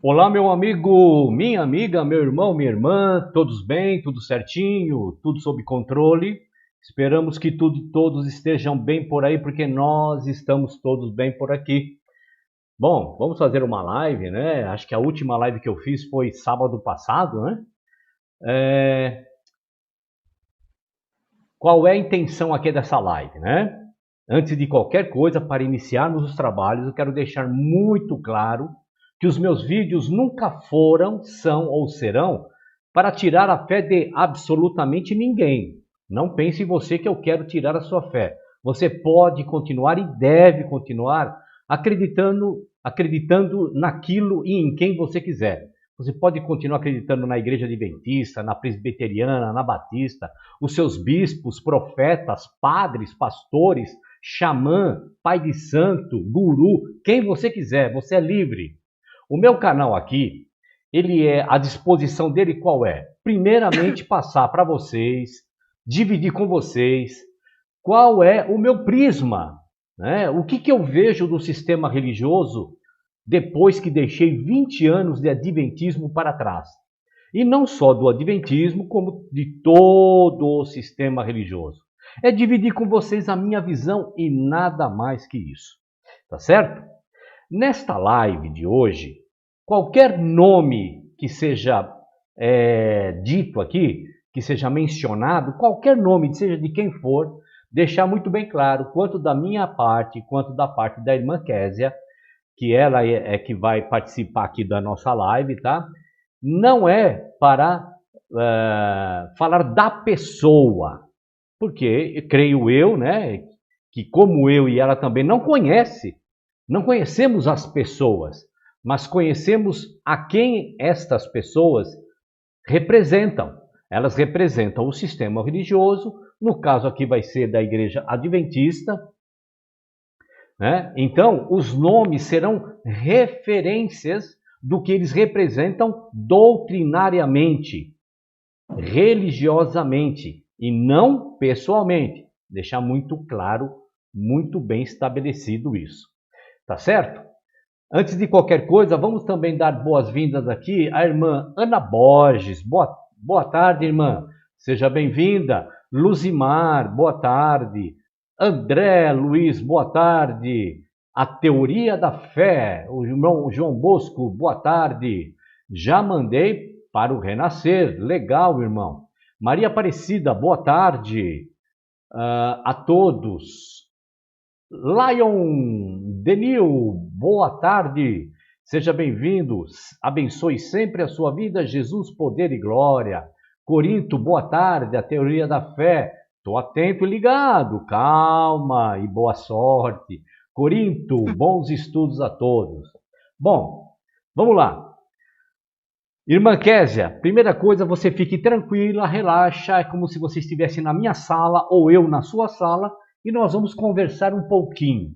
Olá, meu amigo, minha amiga, meu irmão, minha irmã, todos bem, tudo certinho, tudo sob controle. Esperamos que tudo e todos estejam bem por aí, porque nós estamos todos bem por aqui. Bom, vamos fazer uma live, né? Acho que a última live que eu fiz foi sábado passado, né? É, Qual é a intenção aqui dessa live, né? Antes de qualquer coisa, para iniciarmos os trabalhos, eu quero deixar muito claro que os meus vídeos nunca foram, são ou serão para tirar a fé de absolutamente ninguém. Não pense em você que eu quero tirar a sua fé. Você pode continuar e deve continuar acreditando naquilo e em quem você quiser. Você pode continuar acreditando na igreja adventista, na presbiteriana, na batista, os seus bispos, profetas, padres, pastores, xamã, pai de santo, guru, quem você quiser, você é livre. O meu canal aqui, ele é à disposição dele qual é? Primeiramente passar para vocês, dividir com vocês qual é o meu prisma, né? O que eu vejo do sistema religioso depois que deixei 20 anos de adventismo para trás. E não só do adventismo, como de todo o sistema religioso. É dividir com vocês a minha visão e nada mais que isso. Tá certo? Nesta live de hoje, qualquer nome que seja dito aqui, que seja mencionado, qualquer nome, seja de quem for, deixar muito bem claro, quanto da minha parte, quanto da parte da irmã Késia, que ela que vai participar aqui da nossa live, tá? Não é para falar da pessoa, porque creio eu, né, que como eu e ela também não conhecemos as pessoas, mas conhecemos a quem estas pessoas representam. Elas representam o sistema religioso, no caso aqui vai ser da Igreja Adventista, né? Então, os nomes serão referências do que eles representam doutrinariamente, religiosamente e não pessoalmente. Deixar muito claro, muito bem estabelecido isso. Tá certo? Antes de qualquer coisa, vamos também dar boas-vindas aqui à irmã Ana Borges. Boa tarde, irmã. Seja bem-vinda. Luzimar, boa tarde. André Luiz, boa tarde. A Teoria da Fé, o irmão João Bosco, boa tarde. Já mandei para o Renascer. Legal, irmão. Maria Aparecida, boa tarde a todos. Lion Denil, boa tarde. Seja bem-vindo. Abençoe sempre a sua vida, Jesus, poder e glória. Corinto, boa tarde. A Teoria da Fé. Estou atento e ligado. Calma e boa sorte. Corinto, bons estudos a todos. Bom, vamos lá. Irmã Késia, primeira coisa, você fique tranquila, relaxa, é como se você estivesse na minha sala ou eu na sua sala e nós vamos conversar um pouquinho.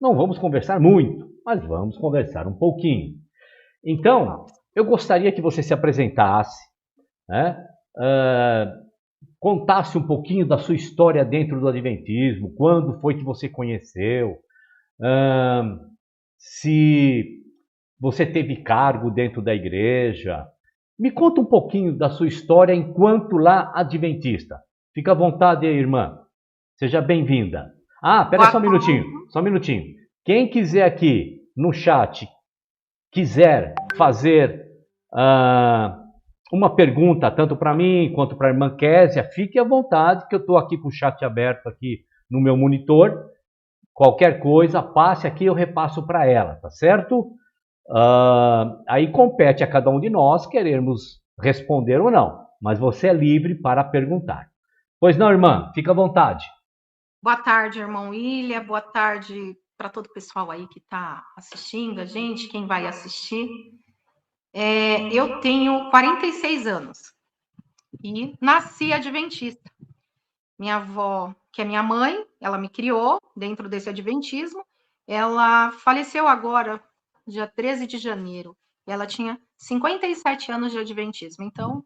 Não vamos conversar muito, mas vamos conversar um pouquinho. Então, eu gostaria que você se apresentasse, né? Contasse um pouquinho da sua história dentro do Adventismo, quando foi que você conheceu, se você teve cargo dentro da igreja. Me conta um pouquinho da sua história enquanto lá adventista. Fica à vontade, irmã. Seja bem-vinda. Ah, pera Boa só um minutinho, tarde. só um minutinho. Quem quiser aqui no chat, quiser fazer uma pergunta, tanto para mim quanto para a irmã Késia, fique à vontade, que eu estou aqui com o chat aberto aqui no meu monitor. Qualquer coisa, passe aqui, eu repasso para ela, tá certo? Aí compete a cada um de nós querermos responder ou não, mas você é livre para perguntar. Pois não, irmã, fica à vontade. Boa tarde, irmão William. Boa tarde para todo o pessoal aí que está assistindo a gente, quem vai assistir. Eu tenho 46 anos e nasci adventista. Minha avó, que é minha mãe, ela me criou dentro desse adventismo. Ela faleceu agora, dia 13 de janeiro. Ela tinha 57 anos de adventismo. Então,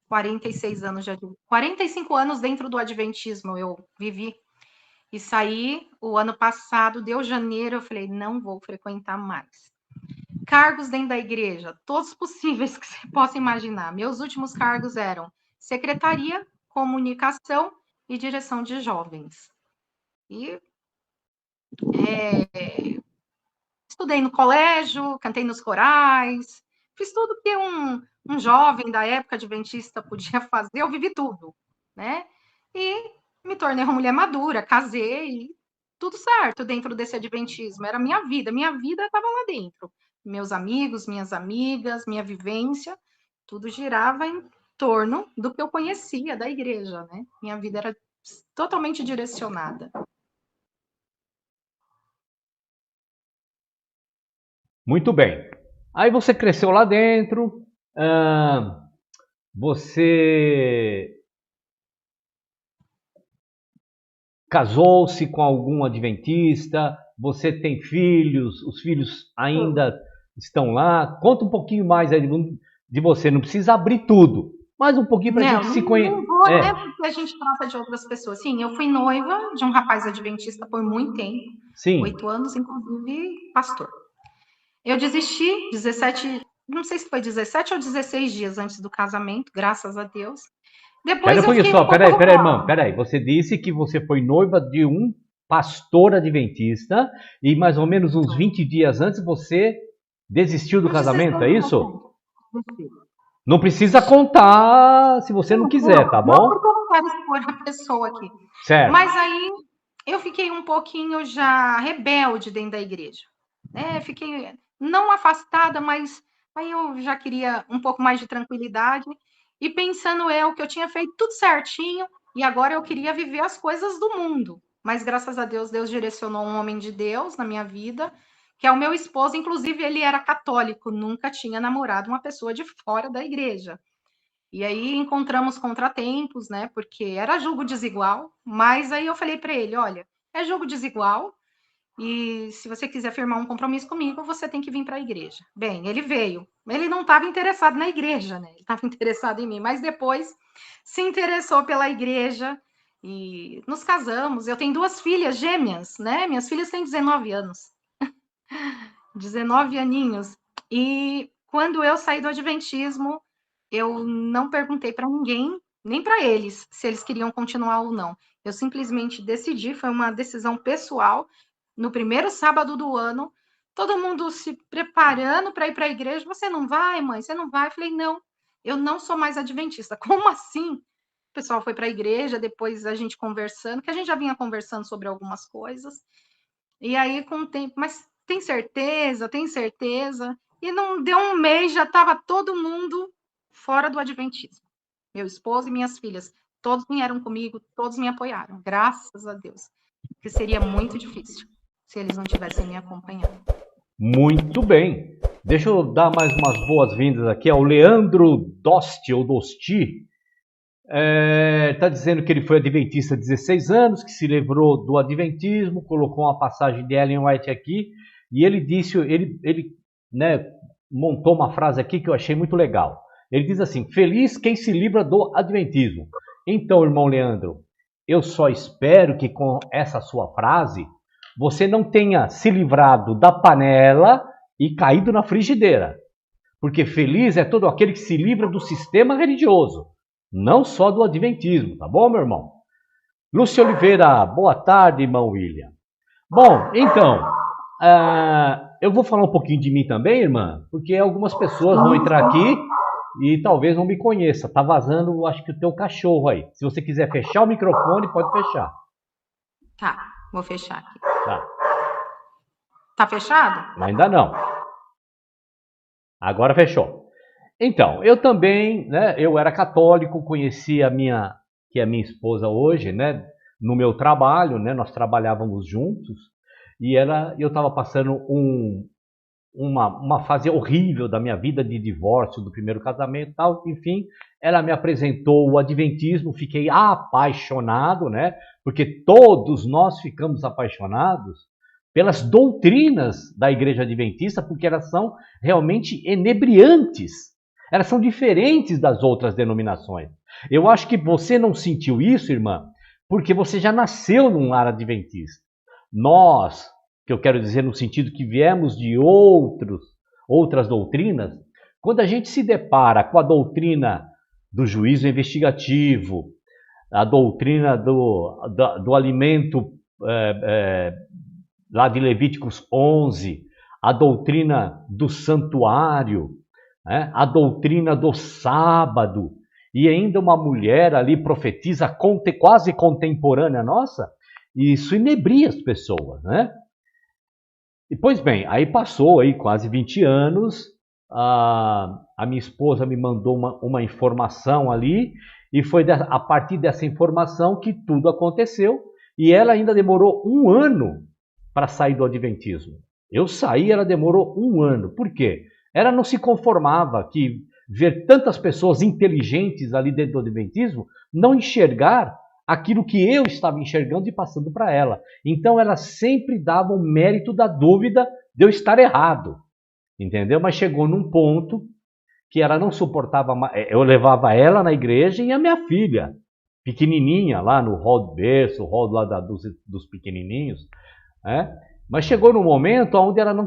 46 anos de 45 anos dentro do adventismo eu vivi. E saí o ano passado, deu janeiro, eu falei, não vou frequentar mais. Cargos dentro da igreja, todos possíveis que você possa imaginar. Meus últimos cargos eram secretaria, comunicação e direção de jovens. E estudei no colégio, cantei nos corais, fiz tudo que um jovem da época adventista podia fazer, eu vivi tudo, né? E me tornei uma mulher madura, casei, tudo certo dentro desse adventismo. Era minha vida estava lá dentro. Meus amigos, minhas amigas, minha vivência, tudo girava em torno do que eu conhecia da igreja, né? Minha vida era totalmente direcionada. Muito bem. Aí você cresceu lá dentro, você casou-se com algum adventista, você tem filhos, os filhos ainda estão lá. Conta um pouquinho mais aí de você, não precisa abrir tudo, mas um pouquinho para a gente se conhecer. Não vou, né, porque a gente trata de outras pessoas. Sim, eu fui noiva de um rapaz adventista por muito tempo. Sim. 8 anos, inclusive pastor. Eu desisti 17, não sei se foi 17 ou 16 dias antes do casamento, graças a Deus. Depois peraí, irmão, peraí. Você disse que você foi noiva de um pastor adventista e mais ou menos uns 20 dias antes você desistiu do casamento, é isso? Não precisa contar se você não quiser, tá bom? Não, porque eu não quero expor a pessoa aqui. Certo. Mas aí eu fiquei um pouquinho já rebelde dentro da igreja. Fiquei não afastada, mas aí eu já queria um pouco mais de tranquilidade. E pensando que eu tinha feito tudo certinho e agora eu queria viver as coisas do mundo. Mas graças a Deus, Deus direcionou um homem de Deus na minha vida, que é o meu esposo. Inclusive, ele era católico, nunca tinha namorado uma pessoa de fora da igreja. E aí encontramos contratempos, né? Porque era julgo desigual. Mas aí eu falei para ele: olha, é julgo desigual. E se você quiser firmar um compromisso comigo, você tem que vir para a igreja. Bem, ele veio. Ele não estava interessado na igreja, né? Ele estava interessado em mim, mas depois se interessou pela igreja e nos casamos. Eu tenho 2 filhas gêmeas, né? Minhas filhas têm 19 anos. 19 aninhos. E quando eu saí do adventismo, eu não perguntei para ninguém, nem para eles, se eles queriam continuar ou não. Eu simplesmente decidi, foi uma decisão pessoal. No primeiro sábado do ano, todo mundo se preparando para ir para a igreja. Você não vai, mãe? Você não vai? Eu falei, não, eu não sou mais adventista. Como assim? O pessoal foi para a igreja, depois a gente conversando, que a gente já vinha conversando sobre algumas coisas. E aí, com o tempo, mas tem certeza? Tem certeza? E não deu um mês, já estava todo mundo fora do adventismo. Meu esposo e minhas filhas, todos vieram comigo, todos me apoiaram, graças a Deus. Porque seria muito difícil se eles não tivessem me acompanhado. Muito bem. Deixa eu dar mais umas boas-vindas aqui ao Leandro Dosti, ou Dosti. Está dizendo que ele foi adventista há 16 anos, que se livrou do adventismo, colocou uma passagem de Ellen White aqui, e ele disse, ele né, montou uma frase aqui que eu achei muito legal. Ele diz assim: feliz quem se livra do adventismo. Então, irmão Leandro, eu só espero que com essa sua frase você não tenha se livrado da panela e caído na frigideira. Porque feliz é todo aquele que se livra do sistema religioso, não só do adventismo, tá bom, meu irmão? Lúcio Oliveira, boa tarde, irmão William. Bom, então, eu vou falar um pouquinho de mim também, irmã, porque algumas pessoas vão entrar aqui e talvez não me conheça. Tá vazando, acho que o teu cachorro aí. Se você quiser fechar o microfone, pode fechar. Tá, vou fechar aqui. Tá. Tá fechado? Ainda não. Agora fechou. Então, eu também, né, eu era católico, conheci que é a minha esposa hoje, né, no meu trabalho, né, nós trabalhávamos juntos, e eu estava passando uma fase horrível da minha vida de divórcio, do primeiro casamento e tal, enfim, ela me apresentou o adventismo, fiquei apaixonado, né, porque todos nós ficamos apaixonados pelas doutrinas da igreja adventista, porque elas são realmente inebriantes. Elas são diferentes das outras denominações. Eu acho que você não sentiu isso, irmã, porque você já nasceu num lar adventista. Nós, que eu quero dizer no sentido que viemos de outras doutrinas, quando a gente se depara com a doutrina do juízo investigativo, a doutrina do alimento lá de Levíticos 11, a doutrina do santuário, né? A doutrina do sábado, e ainda uma mulher ali profetiza quase contemporânea nossa, e isso inebria as pessoas, né? E, pois bem, aí passou aí quase 20 anos, a minha esposa me mandou uma informação ali, e foi a partir dessa informação que tudo aconteceu, e ela ainda demorou 1 ano para sair do adventismo. Eu saí, ela demorou 1 ano. Por quê? Ela não se conformava que ver tantas pessoas inteligentes ali dentro do adventismo não enxergar aquilo que eu estava enxergando e passando para ela. Então ela sempre dava o mérito da dúvida de eu estar errado, entendeu? Mas chegou num ponto que ela não suportava mais. Eu levava ela na igreja e a minha filha, pequenininha, lá no hall do berço, o hall lá dos pequenininhos, né? Mas chegou num momento onde ela não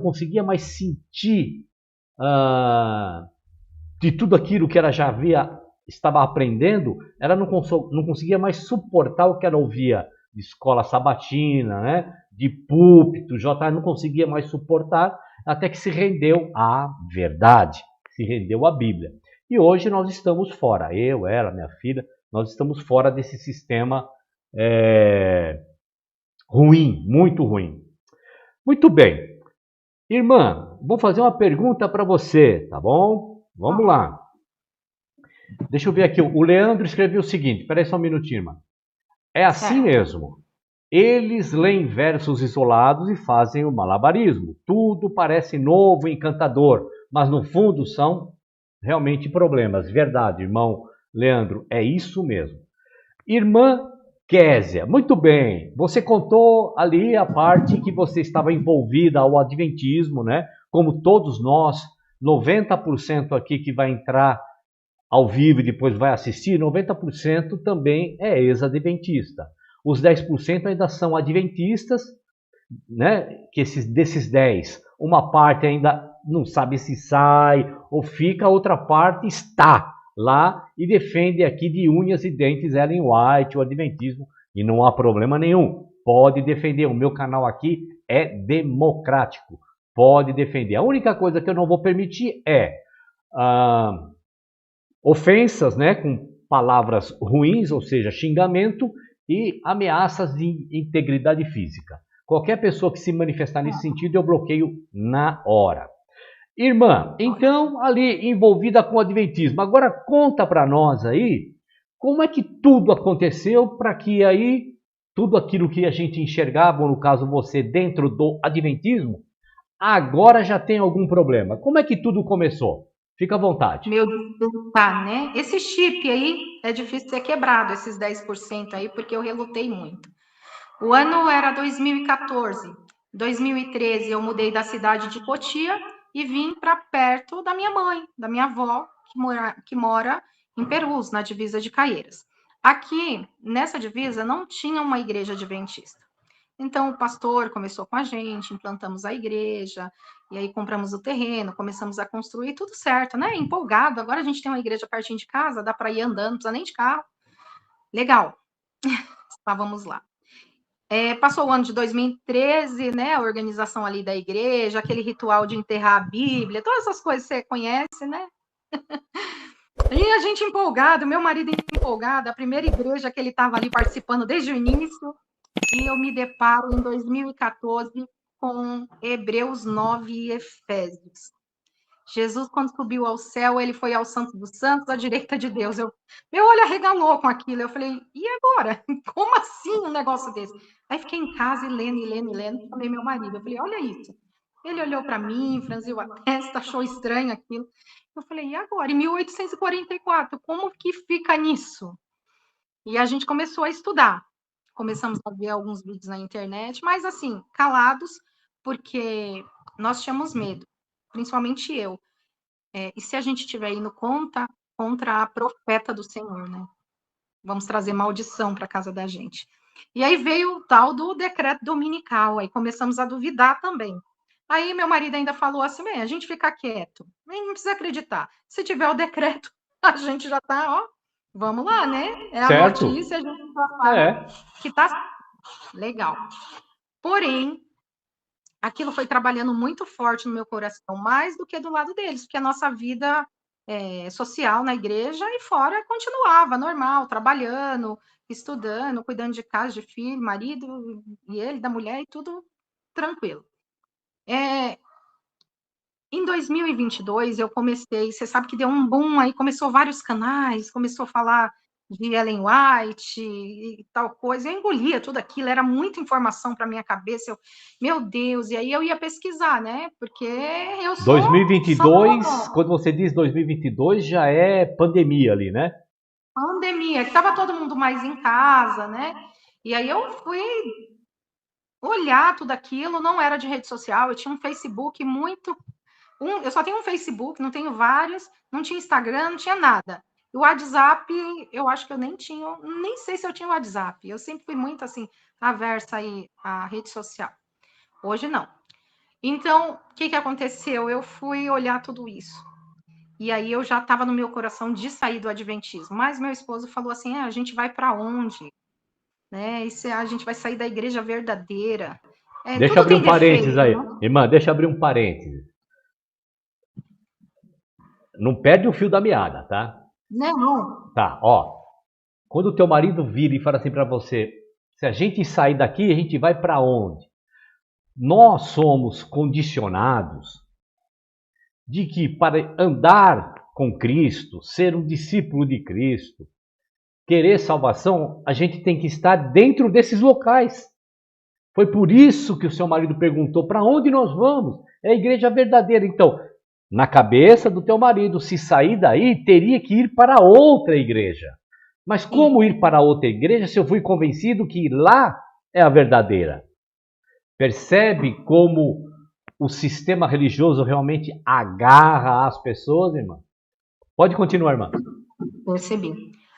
conseguia mais sentir de tudo aquilo que ela já estava aprendendo, ela não conseguia mais suportar o que ela ouvia de escola sabatina, né? De púlpito, não conseguia mais suportar, até que se rendeu à verdade, se rendeu à Bíblia. E hoje nós estamos fora, eu, ela, minha filha, nós estamos fora desse sistema ruim, muito ruim. Muito bem. Irmã, vou fazer uma pergunta para você, tá bom? Vamos lá. Deixa eu ver aqui. O Leandro escreveu o seguinte. Espera aí só um minutinho, irmã. É assim mesmo. Eles leem versos isolados e fazem o malabarismo. Tudo parece novo e encantador, mas no fundo são realmente problemas. Verdade, irmão Leandro, é isso mesmo. Irmã Késia, muito bem. Você contou ali a parte que você estava envolvida ao adventismo, né? Como todos nós, 90% aqui que vai entrar ao vivo e depois vai assistir, 90% também é ex-adventista. Os 10% ainda são adventistas, né? Que desses 10, uma parte ainda não sabe se sai ou fica, a outra parte está lá e defende aqui de unhas e dentes Ellen White, o adventismo, e não há problema nenhum. Pode defender. O meu canal aqui é democrático. Pode defender. A única coisa que eu não vou permitir é ofensas, né, com palavras ruins, ou seja, xingamento e ameaças de integridade física. Qualquer pessoa que se manifestar nesse sentido, eu bloqueio na hora. Irmã, então, ali envolvida com o adventismo, agora conta para nós aí, como é que tudo aconteceu para que aí, tudo aquilo que a gente enxergava, ou no caso você, dentro do adventismo, agora já tem algum problema. Como é que tudo começou? Fica à vontade. Meu Deus, tá, né? Esse chip aí é difícil ser quebrado, esses 10% aí, porque eu relutei muito. O ano era 2014. 2013 eu mudei da cidade de Cotia e vim para perto da minha mãe, da minha avó, que mora em Perus, na divisa de Caieiras. Aqui, nessa divisa, não tinha uma igreja adventista. Então, o pastor começou com a gente, implantamos a igreja, e aí compramos o terreno, começamos a construir, tudo certo, né? Empolgado. Agora a gente tem uma igreja pertinho de casa, dá para ir andando, não precisa nem de carro. Legal. Estávamos lá. Passou o ano de 2013, né? A organização ali da igreja, aquele ritual de enterrar a Bíblia, todas essas coisas você conhece, né? E a gente empolgado, meu marido empolgado, a primeira igreja que ele estava ali participando desde o início, e eu me deparo em 2014 com Hebreus 9 e Efésios. Jesus, quando subiu ao céu, ele foi ao Santo dos Santos, à direita de Deus. Meu olho arregalou com aquilo. Eu falei, e agora? Como assim um negócio desse? Aí fiquei em casa e lendo. Falei, meu marido, eu falei, olha isso. Ele olhou para mim, franziu a testa, achou estranho aquilo. Eu falei, e agora? Em 1844, como que fica nisso? E a gente começou a estudar. Começamos a ver alguns vídeos na internet, mas assim, calados, porque nós tínhamos medo, principalmente eu. E se a gente estiver indo contra a profeta do Senhor, né? Vamos trazer maldição para a casa da gente. E aí veio o tal do decreto dominical, aí começamos a duvidar também. Aí meu marido ainda falou assim: a gente fica quieto, nem precisa acreditar. Se tiver o decreto, a gente já está, ó, vamos lá, né? É a Certo? notícia, a gente já sabe É. que está legal. Porém, aquilo foi trabalhando muito forte no meu coração, mais do que do lado deles, porque a nossa vida social na igreja e fora continuava normal, trabalhando, estudando, cuidando de casa, de filho, marido e ele, da mulher e tudo tranquilo. Em 2022 eu comecei, você sabe que deu um boom aí, começou vários canais, começou a falar de Ellen White e tal coisa, eu engolia tudo aquilo, era muita informação para minha cabeça, meu Deus, e aí eu ia pesquisar, né? Porque eu sou 2022, quando você diz 2022, já é pandemia ali, né? pandemia, que estava todo mundo mais em casa, né? E aí eu fui olhar tudo aquilo, não era de rede social, eu tinha um Facebook muito eu só tenho um Facebook, não tenho vários, não tinha Instagram, não tinha nada. O WhatsApp, eu acho que eu nem tinha, nem sei se eu tinha WhatsApp. Eu sempre fui muito assim, aversa aí à rede social. Hoje não. Então, o que aconteceu? Eu fui olhar tudo isso. E aí eu já estava no meu coração de sair do adventismo. Mas meu esposo falou assim: a gente vai para onde? Né? A gente vai sair da igreja verdadeira. Deixa eu Tudo abrir tem um parênteses defeito, aí. né? Irmã, deixa eu abrir um parênteses. Não perde o fio da meada, tá? Não. Tá, ó. Quando o teu marido vira e fala assim para você, se a gente sair daqui, a gente vai para onde? Nós somos condicionados de que para andar com Cristo, ser um discípulo de Cristo, querer salvação, a gente tem que estar dentro desses locais. Foi por isso que o seu marido perguntou: para onde nós vamos? É a igreja verdadeira. Então, na cabeça do teu marido, se sair daí, teria que ir para outra igreja. Mas como ir para outra igreja se eu fui convencido que lá é a verdadeira? Percebe como o sistema religioso realmente agarra as pessoas, irmã? Pode continuar, irmã. Percebi.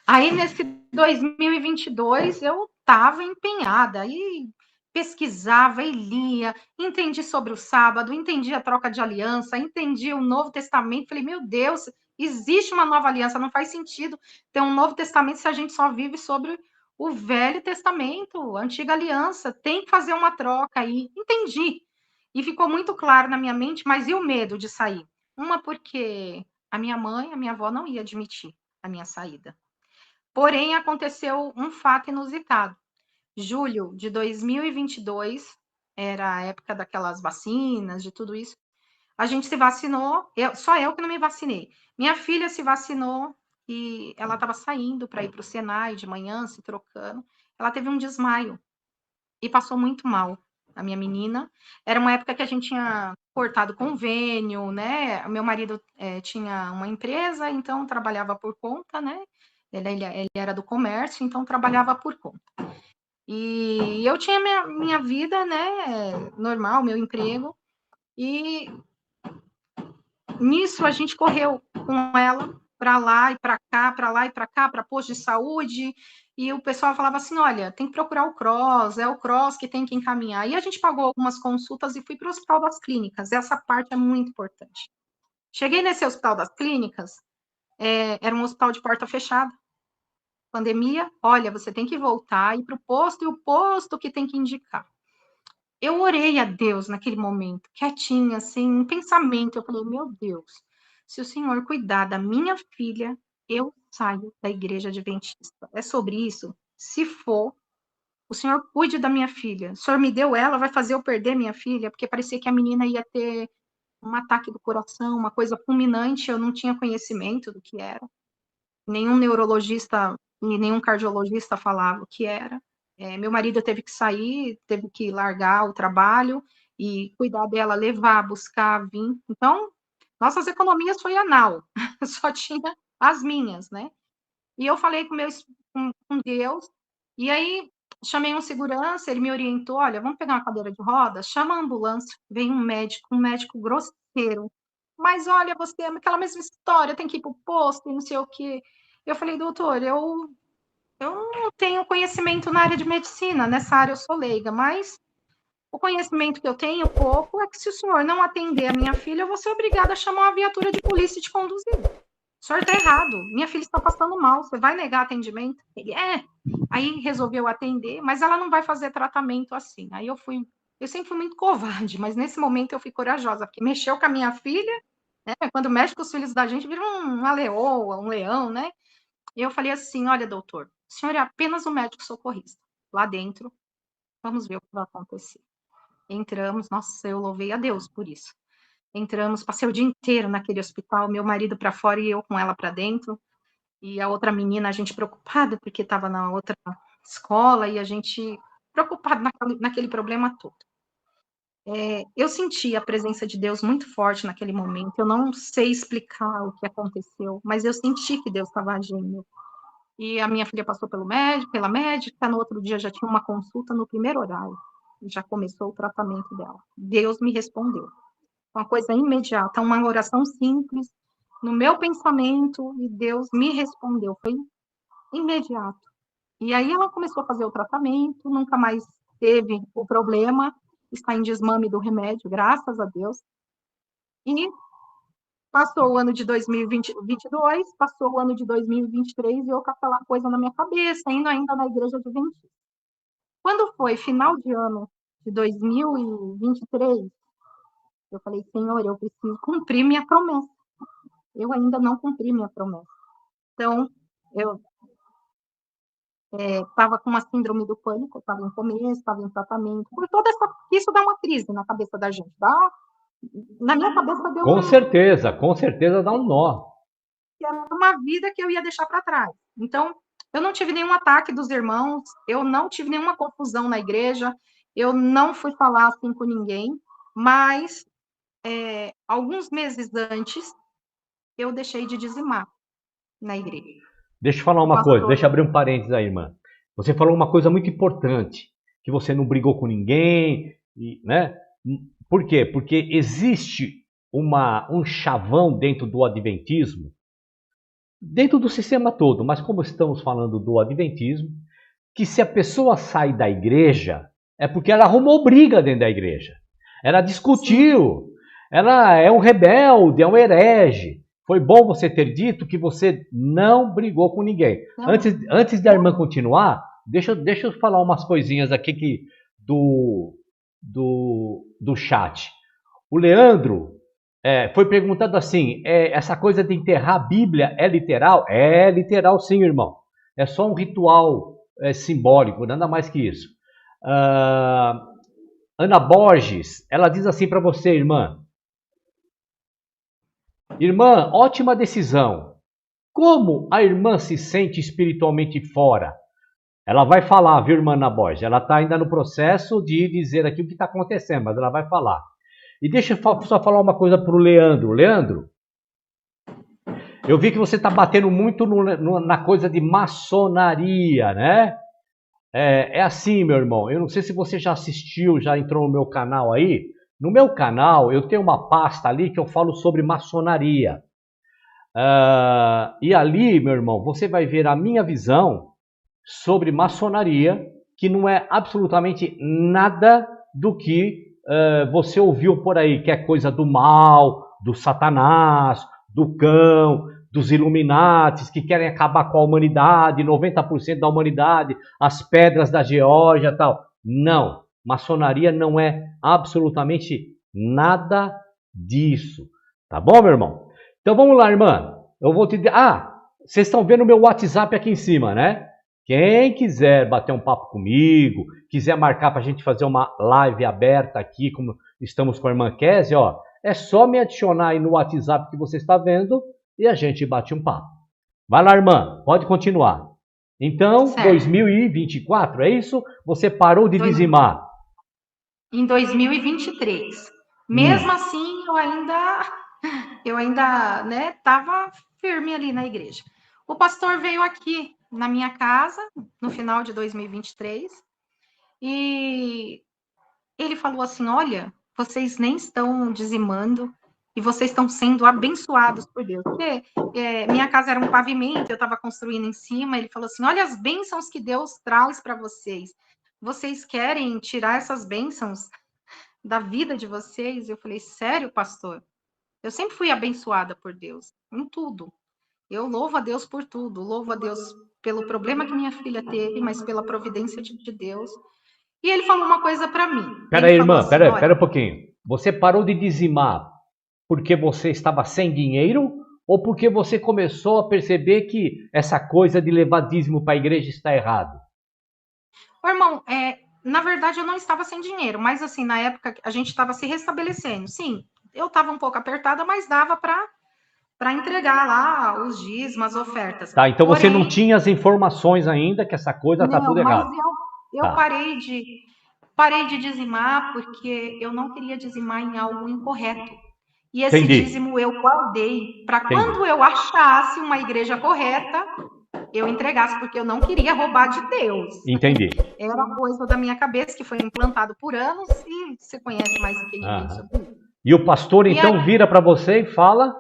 Aí, nesse 2022, eu estava empenhada e pesquisava e lia, entendi sobre o sábado, entendi a troca de aliança, entendi o Novo Testamento. Falei, meu Deus, existe uma nova aliança, não faz sentido ter um Novo Testamento se a gente só vive sobre o Velho Testamento, a antiga aliança. Tem que fazer uma troca aí. Entendi. E ficou muito claro na minha mente, mas e o medo de sair? Uma, porque a minha mãe, a minha avó não ia admitir a minha saída. Porém, aconteceu um fato inusitado. Julho de 2022, era a época daquelas vacinas, de tudo isso. A gente se vacinou, só eu que não me vacinei. Minha filha se vacinou e ela estava saindo para ir para o Senai de manhã, se trocando. Ela teve um desmaio e passou muito mal. A minha menina. Era uma época que a gente tinha cortado convênio, né? Meu marido tinha uma empresa, então trabalhava por conta, né? Ele era do comércio, então trabalhava por conta. E eu tinha minha vida, né? Normal, meu emprego. E nisso a gente correu com ela para lá e para cá, para lá e para cá, para posto de saúde, e o pessoal falava assim: olha, tem que procurar o CROSS, é o CROSS que tem que encaminhar. E a gente pagou algumas consultas e fui para o Hospital das Clínicas. Essa parte é muito importante. Cheguei nesse Hospital das Clínicas, era um hospital de porta fechada. Pandemia, olha, você tem que voltar e ir para o posto, e o posto que tem que indicar. Eu orei a Deus naquele momento, quietinha, assim, um pensamento. Eu falei, meu Deus, se o Senhor cuidar da minha filha, eu saio da igreja adventista. É sobre isso? Se for, o Senhor cuide da minha filha. O Senhor me deu ela, vai fazer eu perder minha filha? Porque parecia que a menina ia ter um ataque do coração, uma coisa fulminante, eu não tinha conhecimento do que era. Nenhum neurologista e nenhum cardiologista falava o que era. Meu marido teve que sair, teve que largar o trabalho e cuidar dela, levar, buscar, vir. Então, nossas economias foi anal, só tinha as minhas, né? E eu falei com Deus, e aí chamei um segurança, ele me orientou, olha, vamos pegar uma cadeira de rodas, chama a ambulância, vem um médico grosseiro, mas olha, você é aquela mesma história, tem que ir para o posto, não sei o quê. Eu falei, doutor, eu não tenho conhecimento na área de medicina, nessa área eu sou leiga, mas O conhecimento que eu tenho, pouco, é que se o senhor não atender a minha filha, eu vou ser obrigada a chamar uma viatura de polícia e te conduzir. O senhor está errado, minha filha está passando mal, você vai negar atendimento? Ele, Aí resolveu atender, mas ela não vai fazer tratamento assim. Aí eu sempre fui muito covarde, mas nesse momento eu fui corajosa, porque mexeu com a minha filha, né? Quando mexe com os filhos da gente, vira uma leoa, um leão, né? E eu falei assim, olha, doutor, o senhor é apenas um médico socorrista. Lá dentro, vamos ver o que vai acontecer. Entramos, nossa, eu louvei a Deus por isso. Entramos, passei o dia inteiro naquele hospital, meu marido para fora e eu com ela para dentro. E a outra menina, a gente preocupada, porque estava na outra escola, e a gente preocupado naquele problema todo. Eu senti a presença de Deus muito forte naquele momento. Eu não sei explicar o que aconteceu, mas eu senti que Deus estava agindo. E a minha filha passou pela médica, no outro dia já tinha uma consulta no primeiro horário. Já começou o tratamento dela. Deus me respondeu. Uma coisa imediata, uma oração simples, no meu pensamento, e Deus me respondeu. Foi imediato. E aí ela começou a fazer o tratamento, nunca mais teve o problema, está em desmame do remédio, graças a Deus. E passou o ano de 2022, passou o ano de 2023 e eu com aquela coisa na minha cabeça, indo ainda na igreja adventista. Quando foi final de ano de 2023, eu falei, Senhor, eu preciso cumprir minha promessa. Eu ainda não cumpri minha promessa. Então, eu estava com uma síndrome do pânico, estava em começo, estava em tratamento, por toda isso dá uma crise na cabeça da gente, dá? Na minha cabeça deu com certeza dá um nó. uma vida que eu ia deixar para trás. Então, eu não tive nenhum ataque dos irmãos, eu não tive nenhuma confusão na igreja, eu não fui falar assim com ninguém, mas alguns meses antes, eu deixei de dizimar na igreja. Deixa eu falar uma coisa, deixa eu abrir um parênteses aí, irmã. Você falou uma coisa muito importante, que você não brigou com ninguém, né? Por quê? Porque existe um chavão dentro do adventismo, dentro do sistema todo, mas como estamos falando do adventismo, que se a pessoa sai da igreja, é porque ela arrumou briga dentro da igreja. Ela discutiu, ela é um rebelde, é um herege. Foi bom você ter dito que você não brigou com ninguém. Antes da irmã continuar, deixa eu falar umas coisinhas aqui do chat. O Leandro foi perguntado assim, essa coisa de enterrar a Bíblia é literal? É literal sim, irmão. É só um ritual simbólico, nada mais que isso. Ana Borges, ela diz assim para você, irmã. Irmã, ótima decisão. Como a irmã se sente espiritualmente fora? Ela vai falar, viu, irmã Ana Borges? Ela está ainda no processo de dizer aqui o que está acontecendo, mas ela vai falar. E deixa eu só falar uma coisa para o Leandro. Leandro, eu vi que você está batendo muito na coisa de maçonaria, né? É assim, meu irmão. Eu não sei se você já assistiu, já entrou no meu canal aí. No meu canal, eu tenho uma pasta ali que eu falo sobre maçonaria. E ali, meu irmão, você vai ver a minha visão sobre maçonaria, que não é absolutamente nada do que você ouviu por aí, que é coisa do mal, do Satanás, do cão, dos Illuminatis, que querem acabar com a humanidade, 90% da humanidade, as pedras da Geórgia e tal. Não, maçonaria não é absolutamente nada disso. Tá bom, meu irmão? Então vamos lá, irmã. Eu vou te... vocês estão vendo o meu WhatsApp aqui em cima, né? Quem quiser bater um papo comigo, quiser marcar para a gente fazer uma live aberta aqui, como estamos com a irmã Kézia, ó, é só me adicionar aí no WhatsApp que você está vendo e a gente bate um papo. Vai lá, irmã, pode continuar. Então, certo. 2024, é isso? Você parou de dizimar? Em 2023. Mesmo assim, eu ainda, né, estava firme ali na igreja. O pastor veio aqui na minha casa no final de 2023 e ele falou assim, olha, vocês nem estão dizimando e vocês estão sendo abençoados por Deus. Porque minha casa era um pavimento, eu estava construindo em cima, ele falou assim, olha as bênçãos que Deus traz para vocês. Vocês querem tirar essas bênçãos da vida de vocês. Eu falei, sério, pastor? Eu sempre fui abençoada por Deus, em tudo. Eu louvo a Deus por tudo, louvo a Deus pelo problema que minha filha teve, mas pela providência de Deus. E ele falou uma coisa para mim. Pera Ele aí, falou irmã, assim, olha, pera um pouquinho. Você parou de dizimar porque você estava sem dinheiro ou porque você começou a perceber que essa coisa de levar dízimo para a igreja está errado? irmão, na verdade eu não estava sem dinheiro, mas assim, na época a gente estava se restabelecendo. Sim, eu estava um pouco apertada, mas dava para entregar lá os dízimos, as ofertas. Tá, então você não Porém, tinha as informações ainda que essa coisa tá não, tudo mas errado. eu Tá, parei de dizimar porque eu não queria dizimar em algo incorreto. E esse entendi, dízimo eu guardei para entendi, quando eu achasse uma igreja correta, eu entregasse, porque eu não queria roubar de Deus. entendi. Era uma coisa da minha cabeça que foi implantado por anos e você conhece mais do que ninguém Aham. sobre isso. E o pastor E aí então vira para você e fala: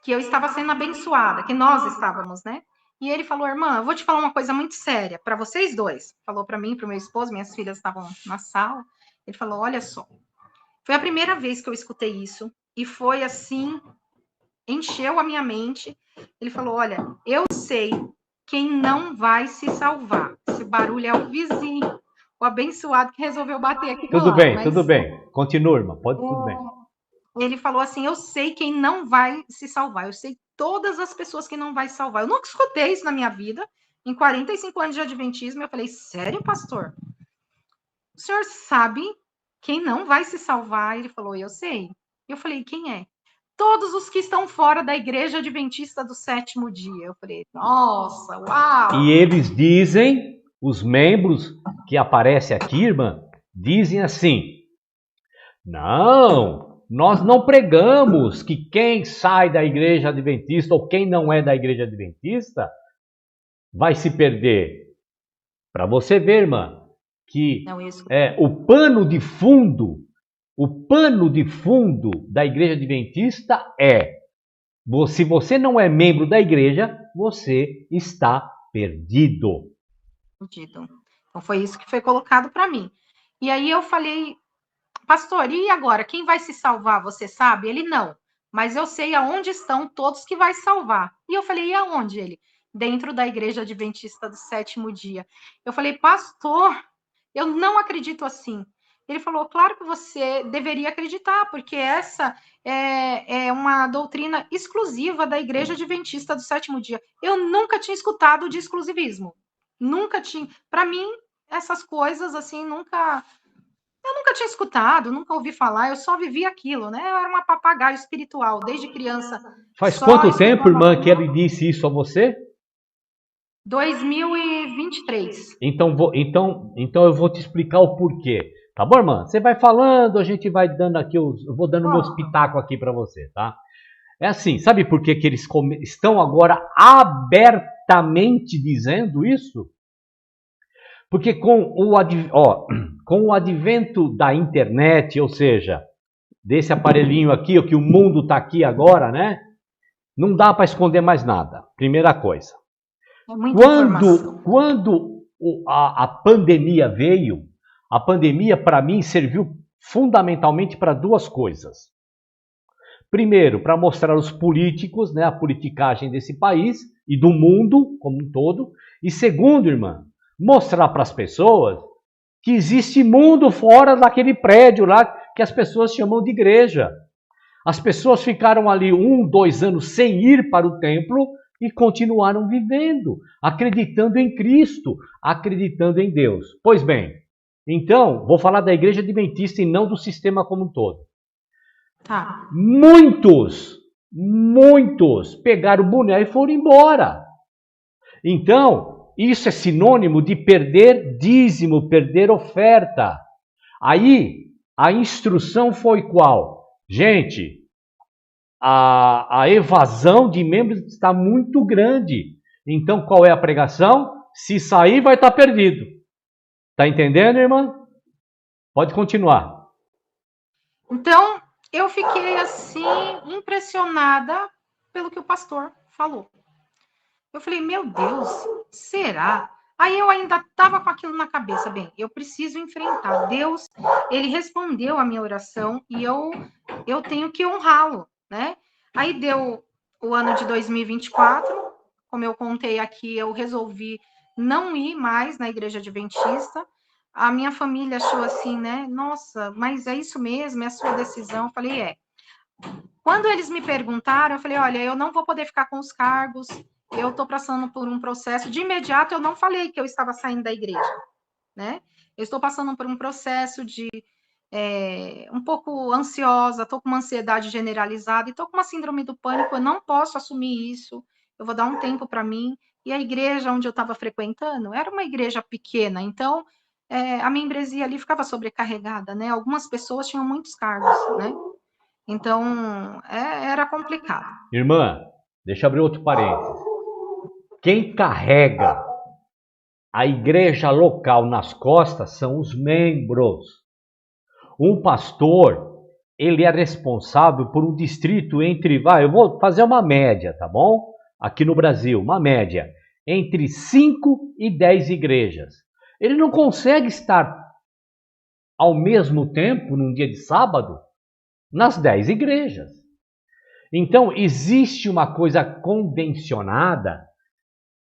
que eu estava sendo abençoada, que nós estávamos, né? E ele falou, irmã, eu vou te falar uma coisa muito séria para vocês dois. Falou para mim, para o meu esposo, minhas filhas estavam na sala. Ele falou, olha só, foi a primeira vez que eu escutei isso e foi assim, encheu a minha mente. Ele falou, olha, eu sei quem não vai se salvar. Esse barulho é o vizinho, o abençoado que resolveu bater aqui do lado. tudo Mas bem, continua, irmã, pode, tudo bem. ele falou assim, eu sei quem não vai se salvar. Eu sei todas as pessoas que não vai se salvar. Eu nunca escutei isso na minha vida. Em 45 anos de adventismo, eu falei, sério, pastor? O senhor sabe quem não vai se salvar? Ele falou, eu sei. Eu falei, quem é? Todos os que estão fora da igreja adventista do sétimo dia. Eu falei, nossa, uau! E eles dizem, os membros que aparecem aqui, irmã, dizem assim: não, nós não pregamos que quem sai da igreja adventista ou quem não é da igreja adventista vai se perder. Para você ver, irmã, que Não, isso. o pano de fundo da igreja adventista é: se você não é membro da igreja, você está perdido. Então, foi isso que foi colocado para mim. E aí eu falei, pastor, e agora? Quem vai se salvar? Você sabe? Ele não. Mas eu sei aonde estão todos que vai salvar. E eu falei, e aonde ele? Dentro da igreja adventista do sétimo dia. Eu falei, pastor, eu não acredito assim. Ele falou, claro que você deveria acreditar, porque essa é uma doutrina exclusiva da igreja adventista do sétimo dia. Eu nunca tinha escutado de exclusivismo. Nunca tinha. Para mim, essas coisas assim, eu nunca tinha escutado, nunca ouvi falar, eu só vivi aquilo, né? Eu era uma papagaio espiritual, desde criança, Faz só quanto tempo, escutando irmã, que aquilo. ele disse isso a você? 2023. Então eu vou te explicar o porquê. Tá bom, irmã? Você vai falando, a gente vai dando aqui, eu vou dando meus Oh, pitacos aqui para você, tá? É assim, sabe por que, que eles estão agora abertamente dizendo isso? Porque com o advento da internet, ou seja, desse aparelhinho aqui, o que o mundo está aqui agora, né? Não dá para esconder mais nada. Primeira coisa. é muita informação. Quando a pandemia veio, a pandemia para mim serviu fundamentalmente para duas coisas. Primeiro, para mostrar aos políticos, né, a politicagem desse país e do mundo como um todo. E segundo, irmã, mostrar para as pessoas que existe mundo fora daquele prédio lá que as pessoas chamam de igreja. As pessoas ficaram ali 2 anos sem ir para o templo e continuaram vivendo, acreditando em Cristo, acreditando em Deus. Pois bem, então, vou falar da igreja adventista e não do sistema como um todo. Tá. Muitos pegaram o boné e foram embora. Então, isso é sinônimo de perder dízimo, perder oferta. Aí, a instrução foi qual? Gente, a evasão de membros está muito grande. Então, qual é a pregação? Se sair, vai estar perdido. Tá entendendo, irmã? Pode continuar. Então, eu fiquei assim, impressionada pelo que o pastor falou. Eu falei, meu Deus, será? Aí eu ainda estava com aquilo na cabeça, bem, eu preciso enfrentar. Deus, ele respondeu a minha oração e eu tenho que honrá-lo, né? Aí deu o ano de 2024, como eu contei aqui, eu resolvi não ir mais na igreja adventista. A minha família achou assim, né? Nossa, mas é isso mesmo, é a sua decisão. Eu falei, é. Quando eles me perguntaram, eu falei, olha, eu não vou poder ficar com os cargos, eu estou passando por um processo. De imediato, eu não falei que eu estava saindo da igreja, né? Eu estou passando por um processo de um pouco ansiosa, estou com uma ansiedade generalizada e estou com uma síndrome do pânico, eu não posso assumir isso, eu vou dar um tempo para mim. E a igreja onde eu estava frequentando era uma igreja pequena, então a membresia ali ficava sobrecarregada, né? Algumas pessoas tinham muitos cargos, né? Então, era complicado. Irmã, deixa eu abrir outro parênteses. Quem carrega a igreja local nas costas são os membros. Um pastor, ele é responsável por um distrito entre, eu vou fazer uma média, tá bom? Aqui no Brasil, uma média, entre 5 e 10 igrejas. Ele não consegue estar ao mesmo tempo, num dia de sábado, nas 10 igrejas. Então, existe uma coisa convencionada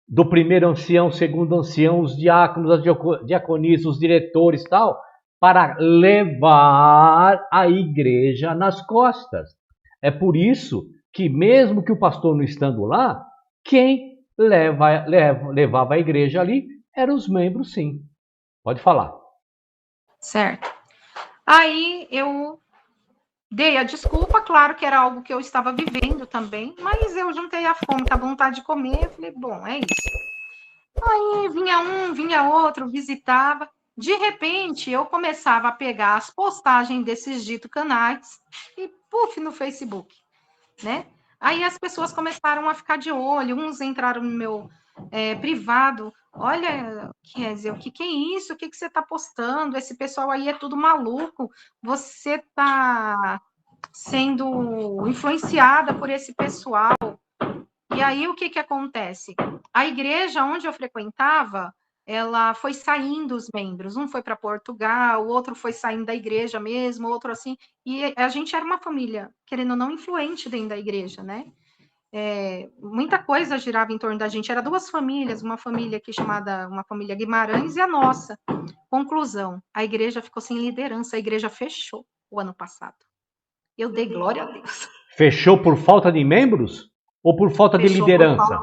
do primeiro ancião, segundo ancião, os diáconos, as diaconisas, os diretores e tal, para levar a igreja nas costas. É por isso que, mesmo que o pastor não estando lá, quem levava a igreja ali eram os membros, sim. Pode falar. Certo. Aí eu dei a desculpa, claro que era algo que eu estava vivendo também, mas eu juntei a fome com a vontade de comer, eu falei, bom, é isso. Aí vinha um, vinha outro, visitava. De repente, eu começava a pegar as postagens desses ditos canais e puf no Facebook, né? Aí as pessoas começaram a ficar de olho, uns entraram no meu privado. Olha, Kézia, o que é isso? O que você está postando? Esse pessoal aí é tudo maluco. Você está sendo influenciada por esse pessoal. E aí o que acontece? A igreja onde eu frequentava, ela foi saindo os membros. Um foi para Portugal, o outro foi saindo da igreja mesmo, outro assim. E a gente era uma família, querendo ou não, influente dentro da igreja, né? Muita coisa girava em torno da gente. Era duas famílias, uma família aqui chamada uma família Guimarães e a nossa. Conclusão: a igreja ficou sem liderança, a igreja fechou o ano passado. Eu dei glória a Deus. Fechou por falta de membros ou por falta de liderança?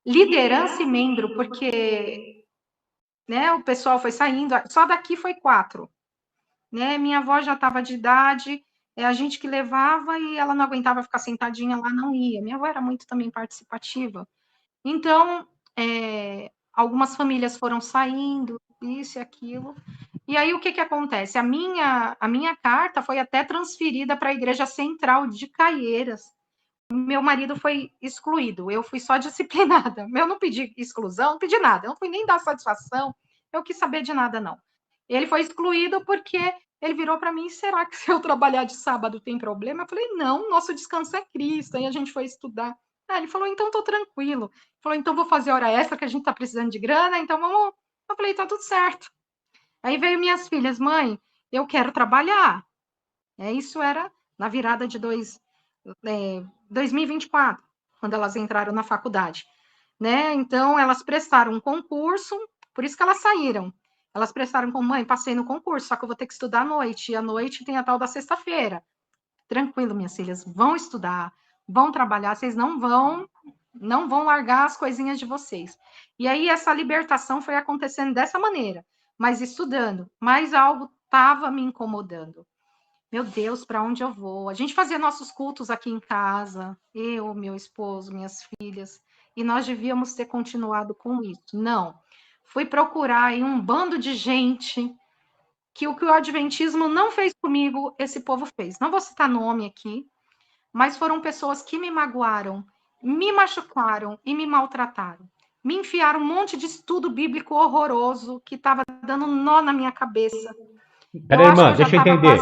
Liderança e membro, porque né, o pessoal foi saindo, só daqui foi 4. Né? Minha avó já estava de idade, a gente que levava e ela não aguentava ficar sentadinha lá, não ia. Minha avó era muito também participativa. Então, algumas famílias foram saindo, isso e aquilo. E aí, o que acontece? A minha carta foi até transferida para a Igreja Central de Caieiras. Meu marido foi excluído, eu fui só disciplinada. Eu não pedi exclusão, não pedi nada, eu não fui nem dar satisfação, eu quis saber de nada, não. Ele foi excluído porque ele virou para mim, será que se eu trabalhar de sábado tem problema? Eu falei, não, nosso descanso é Cristo. Aí a gente foi estudar. Ele falou, então tô tranquilo. Ele falou, então vou fazer hora extra, que a gente tá precisando de grana, então vamos. Eu falei, tá tudo certo. Aí veio minhas filhas, mãe, eu quero trabalhar. Isso era na virada de 2024, quando elas entraram na faculdade. Né? Então, elas prestaram um concurso, por isso que elas saíram. Elas prestaram com mãe, passei no concurso, só que eu vou ter que estudar à noite, e à noite tem a tal da sexta-feira. Tranquilo, minhas filhas, vão estudar, vão trabalhar, vocês não vão largar as coisinhas de vocês. E aí essa libertação foi acontecendo dessa maneira, mas estudando, mas algo estava me incomodando. Meu Deus, para onde eu vou? A gente fazia nossos cultos aqui em casa, eu, meu esposo, minhas filhas, e nós devíamos ter continuado com isso. Não. Fui procurar em um bando de gente que o Adventismo não fez comigo, esse povo fez. Não vou citar nome aqui, mas foram pessoas que me magoaram, me machucaram e me maltrataram. Me enfiaram um monte de estudo bíblico horroroso que estava dando nó na minha cabeça. Peraí, irmã, deixa eu entender.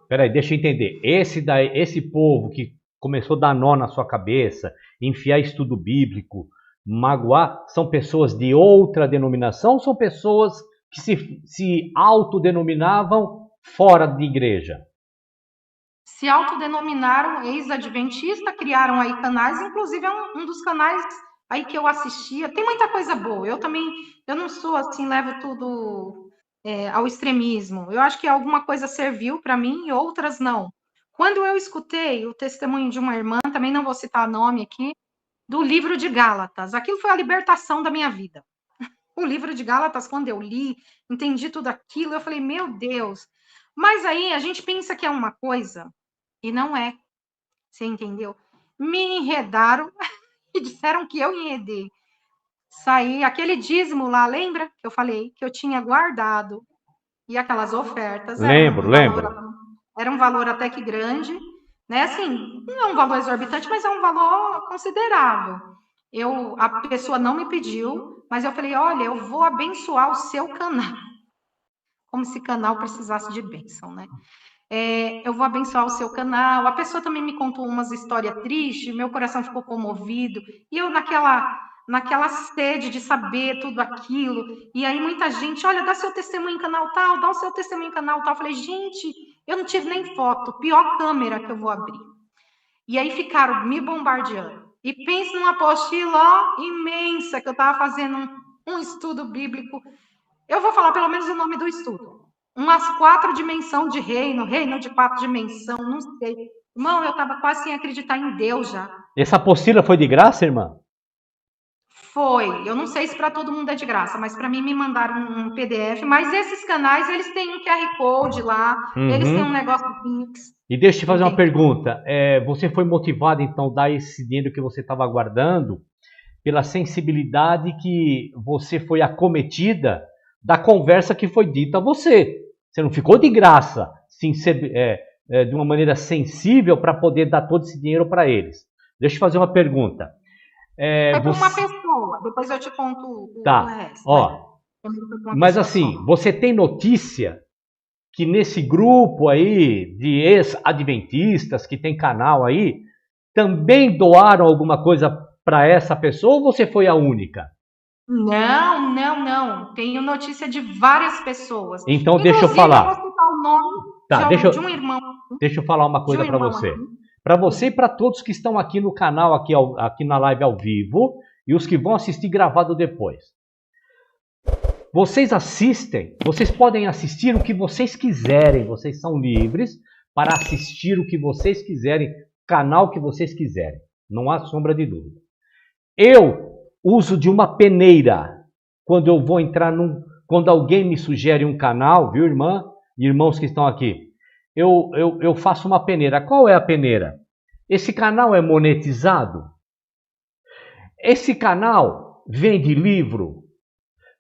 Peraí, deixa eu entender. Esse povo que começou a dar nó na sua cabeça, enfiar estudo bíblico, magoar, são pessoas de outra denominação, são pessoas que se autodenominavam fora de igreja? Se autodenominaram ex-adventista, criaram aí canais, inclusive é um dos canais aí que eu assistia. Tem muita coisa boa. Eu também, eu não sou assim, levo tudo ao extremismo. Eu acho que alguma coisa serviu para mim e outras não. Quando eu escutei o testemunho de uma irmã, também não vou citar nome aqui, do livro de Gálatas, aquilo foi a libertação da minha vida. O livro de Gálatas, quando eu li, entendi tudo aquilo, eu falei, meu Deus. Mas aí a gente pensa que é uma coisa e não é. Você entendeu? Me enredaram e disseram que eu enredei. Saí, aquele dízimo lá, lembra que eu falei que eu tinha guardado? E aquelas ofertas Lembro, lembro. era um valor até que grande, né? Assim, não é um valor exorbitante, mas é um valor considerável. A pessoa não me pediu, mas eu falei, olha, eu vou abençoar o seu canal. Como se canal precisasse de bênção, né? Eu vou abençoar o seu canal. A pessoa também me contou umas histórias tristes, meu coração ficou comovido, e eu naquela sede de saber tudo aquilo, e aí muita gente, olha, dá seu testemunho em canal tal, dá o seu testemunho em canal tal. Eu falei, gente, eu não tive nem foto, pior câmera que eu vou abrir. E aí ficaram me bombardeando. E pense numa apostila imensa que eu estava fazendo um estudo bíblico. Eu vou falar pelo menos o nome do estudo. Umas 4 dimensões de reino de 4 dimensões, não sei. Irmão, eu estava quase sem acreditar em Deus já. Essa apostila foi de graça, irmã? Foi. Eu não sei se para todo mundo é de graça, mas para mim me mandaram um PDF. Mas esses canais, eles têm um QR Code lá, eles têm um negócio do Pix. E deixa eu te fazer uma pergunta. Você foi motivado, então, a dar esse dinheiro que você estava guardando pela sensibilidade que você foi acometida da conversa que foi dita a você. Você não ficou de graça, de uma maneira sensível para poder dar todo esse dinheiro para eles. Deixa eu fazer uma pergunta. Foi para uma pessoa, depois eu te conto o resto. Ó, mas assim, você tem notícia que nesse grupo aí de ex-adventistas que tem canal aí, também doaram alguma coisa para essa pessoa ou você foi a única? Não. Tenho notícia de várias pessoas. Então deixa eu falar. Eu vou citar o nome de um irmão. Deixa eu falar uma coisa para você. Para você e para todos que estão aqui no canal, aqui na live ao vivo, e os que vão assistir gravado depois. Vocês podem assistir o que vocês quiserem, vocês são livres para assistir o que vocês quiserem, canal que vocês quiserem, não há sombra de dúvida. Eu uso de uma peneira quando eu vou entrar quando alguém me sugere um canal, viu, irmã? Irmãos que estão aqui, eu faço uma peneira. Qual é a peneira? Esse canal é monetizado? Esse canal vende livro?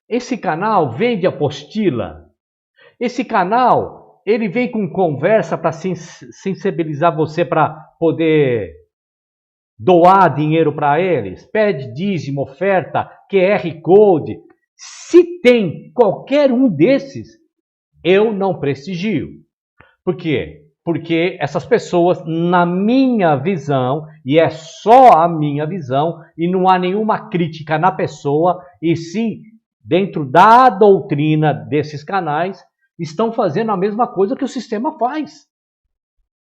Esse canal vende apostila? Esse canal, ele vem com conversa para sensibilizar você para poder doar dinheiro para eles? Pede dízimo, oferta, QR Code. Se tem qualquer um desses, eu não prestigio. Por quê? Porque essas pessoas, na minha visão, e é só a minha visão, e não há nenhuma crítica na pessoa, e sim dentro da doutrina desses canais, estão fazendo a mesma coisa que o sistema faz.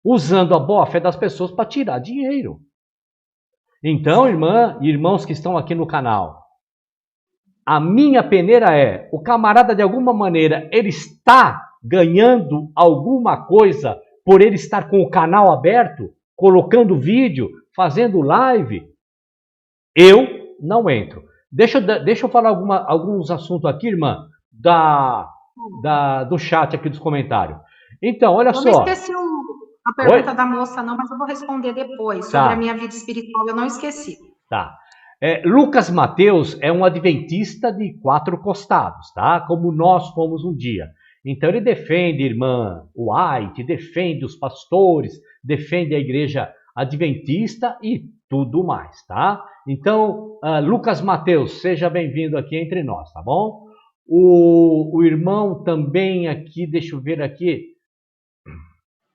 Usando a boa-fé das pessoas para tirar dinheiro. Então, irmã e irmãos que estão aqui no canal, a minha peneira é, o camarada de alguma maneira, ele está ganhando alguma coisa por ele estar com o canal aberto, colocando vídeo, fazendo live? Eu não entro. Deixa eu falar alguns assuntos aqui, irmã, do chat aqui dos comentários. Então, olha só. Eu não esqueci a pergunta da moça, não, mas eu vou responder depois sobre a minha vida espiritual. Eu não esqueci. Tá. Lucas Mateus é um adventista de 4 costados, tá? Como nós fomos um dia. Então ele defende a irmã White, defende os pastores, defende a igreja adventista e tudo mais, tá? Então, Lucas Mateus, seja bem-vindo aqui entre nós, tá bom? O irmão também aqui, deixa eu ver aqui.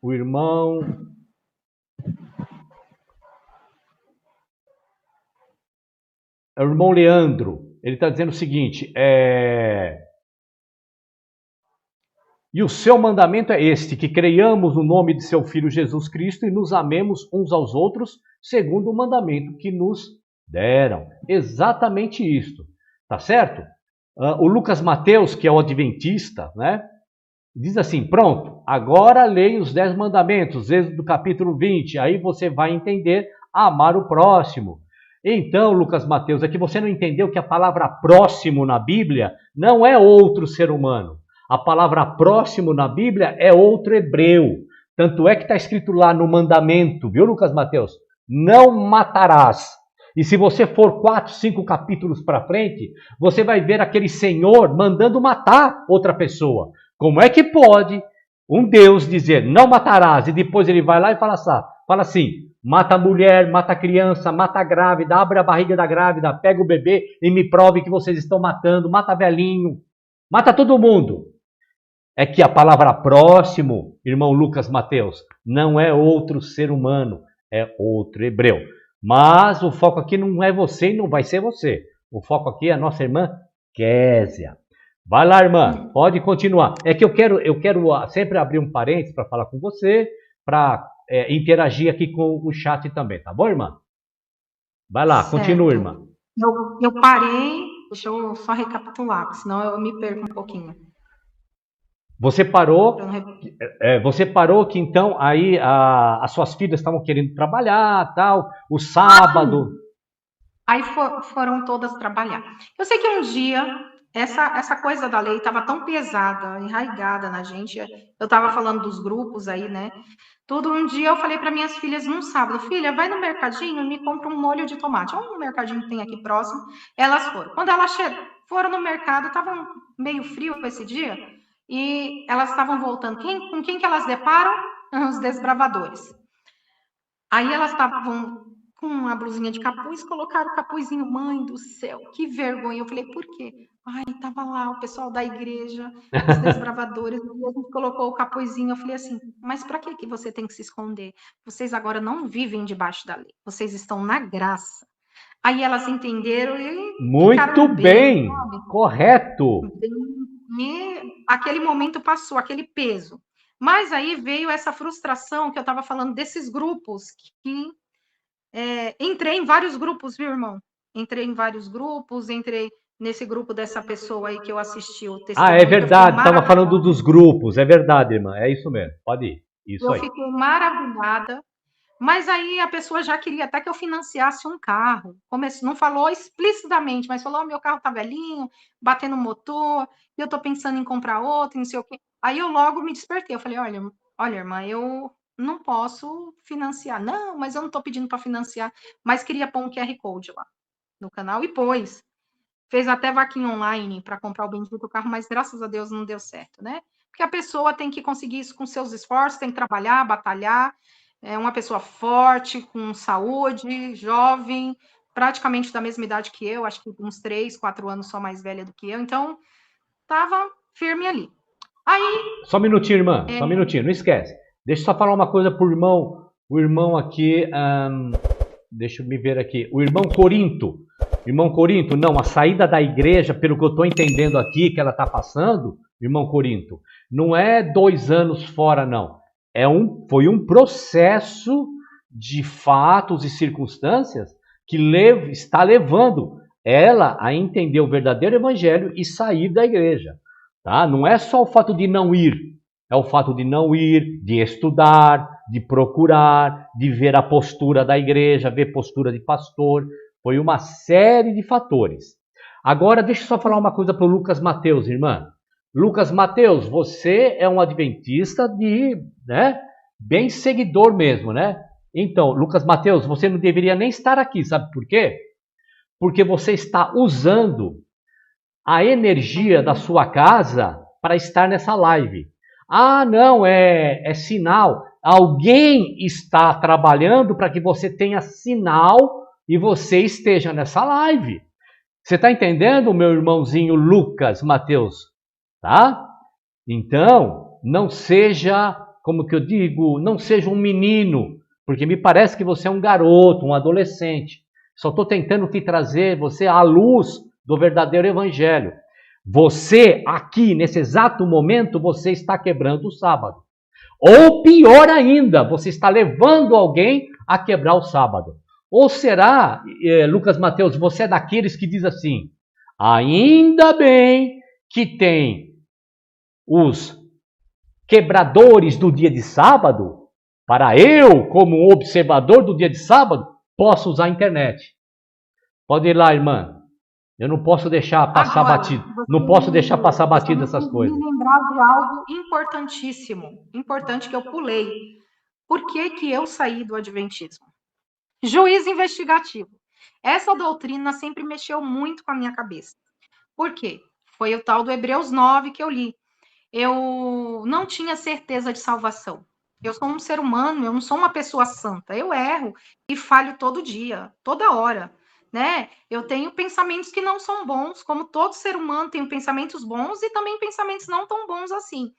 O irmão... é o irmão Leandro. Ele está dizendo o seguinte, e o seu mandamento é este, que creiamos no nome de seu Filho Jesus Cristo e nos amemos uns aos outros, segundo o mandamento que nos deram. Exatamente isto, tá certo? O Lucas Mateus, que é o adventista, né? Diz assim, pronto, agora leia os 10 mandamentos, Êxodo capítulo 20, aí você vai entender amar o próximo. Então, Lucas Mateus, é que você não entendeu que a palavra próximo na Bíblia não é outro ser humano. A palavra próximo na Bíblia é outro hebreu. Tanto é que está escrito lá no mandamento, viu, Lucas Mateus? Não matarás. E se você for 4, 5 capítulos para frente, você vai ver aquele Senhor mandando matar outra pessoa. Como é que pode um Deus dizer não matarás e depois ele vai lá e fala assim, mata a mulher, mata a criança, mata a grávida, abre a barriga da grávida, pega o bebê e me prove que vocês estão matando, mata velhinho, mata todo mundo. É que a palavra próximo, irmão Lucas Mateus, não é outro ser humano, é outro hebreu. Mas o foco aqui não é você e não vai ser você. O foco aqui é a nossa irmã Késia. Vai lá, irmã, pode continuar. É que eu quero sempre abrir um parênteses para falar com você, para interagir aqui com o chat também, tá bom, irmã? Vai lá, certo. Continua, irmã. Eu parei, deixa eu só recapitular, senão eu me perco um pouquinho. Você parou que então aí as suas filhas estavam querendo trabalhar, tal, o sábado. Aí foram todas trabalhar. Eu sei que um dia essa coisa da lei estava tão pesada, enraigada na gente. Eu estava falando dos grupos aí, né? Tudo um dia eu falei para minhas filhas num sábado, filha, vai no mercadinho e me compra um molho de tomate. Um mercadinho que tem aqui próximo. Elas foram. Quando elas foram no mercado, estava meio frio esse dia. E elas estavam voltando. Com quem que elas deparam? Os desbravadores. Aí elas estavam com uma blusinha de capuz, colocaram o capuzinho. Mãe do céu, que vergonha. Eu falei, por quê? Ai, tava lá o pessoal da igreja, os desbravadores, e a gente colocou o capuzinho. Eu falei assim, mas para que você tem que se esconder? Vocês agora não vivem debaixo da lei, vocês estão na graça. Aí elas entenderam e muito bem, correto. E aquele momento passou, aquele peso. Mas aí veio essa frustração que eu estava falando desses grupos que entrei em vários grupos, viu, irmão? Entrei em vários grupos, entrei nesse grupo dessa pessoa aí que eu assisti o testemunho. É verdade, estava falando dos grupos, é verdade, irmã, é isso mesmo, pode ir. Isso aí. Eu fiquei maravilhada. Mas aí a pessoa já queria até que eu financiasse um carro. Não falou explicitamente, mas falou, meu carro tá velhinho, batendo motor, e eu tô pensando em comprar outro, não sei o quê. Aí eu logo me despertei, eu falei, olha, irmã, eu não posso financiar. Não, mas eu não tô pedindo para financiar, mas queria pôr um QR Code lá no canal e pôs. Fez até vaquinha online para comprar o bendito carro, mas graças a Deus não deu certo, né? Porque a pessoa tem que conseguir isso com seus esforços, tem que trabalhar, batalhar. É uma pessoa forte, com saúde, jovem, praticamente da mesma idade que eu, acho que uns 3, 4 anos só mais velha do que eu, então estava firme ali. Aí... Só um minutinho, irmã, só um minutinho, não esquece. Deixa eu só falar uma coisa pro irmão, o irmão aqui, deixa eu me ver aqui, o irmão Corinto. Irmão Corinto, não, a saída da igreja, pelo que eu estou entendendo aqui, que ela está passando, irmão Corinto, não é 2 anos fora, não. Foi um processo de fatos e circunstâncias que está levando ela a entender o verdadeiro evangelho e sair da igreja. Tá? Não é só o fato de não ir, é o fato de não ir, de estudar, de procurar, de ver a postura da igreja, ver postura de pastor. Foi uma série de fatores. Agora, deixa eu só falar uma coisa para o Lucas Mateus, irmã. Lucas Mateus, você é um adventista bem seguidor mesmo, né? Então, Lucas Mateus, você não deveria nem estar aqui, sabe por quê? Porque você está usando a energia da sua casa para estar nessa live. Ah, não, é sinal. Alguém está trabalhando para que você tenha sinal e você esteja nessa live. Você está entendendo, meu irmãozinho Lucas Mateus? Tá? Então, não seja, como que eu digo, não seja um menino, porque me parece que você é um garoto, um adolescente. Só estou tentando te trazer você à luz do verdadeiro evangelho. Você, aqui, nesse exato momento, você está quebrando o sábado. Ou pior ainda, você está levando alguém a quebrar o sábado. Ou será, Lucas Mateus, você é daqueles que diz assim, ainda bem que tem os quebradores do dia de sábado, para eu, como observador do dia de sábado, posso usar a internet. Pode ir lá, irmã. Eu não posso deixar passar batido. Não posso deixar passar batido essas coisas. Me lembrar de algo importantíssimo, importante que eu pulei. Por que que eu saí do adventismo? Juízo investigativo. Essa doutrina sempre mexeu muito com a minha cabeça. Por quê? Foi o tal do Hebreus 9 que eu li. Eu não tinha certeza de salvação. Eu sou um ser humano, eu não sou uma pessoa santa. Eu erro e falho todo dia, toda hora, né? Eu tenho pensamentos que não são bons, como todo ser humano tem pensamentos bons e também pensamentos não tão bons assim.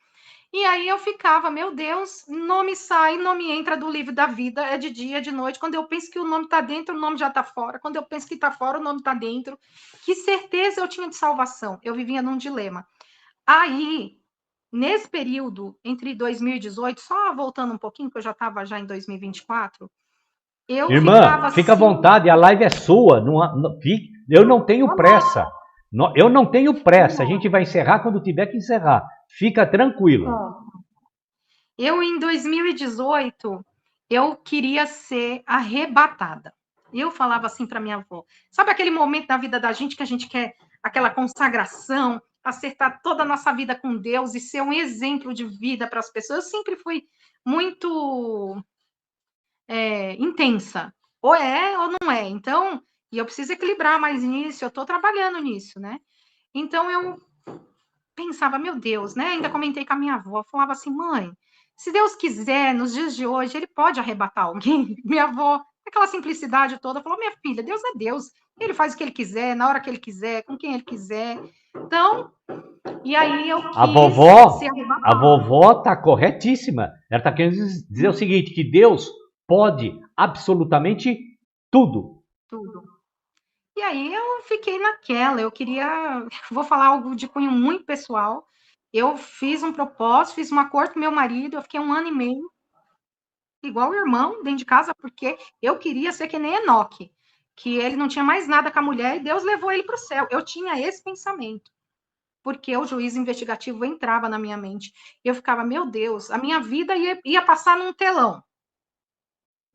E aí eu ficava, meu Deus, nome sai, nome entra do livro da vida, é de dia, é de noite. Quando eu penso que o nome está dentro, o nome já está fora. Quando eu penso que está fora, o nome está dentro. Que certeza eu tinha de salvação? Eu vivia num dilema. Aí, nesse período, entre 2018, só voltando um pouquinho, que eu já estava já em 2024, eu Irmã, ficava fica à assim... vontade, a live é sua. Eu não tenho pressa. Eu não tenho pressa. A gente vai encerrar quando tiver que encerrar. Fica tranquila. Eu, em 2018, eu queria ser arrebatada. Eu falava assim para minha avó, sabe aquele momento da vida da gente que a gente quer aquela consagração, acertar toda a nossa vida com Deus e ser um exemplo de vida para as pessoas? Eu sempre fui muito intensa. Ou é ou não é. Então, e eu preciso equilibrar mais nisso, eu estou trabalhando nisso, né? Então, eu pensava, meu Deus, né? Ainda comentei com a minha avó, falava assim, mãe, se Deus quiser, nos dias de hoje, ele pode arrebatar alguém. Minha avó, aquela simplicidade toda, falou, minha filha, Deus é Deus, ele faz o que ele quiser, na hora que ele quiser, com quem ele quiser. Então, e aí eu A quis ser vovó tá corretíssima. Ela tá querendo dizer o seguinte, que Deus pode absolutamente tudo. Tudo. E aí eu fiquei naquela, eu queria, vou falar algo de cunho muito pessoal. Eu fiz um propósito, fiz um acordo com meu marido, eu fiquei 1 ano e meio, igual o irmão, dentro de casa, porque eu queria ser que nem Enoque, que ele não tinha mais nada com a mulher e Deus levou ele para o céu. Eu tinha esse pensamento, porque o juízo investigativo entrava na minha mente. E eu ficava, meu Deus, a minha vida ia passar num telão.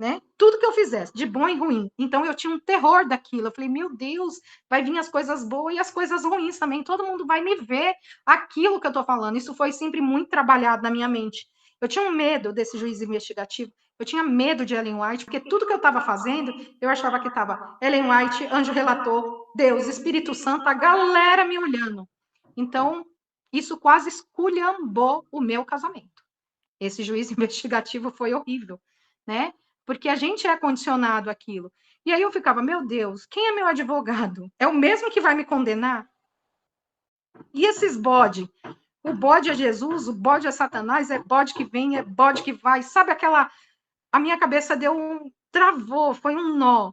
Né? Tudo que eu fizesse, de bom e ruim. Então eu tinha um terror daquilo. Eu falei, meu Deus, vai vir as coisas boas e as coisas ruins também. Todo mundo vai me ver aquilo que eu estou falando. Isso foi sempre muito trabalhado na minha mente. Eu tinha um medo desse juiz investigativo. Eu tinha medo de Ellen White, porque tudo que eu estava fazendo, eu achava que estava Ellen White, anjo relator, Deus, Espírito Santo, a galera me olhando. Então, isso quase esculhambou o meu casamento. Esse juiz investigativo foi horrível, né? Porque a gente é condicionado àquilo. E aí eu ficava, meu Deus, quem é meu advogado? É o mesmo que vai me condenar? E esses bode? O bode é Jesus, o bode é Satanás, é bode que vem, é bode que vai. Sabe aquela... A minha cabeça deu um... Travou, foi um nó.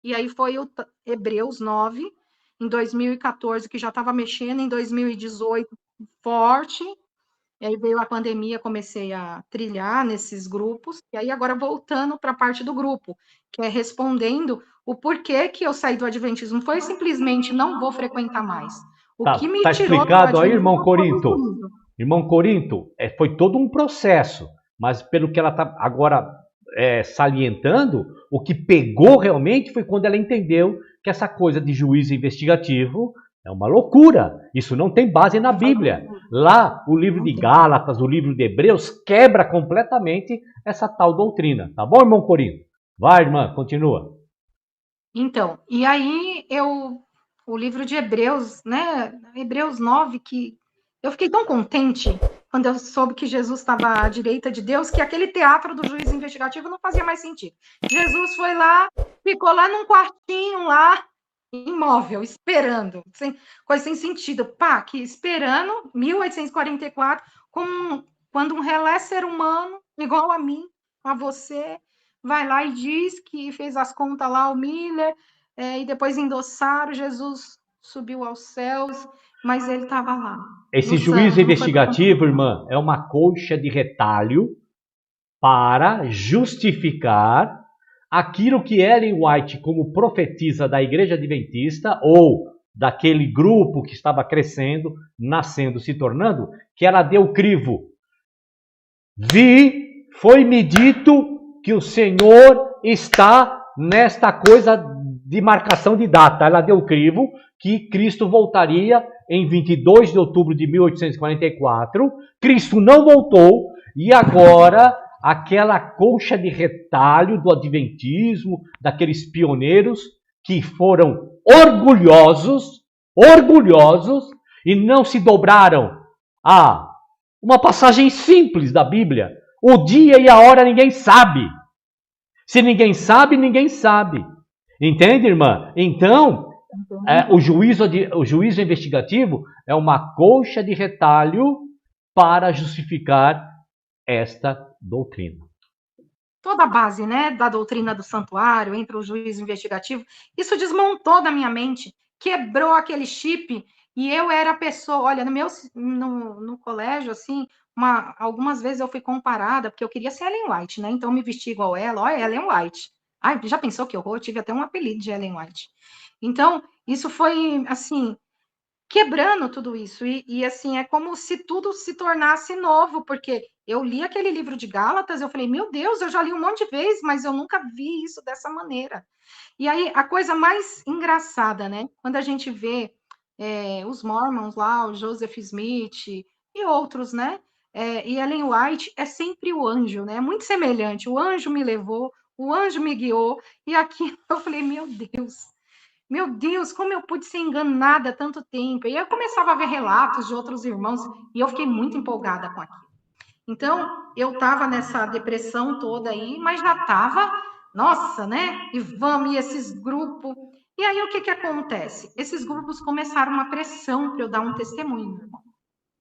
E aí foi o Hebreus 9, em 2014, que já estava mexendo, em 2018, forte. E aí veio a pandemia, comecei a trilhar nesses grupos, e aí agora voltando para a parte do grupo, que é respondendo o porquê que eu saí do Adventismo. Foi simplesmente não vou frequentar mais. O que me Tá tirou do explicado aí, irmão Adventismo foi o Corinto? juízo. Irmão Corinto, foi todo um processo, mas pelo que ela está agora salientando, o que pegou realmente foi quando ela entendeu que essa coisa de juízo investigativo é uma loucura. Isso não tem base na Bíblia. Lá, o livro de Gálatas, o livro de Hebreus, quebra completamente essa tal doutrina. Tá bom, irmão Corinto? Vai, irmã, continua. Então, e aí o livro de Hebreus, né? Hebreus 9, que eu fiquei tão contente quando eu soube que Jesus estava à direita de Deus, que aquele teatro do juiz investigativo não fazia mais sentido. Jesus foi lá, ficou lá num quartinho lá, imóvel, esperando, coisa sem sentido. Pá, que esperando, 1844, quando um relé ser humano, igual a mim, a você, vai lá e diz que fez as contas lá, o Miller, e depois endossaram, Jesus subiu aos céus, mas ele estava lá, Esse nos juízo céus, não foi para investigativo, comprovar. irmã, é uma colcha de retalho para justificar aquilo que Ellen White, como profetisa da Igreja Adventista, ou daquele grupo que estava crescendo, nascendo, se tornando, que ela deu o crivo. Foi-me dito que o Senhor está nesta coisa de marcação de data. Ela deu o crivo que Cristo voltaria em 22 de outubro de 1844. Cristo não voltou e agora aquela colcha de retalho do adventismo, daqueles pioneiros que foram orgulhosos e não se dobraram a uma passagem simples da Bíblia. O dia e a hora ninguém sabe. Se ninguém sabe, ninguém sabe. Entende, irmã? Então, o juízo investigativo é uma colcha de retalho para justificar esta doutrina. Toda a base, né, da doutrina do santuário, entre o juízo investigativo, isso desmontou da minha mente, quebrou aquele chip, e eu era a pessoa, olha, no colégio, assim, algumas vezes eu fui comparada, porque eu queria ser Ellen White, né, então eu me vesti igual ela, olha, Ellen White. Ai, já pensou que horror? Eu tive até um apelido de Ellen White. Então, isso foi, assim, quebrando tudo isso. E assim, é como se tudo se tornasse novo, porque eu li aquele livro de Gálatas, eu falei, meu Deus, eu já li um monte de vezes, mas eu nunca vi isso dessa maneira. E aí, a coisa mais engraçada, né? Quando a gente vê os Mormons lá, o Joseph Smith e outros, né? E Ellen White é sempre o anjo, né? É muito semelhante. O anjo me levou, o anjo me guiou, e aqui eu falei, meu Deus, como eu pude ser enganada há tanto tempo. E eu começava a ver relatos de outros irmãos e eu fiquei muito empolgada com aquilo. Então, eu estava nessa depressão toda aí, mas já estava, nossa, né? E vamos, e esses grupos. E aí, o que que acontece? Esses grupos começaram uma pressão para eu dar um testemunho, irmão.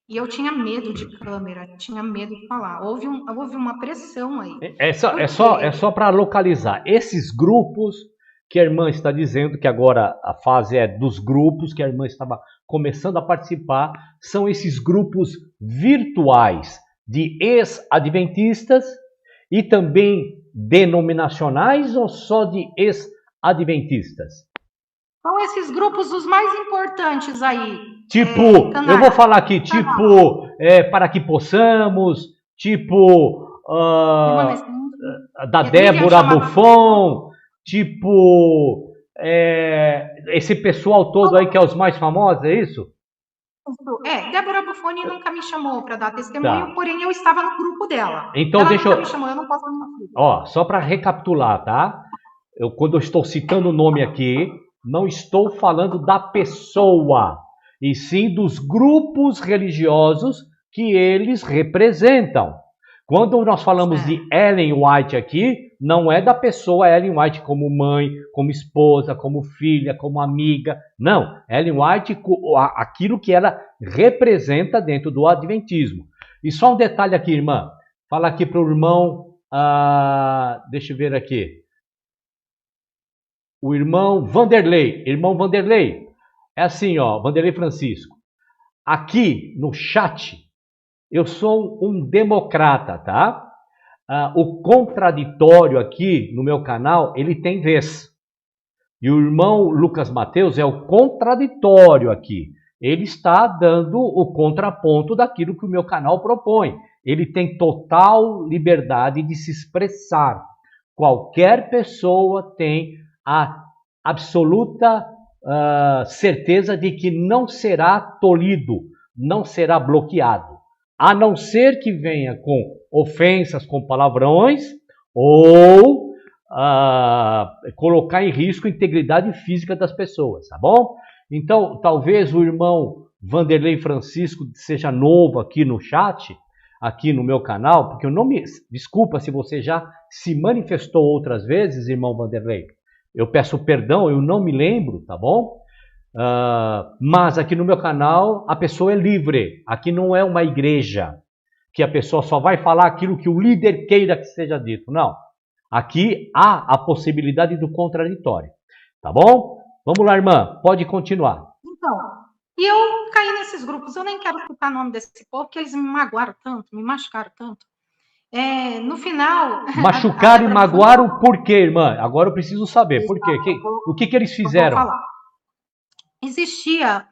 E eu tinha medo de câmera, tinha medo de falar. Houve uma pressão aí. É só para localizar. Esses grupos que a irmã está dizendo, que agora a fase é dos grupos, que a irmã estava começando a participar, são esses grupos virtuais de ex-adventistas e também denominacionais ou só de ex-adventistas? São esses grupos os mais importantes aí. Tipo, eu vou falar aqui, tipo, para que possamos, tipo, da Débora Buffon, tipo, esse pessoal todo aí que é os mais famosos, é isso? Débora Buffoni nunca me chamou para dar testemunho, porém eu estava no grupo dela. Então ela deixa nunca me chamou, eu não posso me. Ó, só para recapitular, tá? Quando eu estou citando o nome aqui, não estou falando da pessoa, e sim dos grupos religiosos que eles representam. Quando nós falamos de Ellen White aqui, não é da pessoa Ellen White como mãe, como esposa, como filha, como amiga. Não, Ellen White, aquilo que ela representa dentro do Adventismo. E só um detalhe aqui, irmã. Fala aqui para o irmão, deixa eu ver aqui. O irmão Vanderlei. Irmão Vanderlei, é assim, ó, Vanderlei Francisco. Aqui no chat, eu sou um democrata, tá? O contraditório aqui no meu canal, ele tem vez. E o irmão Lucas Mateus é o contraditório aqui. Ele está dando o contraponto daquilo que o meu canal propõe. Ele tem total liberdade de se expressar. Qualquer pessoa tem a absoluta certeza de que não será tolhido, não será bloqueado. A não ser que venha com ofensas, com palavrões, ou colocar em risco a integridade física das pessoas, tá bom? Então, talvez o irmão Vanderlei Francisco seja novo aqui no chat, aqui no meu canal, porque eu não me... Desculpa se você já se manifestou outras vezes, irmão Vanderlei. Eu peço perdão, eu não me lembro, tá bom? Mas aqui no meu canal a pessoa é livre. Aqui não é uma igreja que a pessoa só vai falar aquilo que o líder queira que seja dito. Não. Aqui há a possibilidade do contraditório. Tá bom? Vamos lá, irmã. Pode continuar. Então, e eu caí nesses grupos. Eu nem quero citar o nome desse povo, porque eles me magoaram tanto, me machucaram tanto. No final... Machucaram e magoaram por quê, irmã? Agora eu preciso saber. Por quê? O que eles fizeram? Eu vou falar. Existia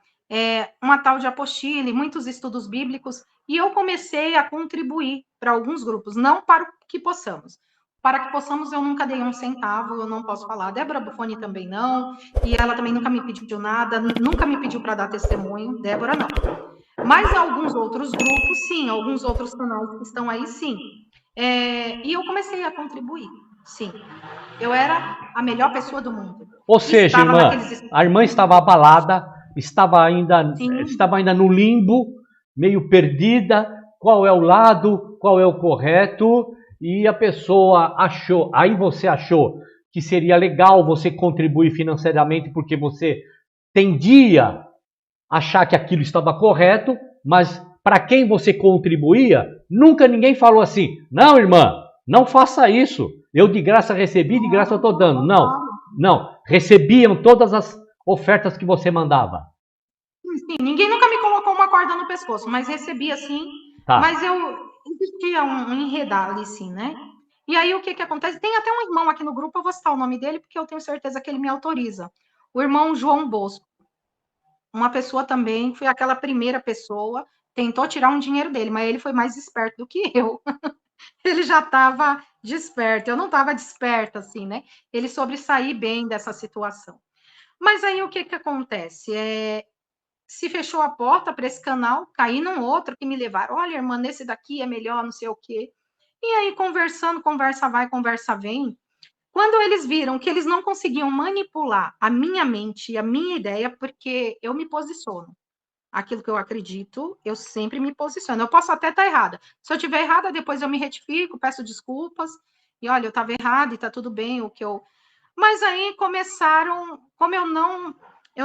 uma tal de apostila, muitos estudos bíblicos, e eu comecei a contribuir para alguns grupos, não para que possamos. Para que possamos, eu nunca dei um centavo, eu não posso falar. Débora Buffoni também não, e ela também nunca me pediu nada, nunca me pediu para dar testemunho, Débora não. Mas alguns outros grupos, sim, alguns outros canais que estão aí, sim. E eu comecei a contribuir, sim. Eu era a melhor pessoa do mundo. Ou seja, irmã, a irmã estava abalada, estava ainda no limbo, meio perdida, qual é o lado, qual é o correto, e a pessoa achou, aí você achou que seria legal você contribuir financeiramente porque você tendia a achar que aquilo estava correto, mas para quem você contribuía, nunca ninguém falou assim, não, irmã, não faça isso, eu de graça recebi, de graça eu estou dando. Não, recebiam todas as ofertas que você mandava. Sim, ninguém nunca me colocou uma corda no pescoço, mas recebia sim. Tá. Mas existia um enredar ali, sim, né? E aí o que acontece? Tem até um irmão aqui no grupo, eu vou citar o nome dele, porque eu tenho certeza que ele me autoriza. O irmão João Bosco. Uma pessoa também, foi aquela primeira pessoa, tentou tirar um dinheiro dele, mas ele foi mais esperto do que eu. Ele já estava desperto, eu não estava desperta, assim, né? Ele sobressair bem dessa situação. Mas aí o que acontece? Se fechou a porta para esse canal, caí num outro que me levaram. Olha, irmã, nesse daqui é melhor, não sei o quê. E aí, conversando, conversa vai, conversa vem. Quando eles viram que eles não conseguiam manipular a minha mente e a minha ideia, porque eu me posiciono. Aquilo que eu acredito, eu sempre me posiciono. Eu posso até estar errada. Se eu estiver errada, depois eu me retifico, peço desculpas. E olha, eu estava errada e está tudo bem o que eu... Mas aí começaram, como eu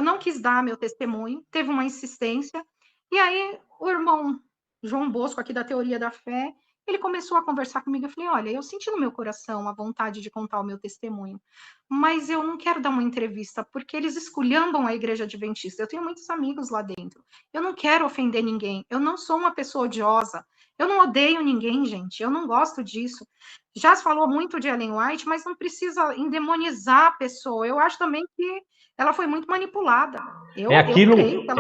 não quis dar meu testemunho, teve uma insistência, e aí o irmão João Bosco, aqui da Teoria da Fé, ele começou a conversar comigo, eu falei, olha, eu senti no meu coração a vontade de contar o meu testemunho, mas eu não quero dar uma entrevista, porque eles esculhambam a Igreja Adventista, eu tenho muitos amigos lá dentro, eu não quero ofender ninguém, eu não sou uma pessoa odiosa, eu não odeio ninguém, gente, eu não gosto disso. Já se falou muito de Ellen White, mas não precisa endemonizar a pessoa. Eu acho também que ela foi muito manipulada. É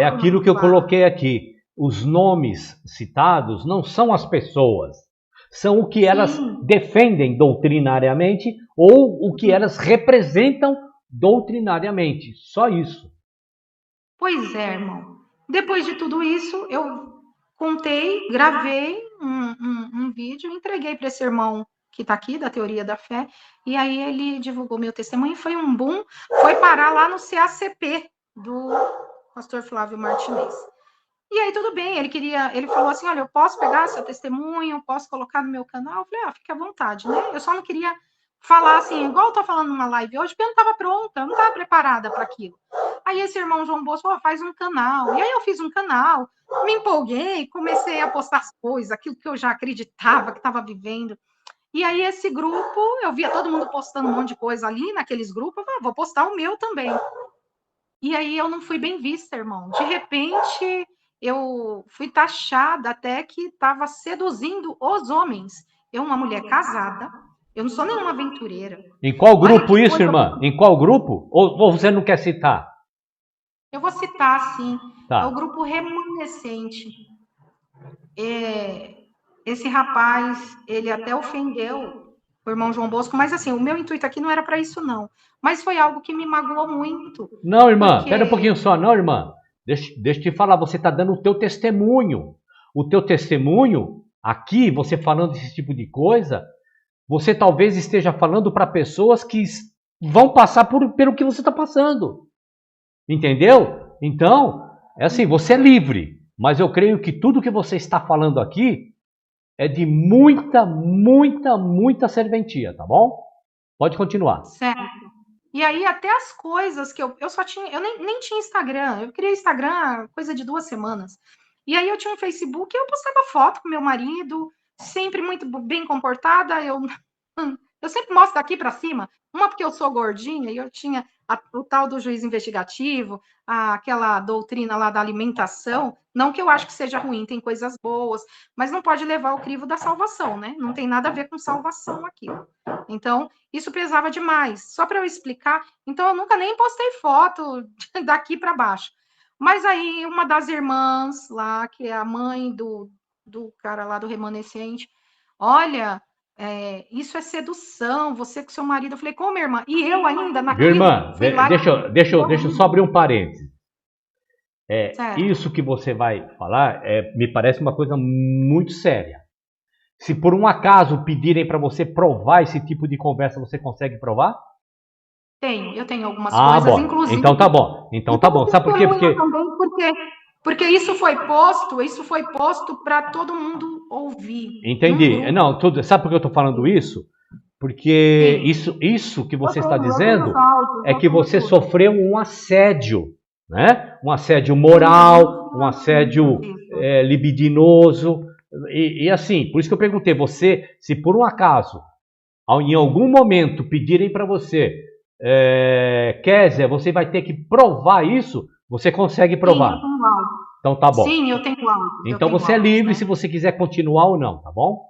aquilo que eu coloquei aqui. Os nomes citados não são as pessoas, são o que elas defendem doutrinariamente ou o que elas representam doutrinariamente. Só isso. Pois é, irmão. Depois de tudo isso, eu contei, gravei um vídeo, entreguei para esse irmão que está aqui, da Teoria da Fé, e aí ele divulgou meu testemunho, foi um boom, foi parar lá no CACP do pastor Flávio Martinez. E aí tudo bem, ele falou assim, olha, eu posso pegar seu testemunho, posso colocar no meu canal? Eu falei, fique à vontade, né? Eu só não queria falar assim, igual eu tô falando numa live hoje, porque eu não estava pronta, eu não estava preparada para aquilo. Aí esse irmão João Bosco faz um canal. E aí eu fiz um canal, me empolguei, comecei a postar as coisas, aquilo que eu já acreditava, que estava vivendo. E aí esse grupo, eu via todo mundo postando um monte de coisa ali naqueles grupos, eu falei, vou postar o meu também. E aí eu não fui bem vista, irmão. De repente, eu fui taxada até que estava seduzindo os homens. Eu, uma mulher casada, eu não sou nenhuma aventureira. Em qual grupo isso, irmã? Em qual grupo? Ou você não quer citar? Eu vou citar, sim. Tá. É o grupo Remanescente. Esse rapaz, ele até ofendeu o irmão João Bosco, mas assim, o meu intuito aqui não era para isso, não. Mas foi algo que me magoou muito. Não, irmã, Pera um pouquinho só. Não, irmã. Deixa eu te falar, você está dando o teu testemunho. O teu testemunho, aqui, você falando desse tipo de coisa, você talvez esteja falando para pessoas que vão passar pelo que você está passando. Entendeu? Então, é assim, você é livre, mas eu creio que tudo que você está falando aqui é de muita, muita, muita serventia, tá bom? Pode continuar. Certo. E aí, até as coisas que eu só tinha, eu nem tinha Instagram, eu criei Instagram coisa de 2 semanas. E aí eu tinha um Facebook, eu postava foto com meu marido, sempre muito bem comportada, eu Eu sempre mostro daqui para cima, uma porque eu sou gordinha e eu tinha o tal do juiz investigativo, aquela doutrina lá da alimentação, não que eu acho que seja ruim, tem coisas boas, mas não pode levar o crivo da salvação, né? Não tem nada a ver com salvação aquilo. Então, isso pesava demais. Só para eu explicar, então eu nunca nem postei foto daqui para baixo. Mas aí uma das irmãs lá, que é a mãe do cara lá do remanescente, olha, isso é sedução, você com seu marido. Eu falei, como, irmã? E eu ainda Viu, naquilo, irmã? fui lá Deixa eu só abrir um parênteses. certo. Isso que você vai falar me parece uma coisa muito séria. Se por um acaso pedirem para você provar esse tipo de conversa, você consegue provar? Eu tenho algumas coisas, Bom. inclusive. Então tá bom. Então tá bom. Sabe por quê? Porque isso foi posto para todo mundo ouvir. Entendi. Não, sabe por que eu estou falando isso? Porque isso que você está dizendo é que você sofreu um assédio, né? Um assédio moral, um assédio libidinoso. E assim, por isso que eu perguntei, você, se por um acaso, em algum momento pedirem para você, Kézia, você vai ter que provar isso, você consegue provar. Sim, eu tenho áudio. Então tá bom. Sim, eu tenho áudio. Então você é livre se você quiser continuar ou não, tá bom?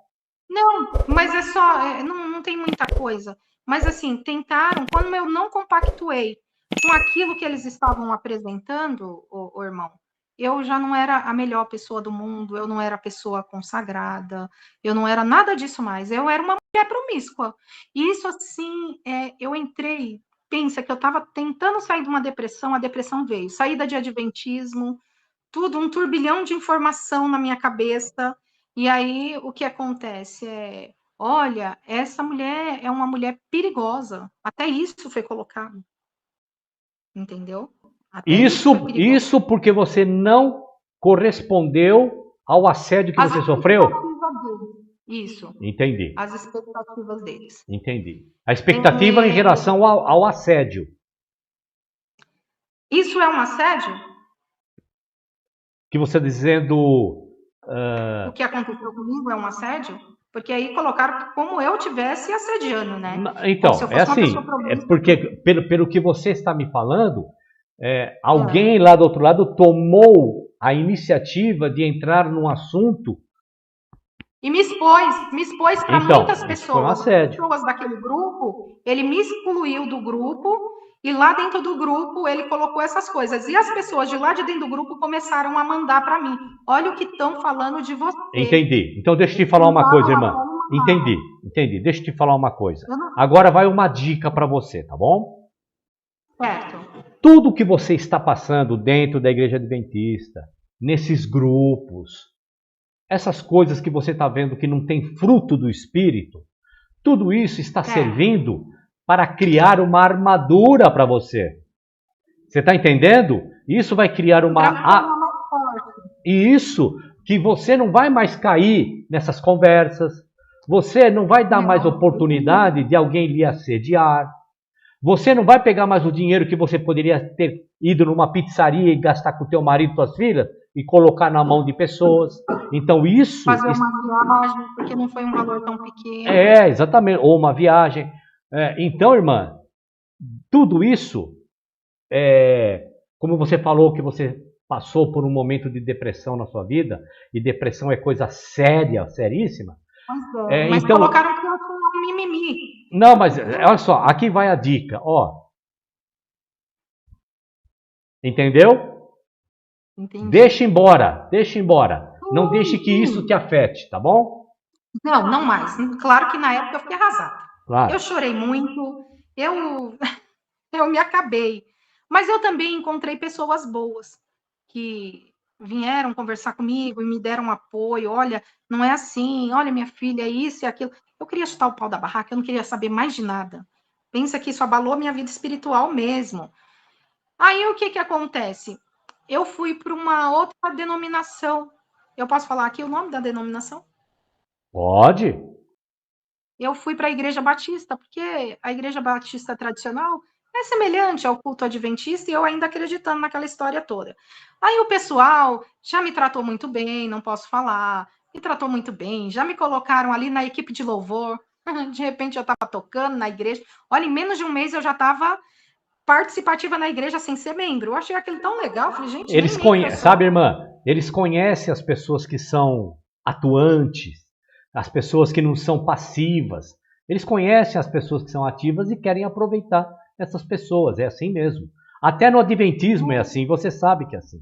Não, mas é só, não tem muita coisa. Mas assim, tentaram, quando eu não compactuei com aquilo que eles estavam apresentando, o irmão, eu já não era a melhor pessoa do mundo, eu não era a pessoa consagrada, eu não era nada disso mais, eu era uma mulher promíscua. E isso assim, eu entrei, pensa que eu estava tentando sair de uma depressão, a depressão veio, saída de adventismo, tudo, um turbilhão de informação na minha cabeça. E aí o que acontece olha, essa mulher é uma mulher perigosa. Até isso foi colocado. Entendeu? Até isso porque você não correspondeu ao assédio que você sofreu? Isso. Entendi. As expectativas deles. Entendi. A expectativa em relação ao assédio. Isso é um assédio? Que você está dizendo... O que aconteceu comigo é um assédio? Porque aí colocaram como eu tivesse assediando, né? Então, é assim, porque pelo que você está me falando, alguém lá do outro lado tomou a iniciativa de entrar num assunto e me expôs para muitas pessoas. As pessoas daquele grupo, ele me excluiu do grupo e lá dentro do grupo ele colocou essas coisas. E as pessoas de lá de dentro do grupo começaram a mandar para mim. Olha o que estão falando de você. Entendi. Então deixa eu te falar uma coisa, irmã. Entendi. Deixa eu te falar uma coisa. Agora vai uma dica para você, tá bom? Certo. Tudo que você está passando dentro da Igreja Adventista, nesses grupos, essas coisas que você está vendo que não tem fruto do Espírito, tudo isso está servindo para criar uma armadura para você. Você está entendendo? Isso vai criar E isso que você não vai mais cair nessas conversas, você não vai dar mais oportunidade de alguém lhe assediar, você não vai pegar mais o dinheiro que você poderia ter ido numa pizzaria e gastar com o teu marido e tuas filhas e colocar na mão de pessoas. Então isso... Fazer uma viagem, porque não foi um valor tão pequeno. Exatamente. Ou uma viagem. Então, irmã, tudo isso, como você falou que você passou por um momento de depressão na sua vida, e depressão é coisa séria, seríssima. Mas então, colocaram que eu tinha um mimimi. Não, mas olha só, aqui vai a dica, ó. Entendeu? Entendi. Deixa embora. Não deixe que isso te afete, tá bom? Não mais. Claro que na época eu fiquei arrasada. Claro. Eu chorei muito, eu me acabei. Mas eu também encontrei pessoas boas que vieram conversar comigo e me deram apoio. Olha, não é assim. Olha, minha filha, isso e aquilo. Eu queria chutar o pau da barraca, eu não queria saber mais de nada. Pensa que isso abalou minha vida espiritual mesmo. Aí o que acontece? Eu fui para uma outra denominação. Eu posso falar aqui o nome da denominação? Pode. Eu fui para a Igreja Batista, porque a Igreja Batista tradicional é semelhante ao culto adventista e eu ainda acreditando naquela história toda. Aí o pessoal já me tratou muito bem, não posso falar, me tratou muito bem, já me colocaram ali na equipe de louvor. De repente eu estava tocando na igreja. Olha, em menos de um mês eu já estava participativa na igreja sem ser membro. Eu achei aquilo tão legal. Falei, gente, nem membro eu sou. Sabe, irmã, eles conhecem as pessoas que são atuantes, as pessoas que não são passivas. Eles conhecem as pessoas que são ativas e querem aproveitar essas pessoas. É assim mesmo. Até no Adventismo é assim, você sabe que é assim.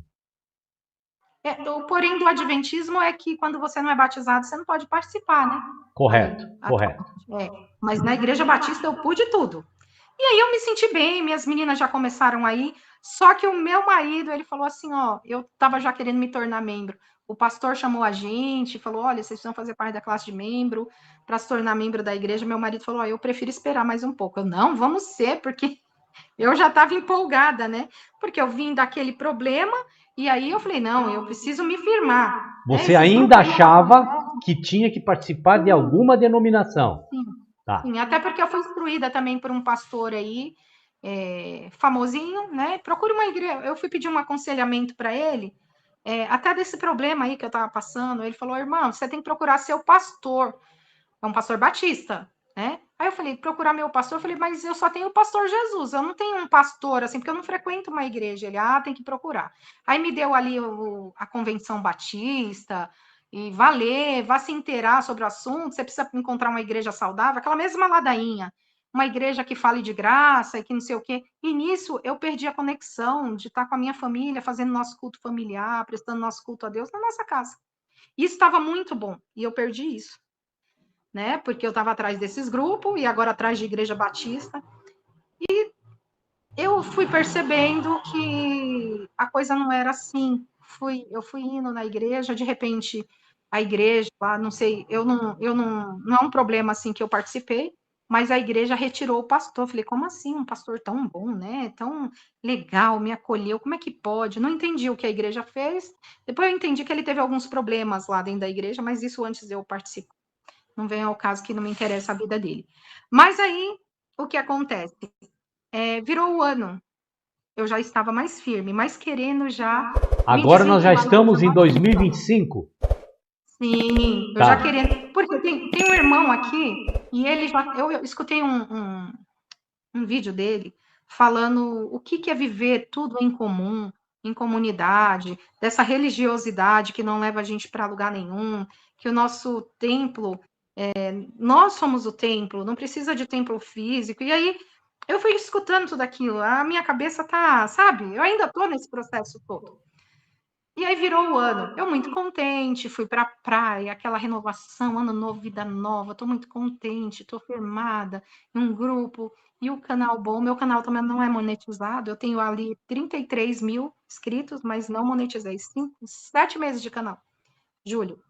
O porém do adventismo é que quando você não é batizado, você não pode participar, né? Correto, correto. Mas na igreja batista eu pude tudo. E aí eu me senti bem, minhas meninas já começaram aí, só que o meu marido, ele falou assim, ó, eu estava já querendo me tornar membro. O pastor chamou a gente, falou, olha, vocês precisam fazer parte da classe de membro para se tornar membro da igreja. Meu marido falou, ó, eu prefiro esperar mais um pouco. Eu, não, vamos ser, porque eu já estava empolgada, né? Porque eu vim daquele problema e aí eu falei, não, eu preciso me firmar. Você ainda achava que tinha que participar de alguma denominação? Sim, tá. Sim, até porque eu fui instruída também por um pastor aí, famosinho, né? Procure uma igreja. Eu fui pedir um aconselhamento para ele, até desse problema aí que eu estava passando. Ele falou, irmão, você tem que procurar seu pastor. É um pastor batista, né? Aí eu falei, procurar meu pastor. Eu falei, mas eu só tenho o pastor Jesus. Eu não tenho um pastor assim, porque eu não frequento uma igreja. Ele, tem que procurar. Aí me deu ali a convenção batista. E vá se inteirar sobre o assunto. Você precisa encontrar uma igreja saudável, aquela mesma ladainha. Uma igreja que fale de graça e que não sei o quê. E nisso eu perdi a conexão de estar com a minha família, fazendo nosso culto familiar, prestando nosso culto a Deus na nossa casa. Isso estava muito bom. E eu perdi isso, né? Porque eu estava atrás desses grupos e agora atrás de igreja batista. E eu fui percebendo que a coisa não era assim. Eu fui indo na igreja, de repente a igreja lá, não sei, não é um problema assim que eu participei, mas a igreja retirou o pastor. Falei, como assim? Um pastor tão bom, né? Tão legal, me acolheu, como é que pode? Não entendi o que a igreja fez. Depois eu entendi que ele teve alguns problemas lá dentro da igreja, mas isso antes de eu participar. Não vem ao caso que não me interessa a vida dele. Mas aí, o que acontece? Virou o ano. Eu já estava mais firme, mais querendo já. Agora nós já estamos em 2025. Sim, eu já querendo. Porque tem um irmão aqui, e ele já. Eu escutei um vídeo dele falando o que é viver tudo em comum, em comunidade, dessa religiosidade que não leva a gente para lugar nenhum, que o nosso templo nós somos o templo, não precisa de templo físico. E aí eu fui escutando tudo aquilo, a minha cabeça tá, sabe? Eu ainda tô nesse processo todo. E aí virou o ano. Eu muito contente, fui para a praia, aquela renovação, ano novo, vida nova. Tô muito contente, tô firmada em um grupo. E o canal bom, meu canal também não é monetizado. Eu tenho ali 33 mil inscritos, mas não monetizei. 7 meses de canal. Júlio,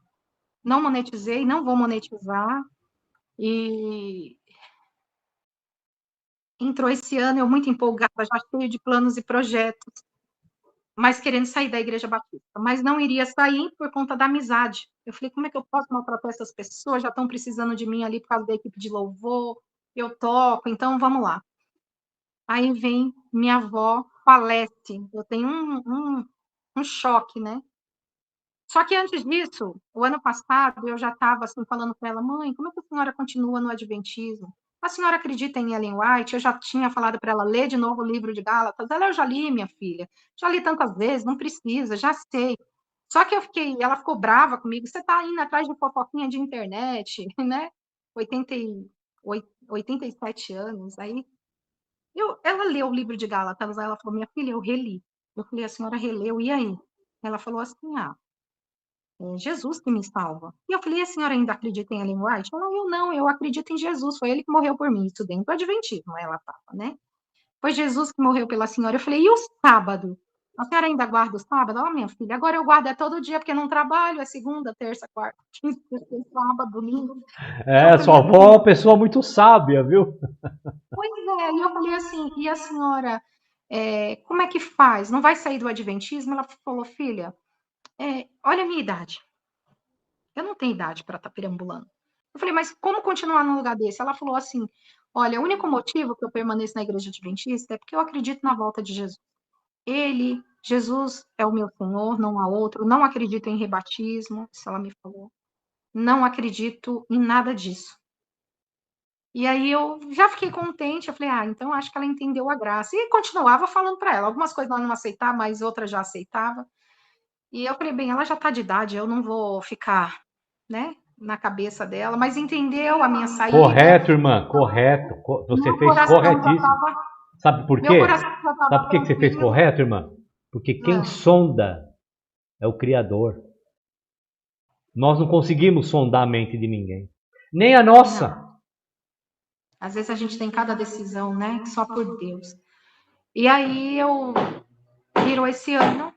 não monetizei, não vou monetizar. E entrou esse ano, eu muito empolgada, já cheio de planos e projetos, mas querendo sair da Igreja Batista. Mas não iria sair por conta da amizade. Eu falei, como é que eu posso maltratar essas pessoas? Já estão precisando de mim ali por causa da equipe de louvor, eu toco, então vamos lá. Aí vem minha avó, falece. Eu tenho um choque, né? Só que antes disso, o ano passado, eu já estava assim, falando para ela, mãe, como é que a senhora continua no Adventismo? A senhora acredita em Ellen White? Eu já tinha falado para ela ler de novo o livro de Gálatas. Ela, eu já li, minha filha. Já li tantas vezes, não precisa, já sei. Só que ela ficou brava comigo. Você está indo atrás de fofoquinha de internet, né? 87 anos. Aí ela leu o livro de Gálatas, aí ela falou, minha filha, eu reli. Eu falei, a senhora releu, e aí? Ela falou assim, Jesus que me salva. E eu falei, a senhora ainda acredita em Ellen White? Ela, eu não, eu acredito em Jesus, foi ele que morreu por mim. Isso dentro do Adventismo, ela estava, né? Foi Jesus que morreu pela senhora. Eu falei, e o sábado? A senhora ainda guarda o sábado? Ó, minha filha, agora eu guardo todo dia, porque não trabalho, é segunda, terça, quarta, quinta, sábado, domingo. Sua avó é uma pessoa muito sábia, viu? Pois é, e eu falei assim, e a senhora, como é que faz? Não vai sair do Adventismo? Ela falou, filha, olha a minha idade. Eu não tenho idade para estar perambulando. Eu falei, mas como continuar num lugar desse? Ela falou assim: olha, o único motivo que eu permaneço na igreja adventista é porque eu acredito na volta de Jesus. Jesus é o meu Senhor, não há outro. Não acredito em rebatismo, isso ela me falou. Não acredito em nada disso. E aí eu já fiquei contente, eu falei, então acho que ela entendeu a graça. E continuava falando para ela, algumas coisas ela não aceitava, mas outras já aceitava. E eu falei, bem, ela já está de idade, eu não vou ficar, né, na cabeça dela, mas entendeu a minha saída. Correto, irmã, correto. Você Meu fez coração já corretíssimo. estava, Sabe por meu quê? coração já Sabe estava por que você fez tranquilo. correto, irmã? Porque quem sonda é o Criador. Nós não conseguimos sondar a mente de ninguém. Nem a nossa. Não. Às vezes a gente tem cada decisão, né, só por Deus. E aí eu virou esse ano.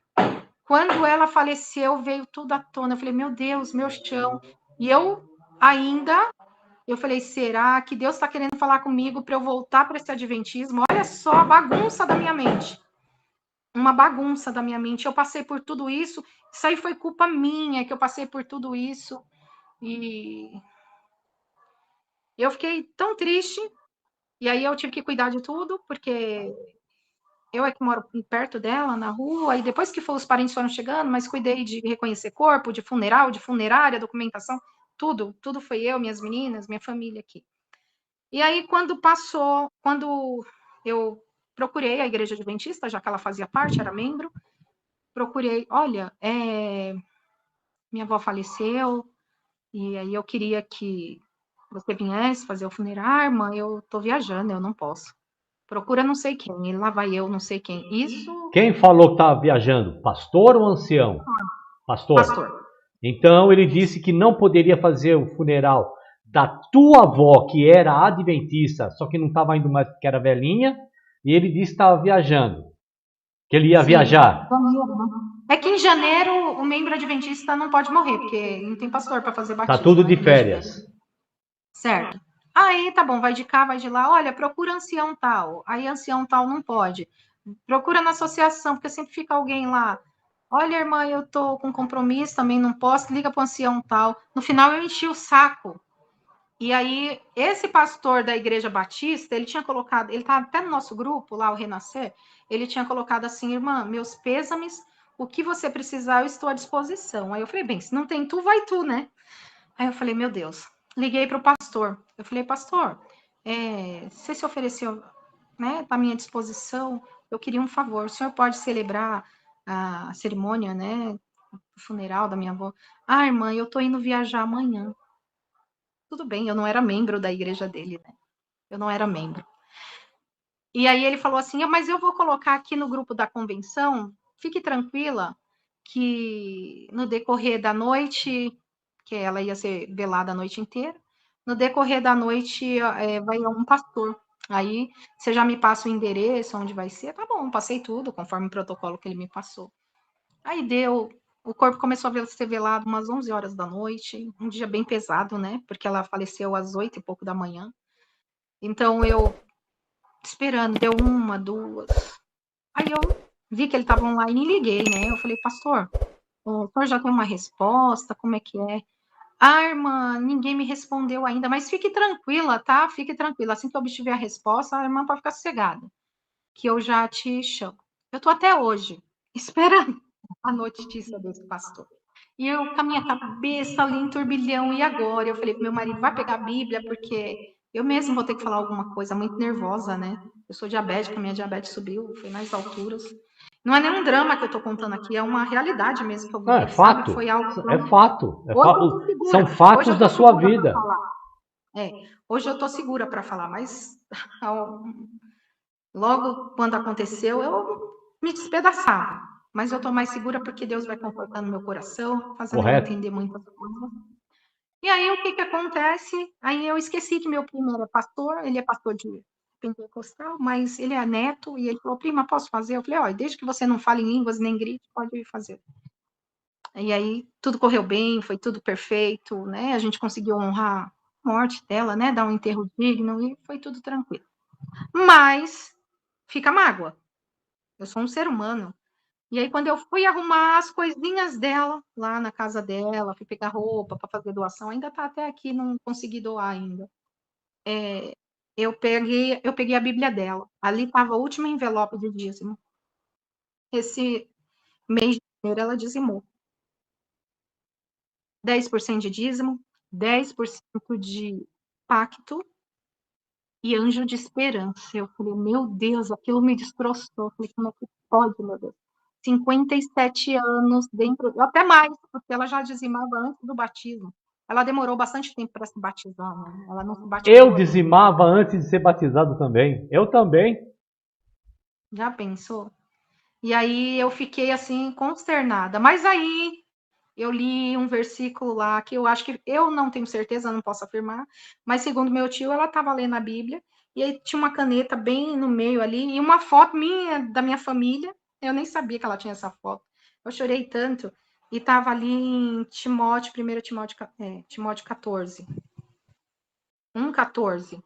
Quando ela faleceu, veio tudo à tona. Eu falei, meu Deus, meu chão. E eu falei, será que Deus está querendo falar comigo para eu voltar para esse adventismo? Olha só a bagunça da minha mente. Uma bagunça da minha mente. Eu passei por tudo isso. Isso aí foi culpa minha que eu passei por tudo isso. E eu fiquei tão triste. E aí eu tive que cuidar de tudo, porque eu é que moro perto dela, na rua, e depois que os parentes foram chegando, mas cuidei de reconhecer corpo, de funeral, de funerária, documentação, tudo foi eu, minhas meninas, minha família aqui. E aí, quando eu procurei a igreja adventista, já que ela fazia parte, era membro, procurei, olha, minha avó faleceu, e aí eu queria que você viesse fazer o funeral, irmã, eu tô viajando, eu não posso. Procura não sei quem, e lá vai eu, não sei quem. Isso, Quem falou que estava viajando? Pastor ou ancião? Pastor. pastor. Então ele Isso. disse que não poderia fazer o funeral da tua avó, que era adventista, só que não estava indo mais porque era velhinha, e ele disse que estava viajando, que ele ia Sim, viajar. é que em janeiro o membro adventista não pode morrer, porque não tem pastor para fazer Tá batismo, tudo né? de Igreja velha. férias. Certo. Aí tá bom, vai de cá, vai de lá. Olha, procura ancião tal. Aí ancião tal não pode. Procura na associação, porque sempre fica alguém lá. Olha, irmã, eu tô com compromisso, também não posso. Liga para o ancião tal. No final eu enchi o saco. E aí, esse pastor da Igreja Batista, ele tinha colocado, ele tá até no nosso grupo, lá, o Renascer, ele tinha colocado assim, irmã, meus pêsames, o que você precisar, eu estou à disposição. Aí eu falei, bem, se não tem tu, vai tu, né? Aí eu falei, meu Deus. Liguei para o pastor. Eu falei, pastor, você se ofereceu, né, à minha disposição, eu queria um favor, o senhor pode celebrar a cerimônia, né, o funeral da minha avó? Ah, irmã, eu tô indo viajar amanhã. Tudo bem, eu não era membro da igreja dele, né? Eu não era membro. E aí ele falou assim: mas eu vou colocar aqui no grupo da convenção, fique tranquila, que no decorrer da noite, que ela ia ser velada a noite inteira, no decorrer da noite vai um pastor. Aí você já me passa o endereço, onde vai ser, tá bom, passei tudo, conforme o protocolo que ele me passou. Aí o corpo começou a ser velado umas 11 horas da noite, um dia bem pesado, né? Porque ela faleceu às 8 e pouco da manhã. Então eu esperando, deu uma, duas. Aí eu vi que ele estava online e liguei, né? Eu falei, pastor, o senhor já tem uma resposta? Como é que é? Ah, irmã, ninguém me respondeu ainda, mas fique tranquila, tá? Fique tranquila. Assim que eu obtiver a resposta, a irmã pode ficar sossegada, que eu já te chamo. Eu tô até hoje esperando a notícia desse pastor. E eu com a minha cabeça ali em turbilhão, e agora? Eu falei pro meu marido, vai pegar a Bíblia, porque eu mesmo vou ter que falar alguma coisa, muito nervosa, né? Eu sou diabética, minha diabetes subiu, foi nas alturas. Não é nenhum drama que eu tô contando aqui, é uma realidade mesmo que eu Não, é vivi, sabe? fato. Foi algo. É fato. Hoje eu tô São segura. Hoje fatos eu da tô sua segura para vida. falar. Hoje eu tô segura para falar, mas logo quando aconteceu, eu me despedaçava. Mas eu estou mais segura porque Deus vai confortando meu coração, fazendo eu Correto? entender muitas coisas. E aí o que acontece? Aí eu esqueci que meu primo era pastor, ele é pastor de pentecostal, mas ele é neto, e ele falou, prima, posso fazer? Eu falei, ó, desde que você não fale em línguas nem grite, pode fazer. E aí tudo correu bem, foi tudo perfeito, né? A gente conseguiu honrar a morte dela, né? Dar um enterro digno e foi tudo tranquilo. Mas fica mágoa. Eu sou um ser humano. E aí, quando eu fui arrumar as coisinhas dela, lá na casa dela, fui pegar roupa para fazer doação, ainda está até aqui, não consegui doar ainda. Eu peguei a Bíblia dela. Ali estava o último envelope de dízimo. Esse mês de janeiro ela dizimou. 10% de dízimo, 10% de pacto e Anjo de Esperança. Eu falei, meu Deus, aquilo me destroçou. Eu falei, como é que pode, meu Deus? 57 anos dentro, até mais, porque ela já dizimava antes do batismo. Ela demorou bastante tempo para se batizar, né? Ela não se Eu batizou ainda. dizimava antes de ser batizado também. Eu também. Já pensou? E aí eu fiquei assim consternada. Mas aí eu li um versículo lá que eu acho que eu não tenho certeza, não posso afirmar, mas segundo meu tio, ela estava lendo a Bíblia e aí tinha uma caneta bem no meio ali e uma foto minha da minha família. Eu nem sabia que ela tinha essa foto. Eu chorei tanto e estava ali em Timóteo, 1 Timóteo, Timóteo 14, 1:14,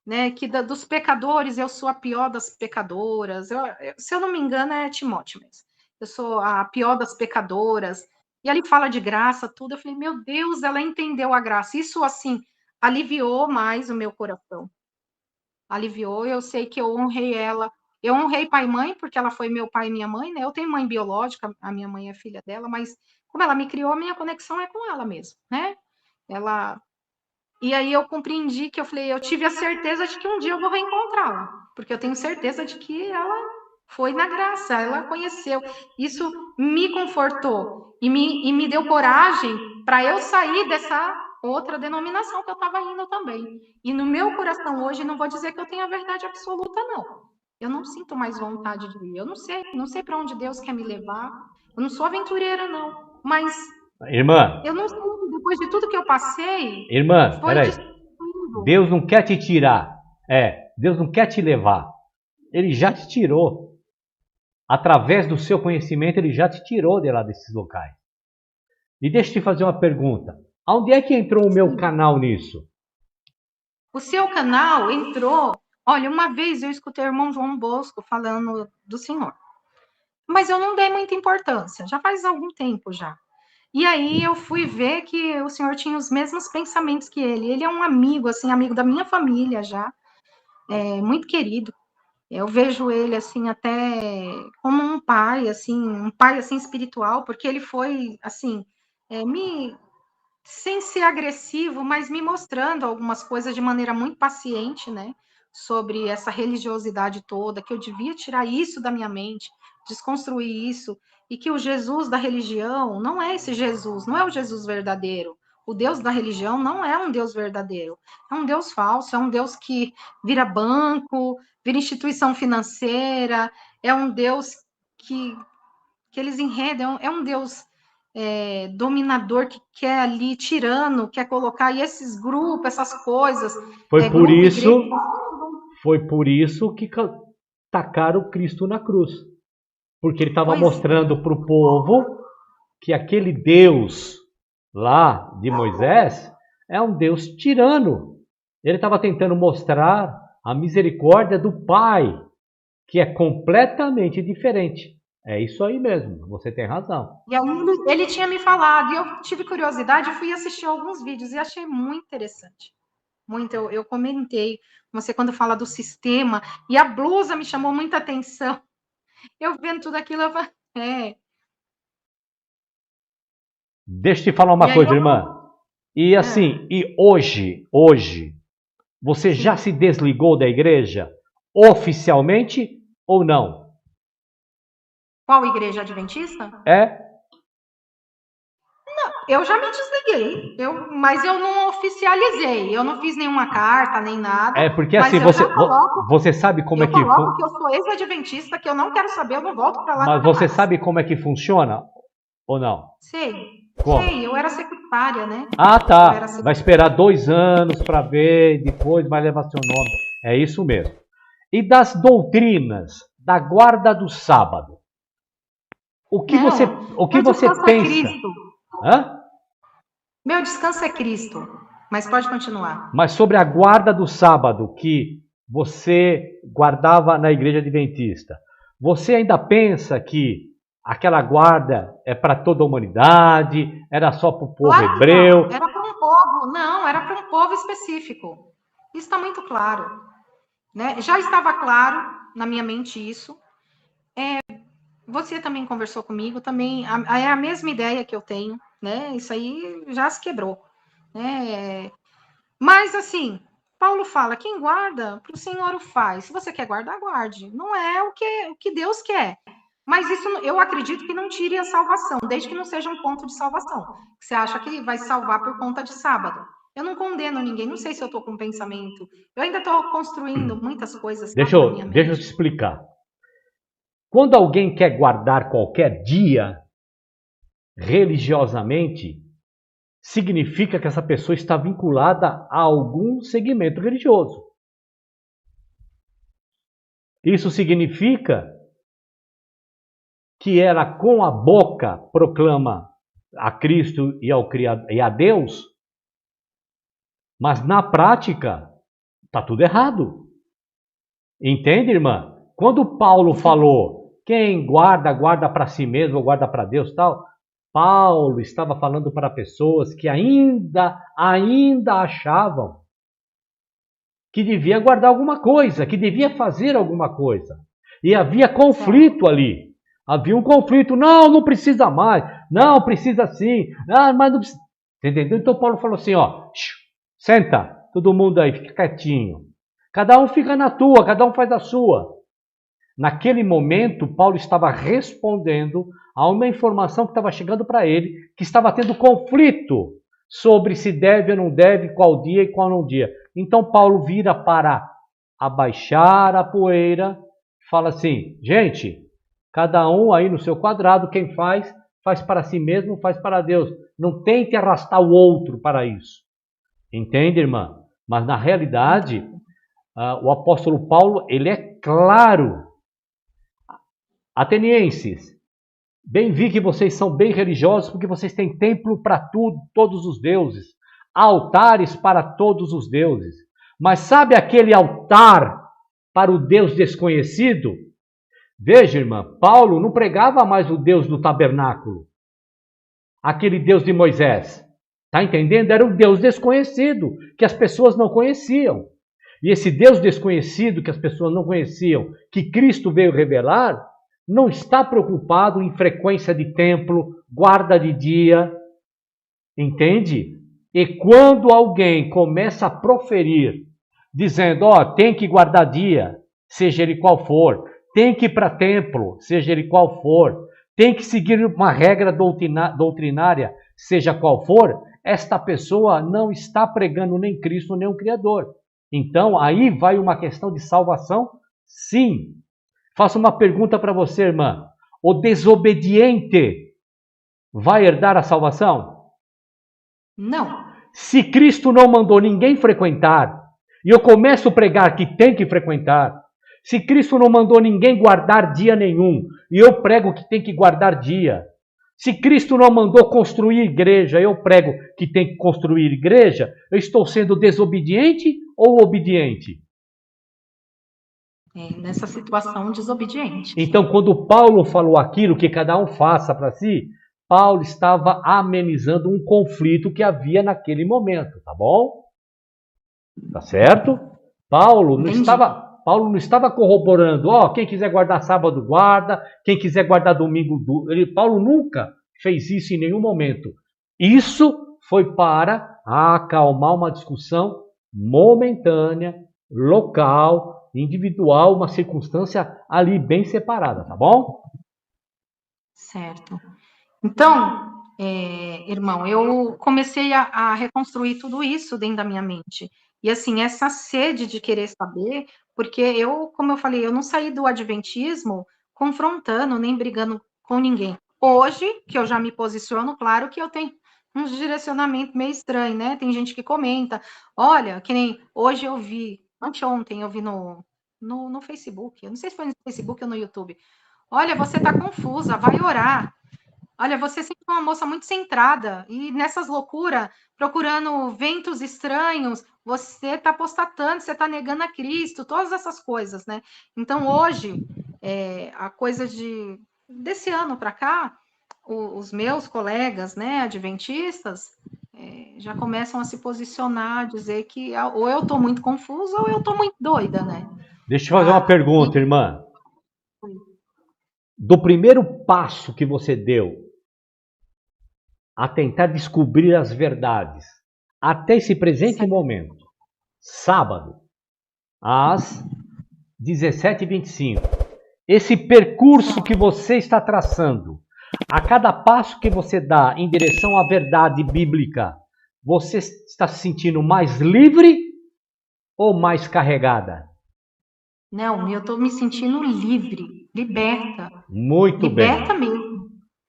né? Que dos pecadores eu sou a pior das pecadoras. Se eu não me engano, é Timóteo mesmo. Eu sou a pior das pecadoras. E ali fala de graça, tudo. Eu falei, meu Deus, ela entendeu a graça. Isso, assim, aliviou mais o meu coração. Aliviou. Eu sei que eu honrei ela. Eu honrei pai e mãe, porque ela foi meu pai e minha mãe, né? Eu tenho mãe biológica, a minha mãe é filha dela, mas como ela me criou, a minha conexão é com ela mesmo, né? Ela e aí eu compreendi que eu falei, eu tive a certeza de que um dia eu vou reencontrá-la, porque eu tenho certeza de que ela foi na graça, ela conheceu. Isso me confortou e me deu coragem para eu sair dessa outra denominação que eu estava indo também. E no meu coração hoje, não vou dizer que eu tenho a verdade absoluta, não. Eu não sinto mais vontade de ir. Eu não sei para onde Deus quer me levar. Eu não sou aventureira, não. Mas Irmã, eu não sei, depois de tudo que eu passei, foi peraí. destruindo. Deus não quer te tirar. Deus não quer te levar. Ele já te tirou. Através do seu conhecimento, ele já te tirou de lá desses locais. E deixa eu te fazer uma pergunta. Aonde é que entrou o meu canal nisso? O seu canal entrou. Olha, uma vez eu escutei o irmão João Bosco falando do Senhor, mas eu não dei muita importância, já faz algum tempo já. E aí eu fui ver que o Senhor tinha os mesmos pensamentos que ele. Ele é um amigo, assim, amigo da minha família já, muito querido. Eu vejo ele assim até como um pai assim espiritual, porque ele foi assim, me sem ser agressivo, mas me mostrando algumas coisas de maneira muito paciente, né? Sobre essa religiosidade toda, que eu devia tirar isso da minha mente, desconstruir isso, e que o Jesus da religião não é esse Jesus, não é o Jesus verdadeiro. O Deus da religião não é um Deus verdadeiro, é um Deus falso, é um Deus que vira banco, vira instituição financeira, é um Deus que, que eles enredam, é um Deus dominador que quer ali, tirano, quer colocar, e esses grupos, essas coisas, Foi por grupo, igreja. isso, foi por isso que tacaram Cristo na cruz. Porque ele estava mostrando para o povo que aquele Deus lá de Moisés é um Deus tirano. Ele estava tentando mostrar a misericórdia do Pai, que é completamente diferente. É isso aí mesmo, você tem razão. E aí ele tinha me falado, e eu tive curiosidade, eu fui assistir alguns vídeos e achei muito interessante. Muito, eu comentei, você quando fala do sistema, e a blusa me chamou muita atenção. Eu vendo tudo aquilo, eu falei, Deixa eu te falar uma coisa, irmã. E assim, e hoje, você já se desligou da igreja oficialmente ou não? Qual igreja adventista? Eu já me desliguei, mas eu não oficializei, eu não fiz nenhuma carta, nem nada. Porque mas assim, você sabe como é que... Eu coloco que eu sou ex-adventista, que eu não quero saber, eu não volto para lá. Mas você sabe como é que funciona ou não? Sei, como? Sei, eu era secretária, né? Ah, tá. Vai esperar 2 anos para ver, depois vai levar seu nome. É isso mesmo. E das doutrinas da guarda do sábado? O que você pensa? Cristo. Hã? Meu descanso é Cristo. Mas pode continuar. Mas sobre a guarda do sábado que você guardava na igreja adventista, você ainda pensa que aquela guarda é para toda a humanidade? Era só para o povo hebreu? Era para um povo, não, era para um povo específico. Isso está muito claro. Né? Já estava claro na minha mente isso. Você também conversou comigo, também é a mesma ideia que eu tenho, né? Isso aí já se quebrou, né? Mas assim, Paulo fala, quem guarda, para o Senhor o faz. Se você quer guardar, guarde. Não é o que Deus quer. Mas isso eu acredito que não tire a salvação, desde que não seja um ponto de salvação. Você acha que vai salvar por conta de sábado. Eu não condeno ninguém, não sei se eu estou com um pensamento. Eu ainda estou construindo muitas coisas Deixa na minha mente. eu te explicar. Quando alguém quer guardar qualquer dia, religiosamente, significa que essa pessoa está vinculada a algum segmento religioso. Isso significa que ela com a boca proclama a Cristo e a Deus, mas na prática está tudo errado. Entende, irmã? Quando Paulo falou, quem guarda, guarda para si mesmo, guarda para Deus e tal, Paulo estava falando para pessoas que ainda achavam que devia guardar alguma coisa, que devia fazer alguma coisa. E havia conflito ali. Havia um conflito. Não precisa mais. Não, precisa sim. Mas não precisa. Entendeu? Então Paulo falou assim, ó, senta, todo mundo aí, fica quietinho. Cada um fica na tua, cada um faz a sua. Naquele momento, Paulo estava respondendo a uma informação que estava chegando para ele, que estava tendo conflito sobre se deve ou não deve, qual dia e qual não dia. Então Paulo vira para abaixar a poeira, fala assim, gente, cada um aí no seu quadrado, quem faz para si mesmo, faz para Deus. Não tente arrastar o outro para isso. Entende, irmã? Mas na realidade, o apóstolo Paulo, ele é claro. Atenienses, bem vi que vocês são bem religiosos porque vocês têm templo para todos os deuses, altares para todos os deuses. Mas sabe aquele altar para o Deus desconhecido? Veja, irmã, Paulo não pregava mais o Deus do tabernáculo, aquele Deus de Moisés. Está entendendo? Era um Deus desconhecido, que as pessoas não conheciam. E esse Deus desconhecido que as pessoas não conheciam, que Cristo veio revelar, não está preocupado em frequência de templo, guarda de dia, entende? E quando alguém começa a proferir, dizendo, tem que guardar dia, seja ele qual for, tem que ir para templo, seja ele qual for, tem que seguir uma regra doutrinária, seja qual for, esta pessoa não está pregando nem Cristo, nem o Criador. Então, aí vai uma questão de salvação, sim. Faço uma pergunta para você, irmã. O desobediente vai herdar a salvação? Não. Se Cristo não mandou ninguém frequentar, e eu começo a pregar que tem que frequentar, se Cristo não mandou ninguém guardar dia nenhum, e eu prego que tem que guardar dia, se Cristo não mandou construir igreja, eu prego que tem que construir igreja, eu estou sendo desobediente ou obediente? Nessa situação desobediente. Então, quando Paulo falou aquilo, que cada um faça para si, Paulo estava amenizando um conflito que havia naquele momento, tá bom? Tá certo? Paulo não estava corroborando, quem quiser guardar sábado, guarda, quem quiser guardar domingo, Paulo nunca fez isso em nenhum momento. Isso foi para acalmar uma discussão momentânea, local, individual, uma circunstância ali bem separada, tá bom? Certo. Então, irmão, eu comecei a reconstruir tudo isso dentro da minha mente. E assim, essa sede de querer saber, porque eu, como eu falei, eu não saí do adventismo confrontando, nem brigando com ninguém. Hoje, que eu já me posiciono, claro que eu tenho uns direcionamentos meio estranhos, né? Tem gente que comenta, olha, que nem hoje eu vi, anteontem eu vi no Facebook, eu não sei se foi no Facebook ou no YouTube, olha, você tá confusa, vai orar. Olha, você é sempre uma moça muito centrada e nessas loucuras, procurando ventos estranhos, você está apostatando, você está negando a Cristo, todas essas coisas, né? Então, hoje, a coisa desse ano para cá, os meus colegas, né, adventistas, já começam a se posicionar, dizer que ou eu estou muito confusa ou eu estou muito doida, né? Deixa eu fazer uma pergunta, irmã. Do primeiro passo que você deu a tentar descobrir as verdades, até esse presente momento, sábado, às 17h25. Esse percurso que você está traçando, a cada passo que você dá em direção à verdade bíblica, você está se sentindo mais livre ou mais carregada? Não, eu estou me sentindo livre, liberta. Muito Liberta bem. mesmo.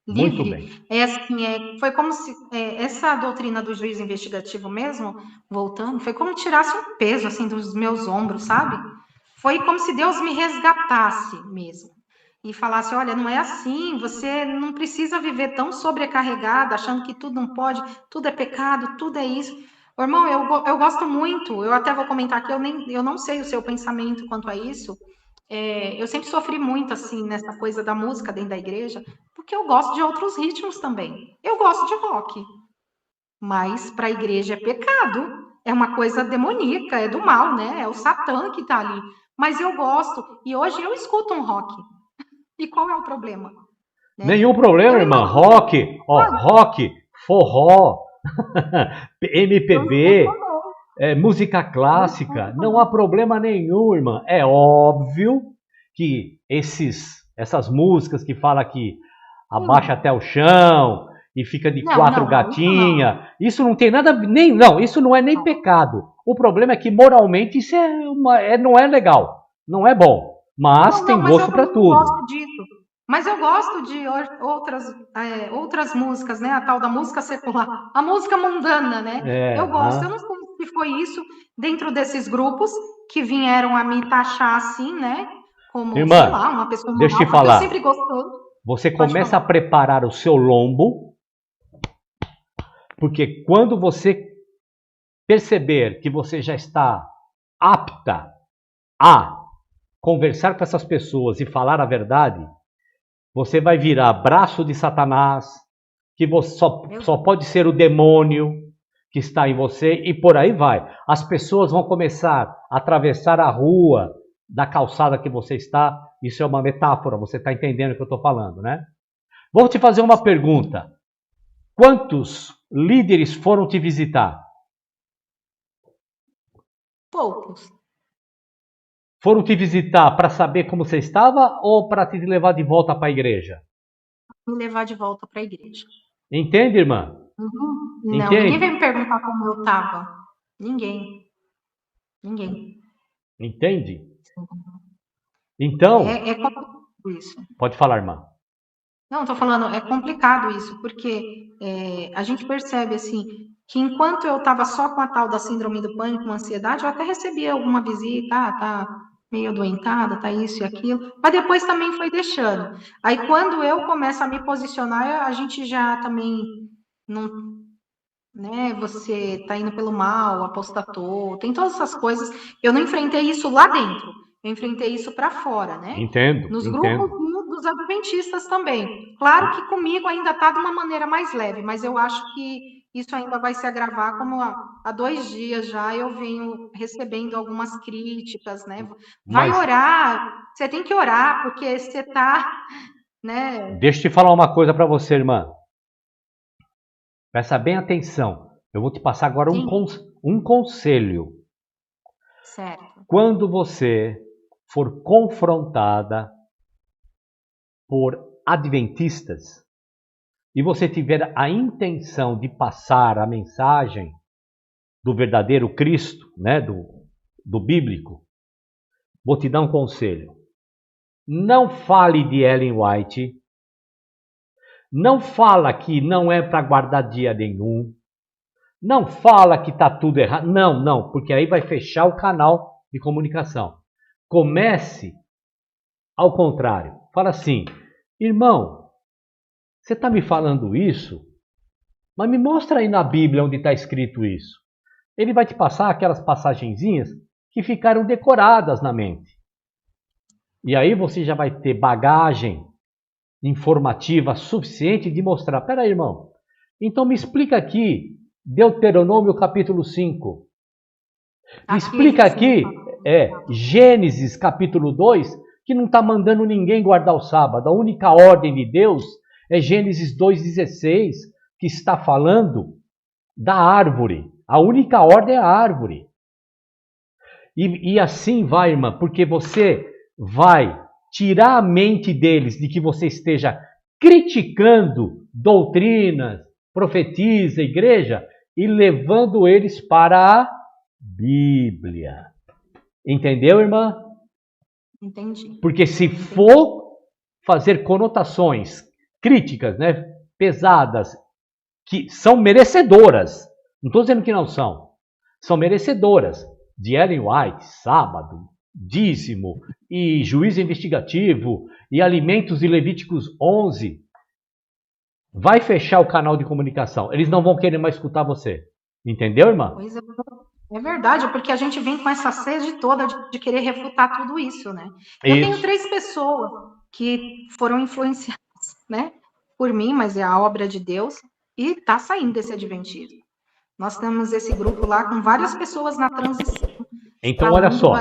Muito Livre. bem. É assim, foi como se essa doutrina do juiz investigativo mesmo, voltando, foi como tirasse um peso assim dos meus ombros, sabe? Foi como se Deus me resgatasse mesmo. E falasse, olha, não é assim, você não precisa viver tão sobrecarregada, achando que tudo não pode, tudo é pecado, tudo é isso. Ô, irmão, eu gosto muito, eu até vou comentar aqui, eu não sei o seu pensamento quanto a isso. Eu sempre sofri muito assim nessa coisa da música dentro da igreja, porque eu gosto de outros ritmos também. Eu gosto de rock, mas para a igreja é pecado, é uma coisa demoníaca, é do mal, né? É o Satã que está ali. Mas eu gosto, e hoje eu escuto um rock. E qual é o problema? Né? Nenhum problema, Eu irmã. imagino, Rock, rock, forró, MPB, música clássica, não há problema nenhum, irmã. É óbvio que essas músicas que fala que abaixa até o chão e fica de quatro gatinhas, isso não tem nada, não, isso não é nem pecado. O problema é que moralmente isso não é legal, não é bom, mas tem gosto para tudo. Eu gosto disso. Mas eu gosto de outras músicas, né? A tal da música secular, a música mundana, né? Eu gosto. Eu não sei se foi isso dentro desses grupos que vieram a me taxar assim, né? Como, irmã, sei lá, uma pessoa normal, deixa eu te falar. Eu sempre gostei. Você começa a preparar o seu lombo, porque quando você perceber que você já está apta a conversar com essas pessoas e falar a verdade, você vai virar braço de Satanás, que você só pode ser o demônio que está em você, e por aí vai. As pessoas vão começar a atravessar a rua da calçada que você está. Isso é uma metáfora, você está entendendo o que eu estou falando, né? Vou te fazer uma pergunta. Quantos líderes foram te visitar? Poucos. Foram te visitar para saber como você estava ou para te levar de volta para a igreja? Me levar de volta para a igreja. Entende, irmã? Uhum. Não, entende? Ninguém veio me perguntar como eu estava. Ninguém. Entende? Então... É complicado isso. Pode falar, irmã. Não, estou falando, é complicado isso, porque a gente percebe, assim, que enquanto eu estava só com a tal da síndrome do pânico, com ansiedade, eu até recebia alguma visita, tá meio adoentada, tá isso e aquilo, mas depois também foi deixando. Aí quando eu começo a me posicionar, a gente já também não, né, você tá indo pelo mal, apostatou, tem todas essas coisas. Eu não enfrentei isso lá dentro, eu enfrentei isso para fora, né? Entendo. Nos grupos dos adventistas também. Claro que comigo ainda tá de uma maneira mais leve, mas eu acho que isso ainda vai se agravar, como há 2 dias já eu venho recebendo algumas críticas, né? Vai orar, você tem que orar, porque você tá, né? Deixa eu te falar uma coisa para você, irmã. Presta bem atenção. Eu vou te passar agora um conselho. Certo. Quando você for confrontada por adventistas e você tiver a intenção de passar a mensagem do verdadeiro Cristo, né, do bíblico, vou te dar um conselho. Não fale de Ellen White. Não fala que não é para guardar dia nenhum. Não fala que está tudo errado. Não, porque aí vai fechar o canal de comunicação. Comece ao contrário. Fala assim, irmão, você está me falando isso? Mas me mostra aí na Bíblia onde está escrito isso. Ele vai te passar aquelas passagenzinhas que ficaram decoradas na mente. E aí você já vai ter bagagem informativa suficiente de mostrar. Peraí, irmão, então me explica aqui Deuteronômio capítulo 5. Me explica aqui Gênesis capítulo 2, que não está mandando ninguém guardar o sábado. A única ordem de Deus é Gênesis 2,16, que está falando da árvore. A única ordem é a árvore. E assim vai, irmã, porque você vai tirar a mente deles de que você esteja criticando doutrinas, profetiza, igreja, e levando eles para a Bíblia. Entendeu, irmã? Entendi. Porque se for fazer conotações críticas, né, pesadas, que são merecedoras, não estou dizendo que não são merecedoras, de Ellen White, sábado, dízimo, e juízo investigativo, e alimentos de Levíticos 11, vai fechar o canal de comunicação. Eles não vão querer mais escutar você. Entendeu, irmã? Pois é verdade, porque a gente vem com essa sede toda de querer refutar tudo isso, né? Eu tenho 3 pessoas que foram influenciadas, né, por mim, mas é a obra de Deus, e tá saindo desse adventismo. Nós temos esse grupo lá com várias pessoas na transição. Então, olha só.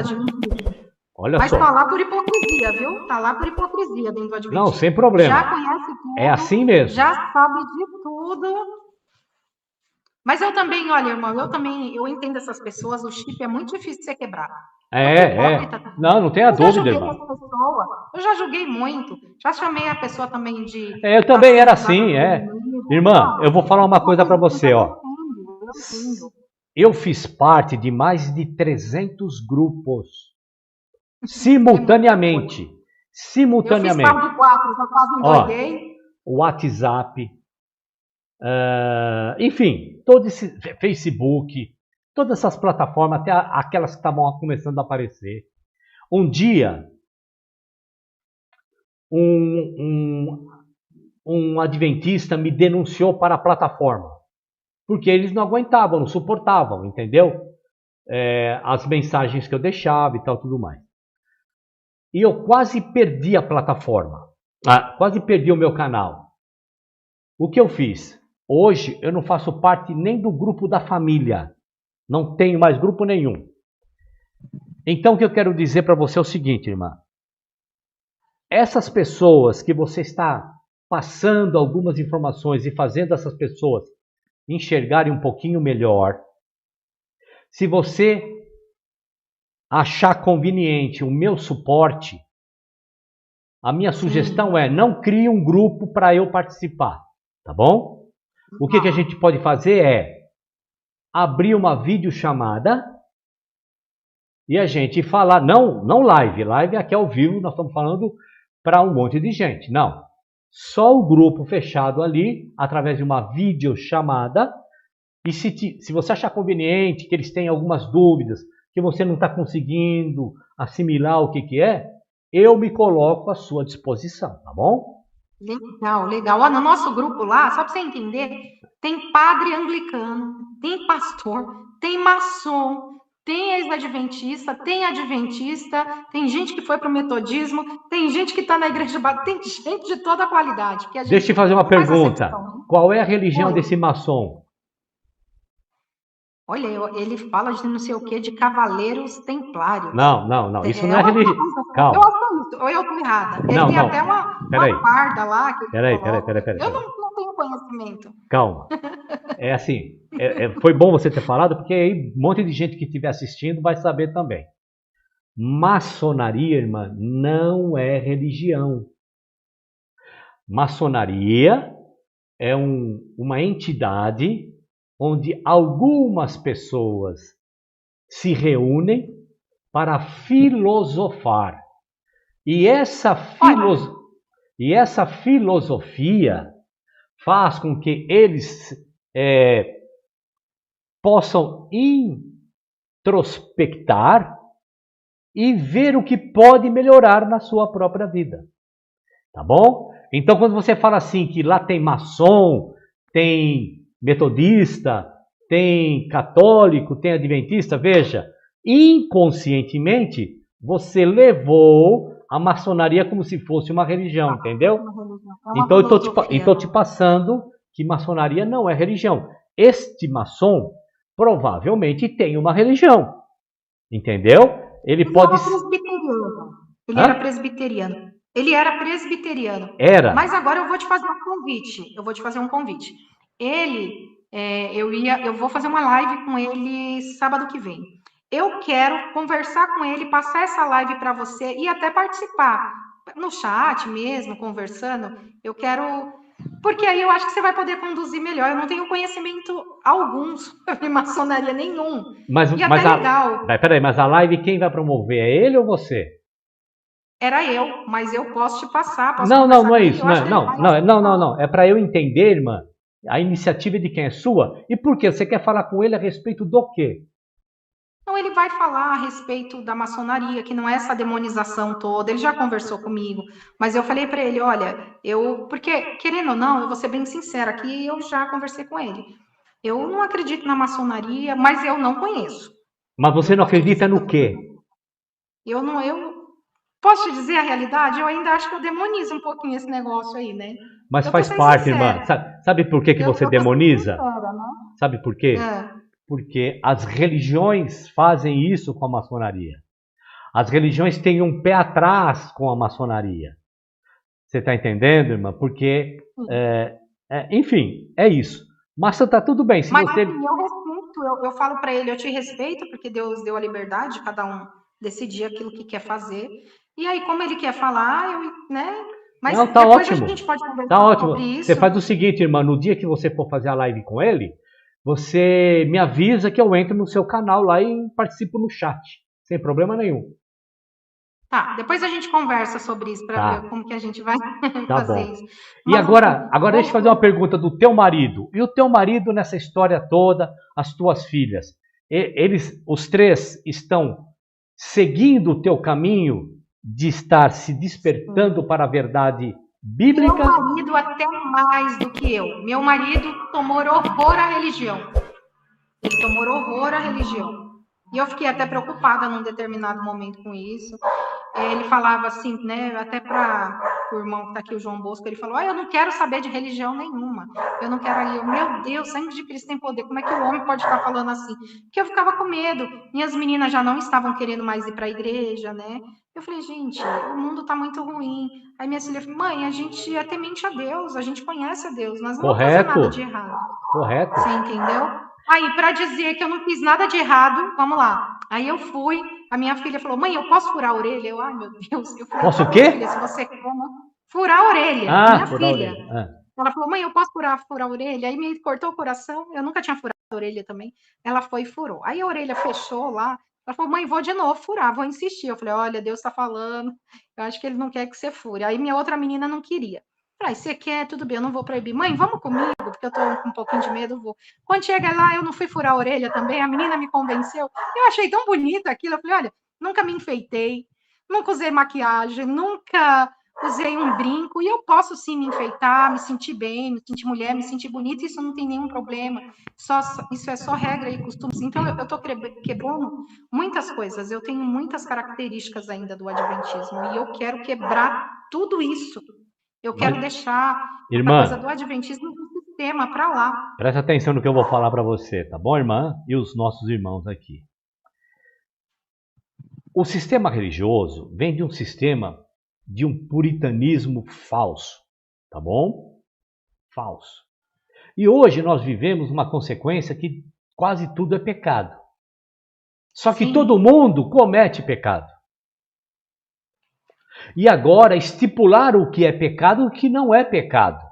Mas tá lá por hipocrisia, viu? Tá lá por hipocrisia dentro do adventismo. Não, sem problema. Já conhece tudo. É assim mesmo. Já sabe de tudo. Mas eu também, olha, irmão, eu entendo essas pessoas, o chip é muito difícil de ser quebrado. Não tenha dúvida, irmão. Eu já julguei muito. Já chamei a pessoa também de... Eu também era assim, Irmã, eu vou falar uma coisa para você, ó. Eu fiz parte de mais de 300 grupos. Simultaneamente. Eu fiz parte de 4, já quase endoidei. WhatsApp. Enfim, todo esse Facebook, todas essas plataformas, até aquelas que estavam começando a aparecer. Um dia, um adventista me denunciou para a plataforma, porque eles não aguentavam, não suportavam, entendeu? As mensagens que eu deixava e tal, tudo mais. E eu quase perdi a plataforma, quase perdi o meu canal. O que eu fiz? Hoje eu não faço parte nem do grupo da família. Não tenho mais grupo nenhum. Então o que eu quero dizer para você é o seguinte, irmã. Essas pessoas que você está passando algumas informações e fazendo essas pessoas enxergarem um pouquinho melhor, se você achar conveniente o meu suporte, a minha sugestão é não crie um grupo para eu participar, tá bom? O que a gente pode fazer é abrir uma videochamada e a gente falar, não live aqui ao vivo, nós estamos falando para um monte de gente, não. Só o grupo fechado ali, através de uma videochamada, e se você achar conveniente, que eles têm algumas dúvidas, que você não está conseguindo assimilar o que é, eu me coloco à sua disposição, tá bom? Legal. Ó, no nosso grupo lá, só para você entender, tem padre anglicano, tem pastor, tem maçom, tem ex-adventista, tem adventista, tem gente que foi para o metodismo, tem gente que está na igreja, tem gente de toda a qualidade. Deixa eu te fazer uma pergunta. Qual é a religião desse maçom? Olha, ele fala de não sei o que, de cavaleiros templários. Não. Isso não é religião. Calma. Ou eu estou errada. Ele tem até uma farda lá. Peraí. Eu não tenho conhecimento. Calma. É assim, foi bom você ter falado, porque aí um monte de gente que estiver assistindo vai saber também. Maçonaria, irmã, não é religião. Maçonaria é uma entidade onde algumas pessoas se reúnem para filosofar. E essa filosofia faz com que eles possam introspectar e ver o que pode melhorar na sua própria vida. Tá bom? Então, quando você fala assim que lá tem maçom, tem metodista, tem católico, tem adventista, veja, inconscientemente você levou a maçonaria como se fosse uma religião, entendeu? Então eu estou te passando que maçonaria não é religião. Este maçom provavelmente tem uma religião, entendeu? Ele pode... Ele era presbiteriano. Ele era presbiteriano. Era. Mas agora eu vou te fazer um convite. Ele, eu vou fazer uma live com ele sábado que vem. Eu quero conversar com ele, passar essa live para você e até participar no chat mesmo, conversando. Eu quero, porque aí eu acho que você vai poder conduzir melhor. Eu não tenho conhecimento algum sobre maçonaria nenhum. E até legal. Peraí, mas a live quem vai promover? É ele ou você? Era eu, mas eu posso te passar. Posso Não é isso. Não. É para eu entender, irmã. A iniciativa é de quem? É sua? E por quê? Você quer falar com ele a respeito do quê? Então, ele vai falar a respeito da maçonaria, que não é essa demonização toda. Ele já conversou comigo, mas eu falei para ele: olha, porque, querendo ou não, eu vou ser bem sincera aqui, eu já conversei com ele. Eu não acredito na maçonaria, mas eu não conheço. Mas você não acredita no quê? Eu posso te dizer a realidade? Eu ainda acho que eu demonizo um pouquinho esse negócio aí, né? Mas faz parte, irmã. Sabe por que você demoniza? Sincera, né? Sabe por quê? Porque as religiões fazem isso com a maçonaria. As religiões têm um pé atrás com a maçonaria. Você está entendendo, irmã? Porque, enfim, é isso. Mas está tudo bem. Se mas você... assim, eu respeito, eu falo para ele, eu te respeito, porque Deus deu a liberdade de cada um decidir aquilo que quer fazer. E aí, como ele quer falar, né? Mas não, tá depois ótimo. A gente pode conversar tá ótimo. sobre isso. Você faz o seguinte, irmã, no dia que você for fazer a live com ele, você me avisa que eu entro no seu canal lá e participo no chat, sem problema nenhum. Tá, depois a gente conversa sobre isso para ver como que a gente vai fazer isso. Mas, e agora deixa eu fazer uma pergunta do teu marido. E o teu marido nessa história toda, as tuas filhas, os três estão seguindo o teu caminho de estar se despertando para a verdade bíblica? Meu marido até mais do que eu. Meu marido tomou horror à religião. Ele tomou horror à religião. E eu fiquei até preocupada num determinado momento com isso. Ele falava assim, né, até para o irmão que está aqui, o João Bosco, ele falou, eu não quero saber de religião nenhuma. Eu não quero ir. Meu Deus, sangue de Cristo tem poder. Como é que o homem pode estar falando assim? Porque eu ficava com medo. Minhas meninas já não estavam querendo mais ir para a igreja, né? Eu falei, gente, o mundo está muito ruim. Aí minha filha falou, mãe, a gente é temente a Deus, a gente conhece a Deus, nós não vamos fazer nada de errado. Correto. Você entendeu? Aí, para dizer que eu não fiz nada de errado, vamos lá. Aí eu fui, a minha filha falou, mãe, eu posso furar a orelha? Eu, ai, meu Deus. Eu falei, posso o quê? Filha, se você quer, furar a orelha. Minha filha. Ela falou, mãe, eu posso furar a orelha? Aí me cortou o coração, eu nunca tinha furado a orelha também. Ela foi e furou. Aí a orelha fechou lá. Ela falou, mãe, vou de novo furar, vou insistir. Eu falei, olha, Deus está falando, eu acho que ele não quer que você fure. Aí minha outra menina não queria. Falei, você quer, tudo bem, eu não vou proibir. Mãe, vamos comigo, porque eu tô com um pouquinho de medo, eu vou. Quando chega lá, eu não fui furar a orelha também, a menina me convenceu. Eu achei tão bonito aquilo, eu falei, olha, nunca me enfeitei, nunca usei maquiagem, nunca usei um brinco, e eu posso sim me enfeitar, me sentir bem, me sentir mulher, me sentir bonita, isso não tem nenhum problema. Isso é só regra e costumes. Então, eu tô quebrando muitas coisas, eu tenho muitas características ainda do adventismo, e eu quero quebrar tudo isso. Eu quero deixar irmã, a coisa do adventismo no sistema para lá. Presta atenção no que eu vou falar para você, tá bom, irmã? E os nossos irmãos aqui. O sistema religioso vem de um sistema de um puritanismo falso, tá bom? Falso. E hoje nós vivemos uma consequência que quase tudo é pecado. Só que todo mundo comete pecado. E agora estipular o que é pecado e o que não é pecado.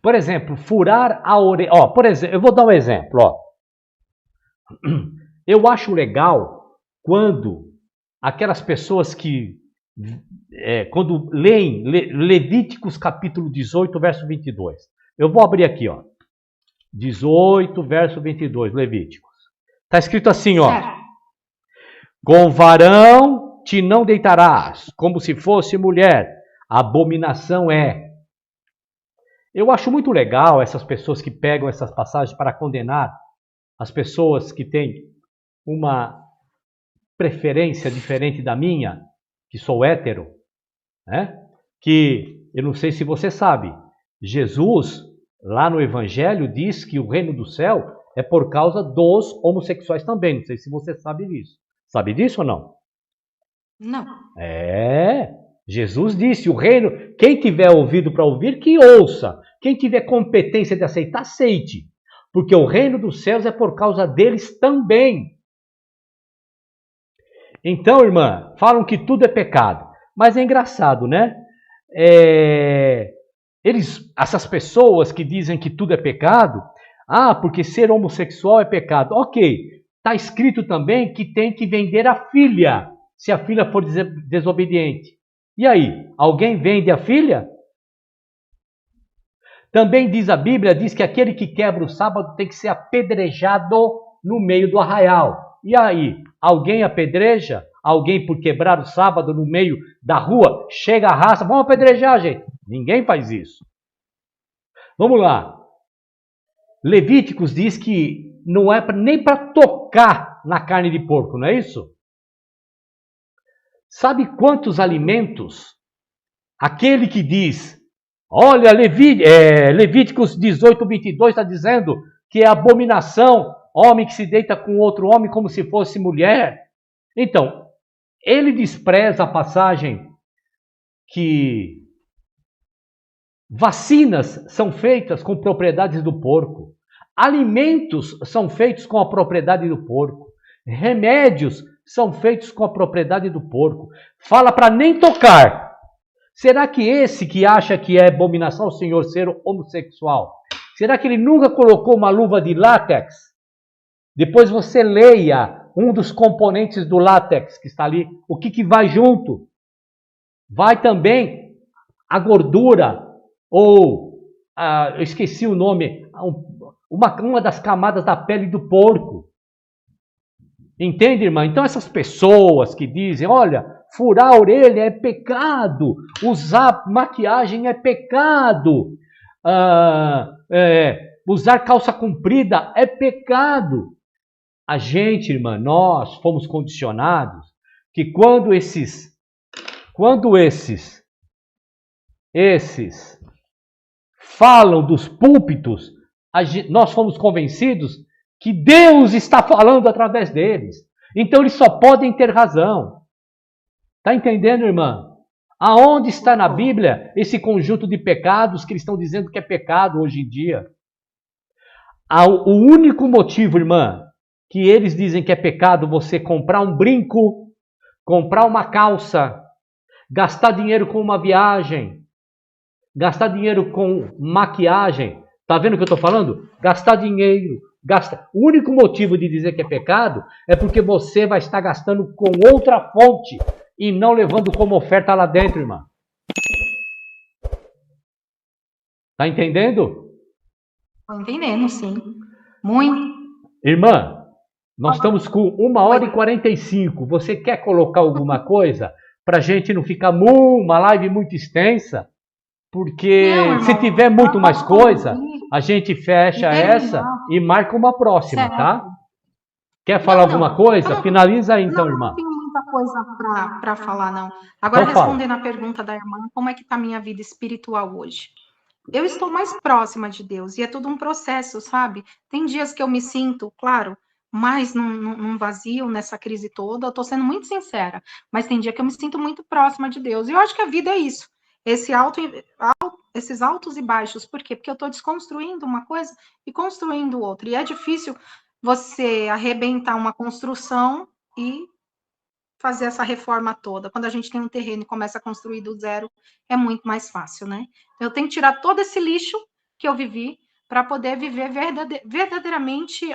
Por exemplo, furar a orelha. Por exemplo, eu vou dar um exemplo. Eu acho legal quando aquelas pessoas que, quando leem Levíticos capítulo 18, verso 22. Eu vou abrir aqui, 18, verso 22, Levíticos. Está escrito assim, com varão te não deitarás, como se fosse mulher. Abominação é. Eu acho muito legal essas pessoas que pegam essas passagens para condenar as pessoas que têm uma preferência diferente da minha, que sou hétero, né? Que, eu não sei se você sabe, Jesus, lá no Evangelho, diz que o reino do céu é por causa dos homossexuais também. Não sei se você sabe disso. Sabe disso ou não? Não. Jesus disse, o reino, quem tiver ouvido para ouvir, que ouça. Quem tiver competência de aceitar, aceite. porque o reino dos céus é por causa deles também. Então, irmã, falam que tudo é pecado, mas é engraçado, né? Essas pessoas que dizem que tudo é pecado, porque ser homossexual é pecado. Ok, está escrito também que tem que vender a filha, se a filha for desobediente. E aí, alguém vende a filha? Também diz a Bíblia, diz que aquele que quebra o sábado tem que ser apedrejado no meio do arraial. E aí, alguém apedreja? Alguém por quebrar o sábado no meio da rua, chega a raça, vamos apedrejar, gente. Ninguém faz isso. Vamos lá. Levíticos diz que não é nem para tocar na carne de porco, não é isso? Sabe quantos alimentos aquele que diz, olha, Levíticos 18, 22 está dizendo que é abominação homem que se deita com outro homem como se fosse mulher. Então, ele despreza a passagem que vacinas são feitas com propriedades do porco, alimentos são feitos com a propriedade do porco, remédios são feitos com a propriedade do porco. Fala para nem tocar. Será que esse que acha que é abominação ao Senhor ser homossexual, será que ele nunca colocou uma luva de látex? Depois você leia um dos componentes do látex que está ali, o que vai junto? Vai também a gordura, ou, eu esqueci o nome, uma das camadas da pele do porco. Entende, irmã? Então essas pessoas que dizem, olha, furar a orelha é pecado, usar maquiagem é pecado, usar calça comprida é pecado. A gente, irmã, nós fomos condicionados que quando esses falam dos púlpitos, nós fomos convencidos que Deus está falando através deles. Então eles só podem ter razão. Está entendendo, irmã? Aonde está na Bíblia esse conjunto de pecados que eles estão dizendo que é pecado hoje em dia? O único motivo, irmã, que eles dizem que é pecado você comprar um brinco, comprar uma calça, gastar dinheiro com uma viagem, gastar dinheiro com maquiagem. Tá vendo o que eu estou falando? Gastar dinheiro. O único motivo de dizer que é pecado é porque você vai estar gastando com outra fonte e não levando como oferta lá dentro, irmã. Tá entendendo? Estou entendendo, sim. Muito. Irmã, nós estamos com 1h45. Você quer colocar alguma coisa para a gente não ficar uma live muito extensa? Porque não, se tiver muito mais coisa, a gente fecha essa e marca uma próxima, certo. Tá? Quer falar alguma coisa? Finaliza aí então, irmã. Não tenho muita coisa para falar, não. Agora, então, respondendo a pergunta da irmã, como é que está a minha vida espiritual hoje? Eu estou mais próxima de Deus e é tudo um processo, sabe? Tem dias que eu me sinto, claro, mais num vazio, nessa crise toda, eu estou sendo muito sincera, mas tem dia que eu me sinto muito próxima de Deus. E eu acho que a vida é isso. Esses altos e baixos. Por quê? Porque eu estou desconstruindo uma coisa e construindo outra. E é difícil você arrebentar uma construção e fazer essa reforma toda. Quando a gente tem um terreno e começa a construir do zero, é muito mais fácil, né? Eu tenho que tirar todo esse lixo que eu vivi para poder viver verdadeiramente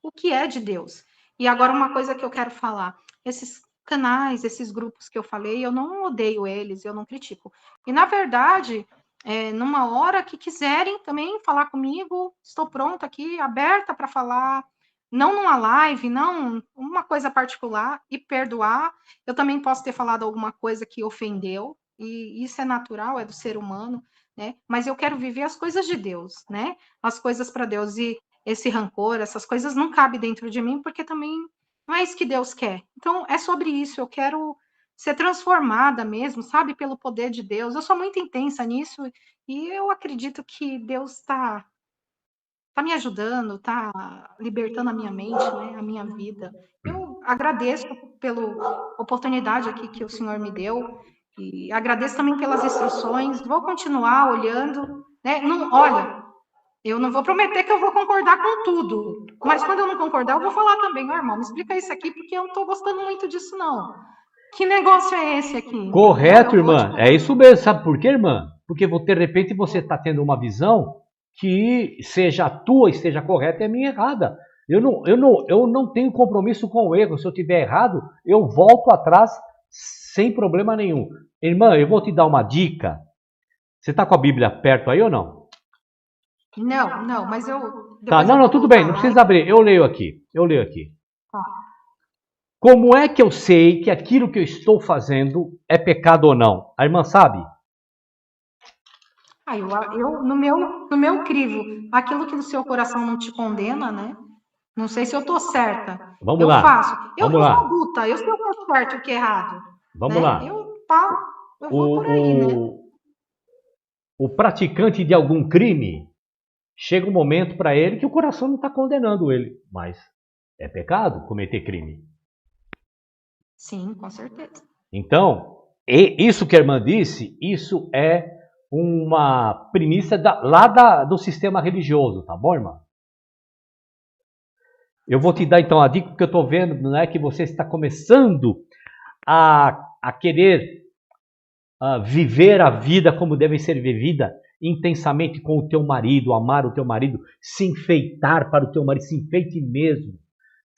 o que é de Deus. E agora uma coisa que eu quero falar. Esses canais, esses grupos que eu falei, eu não odeio eles, eu não critico. E, na verdade, numa hora que quiserem também falar comigo, estou pronta aqui, aberta para falar, não numa live, não uma coisa particular, e perdoar. Eu também posso ter falado alguma coisa que ofendeu, e isso é natural, é do ser humano, né? Mas eu quero viver as coisas de Deus, né? As coisas para Deus. E esse rancor, essas coisas não cabem dentro de mim, porque também não é isso que Deus quer. Então, é sobre isso. Eu quero ser transformada mesmo, sabe? Pelo poder de Deus. Eu sou muito intensa nisso e eu acredito que Deus está me ajudando, está libertando a minha mente, né? A minha vida. Eu agradeço pela oportunidade aqui que o Senhor me deu e agradeço também pelas instruções. Vou continuar olhando, né? Não, olha, Eu não vou prometer que eu vou concordar com tudo, mas quando eu não concordar, eu vou falar também, irmão, me explica isso aqui, porque eu não estou gostando muito disso, não. Que negócio é esse aqui? Correto, irmã. É isso mesmo. Sabe por quê, irmã? Porque de repente você está tendo uma visão que seja a tua esteja correta e a minha errada. Eu não tenho compromisso com o erro. Se eu tiver errado, eu volto atrás sem problema nenhum. Irmã, eu vou te dar uma dica. Você está com a Bíblia perto aí ou não? Não, mas eu... Tá, não, tudo bem, não precisa abrir. Eu leio aqui. Tá. Como é que eu sei que aquilo que eu estou fazendo é pecado ou não? A irmã sabe? No meu crivo, aquilo que no seu coração não te condena, né? Não sei se eu tô certa. Vamos lá. Faço. Eu sou lá. adulta, eu sei o que é certo e o que é errado. Vamos né? lá. Eu vou por aí, né? O praticante de algum crime, chega um momento para ele que o coração não está condenando ele, mas é pecado cometer crime. Sim, com certeza. Então, isso que a irmã disse, isso é uma premissa do sistema religioso, tá bom, irmã? Eu vou te dar então a dica, porque eu estou vendo, né, que você está começando a querer viver a vida como deve ser vivida intensamente com o teu marido, amar o teu marido, se enfeitar para o teu marido, se enfeite mesmo,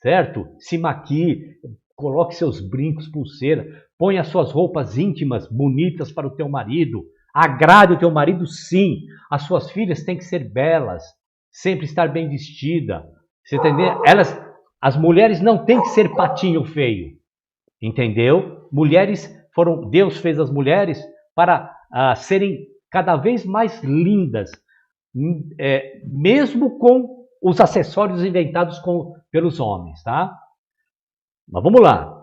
certo? Se maquie, coloque seus brincos, pulseira, ponha as suas roupas íntimas, bonitas para o teu marido, agrade o teu marido sim, as suas filhas têm que ser belas, sempre estar bem vestida, você entendeu? As mulheres não têm que ser patinho feio, entendeu? Deus fez as mulheres para serem cada vez mais lindas, mesmo com os acessórios inventados pelos homens, tá? Mas vamos lá.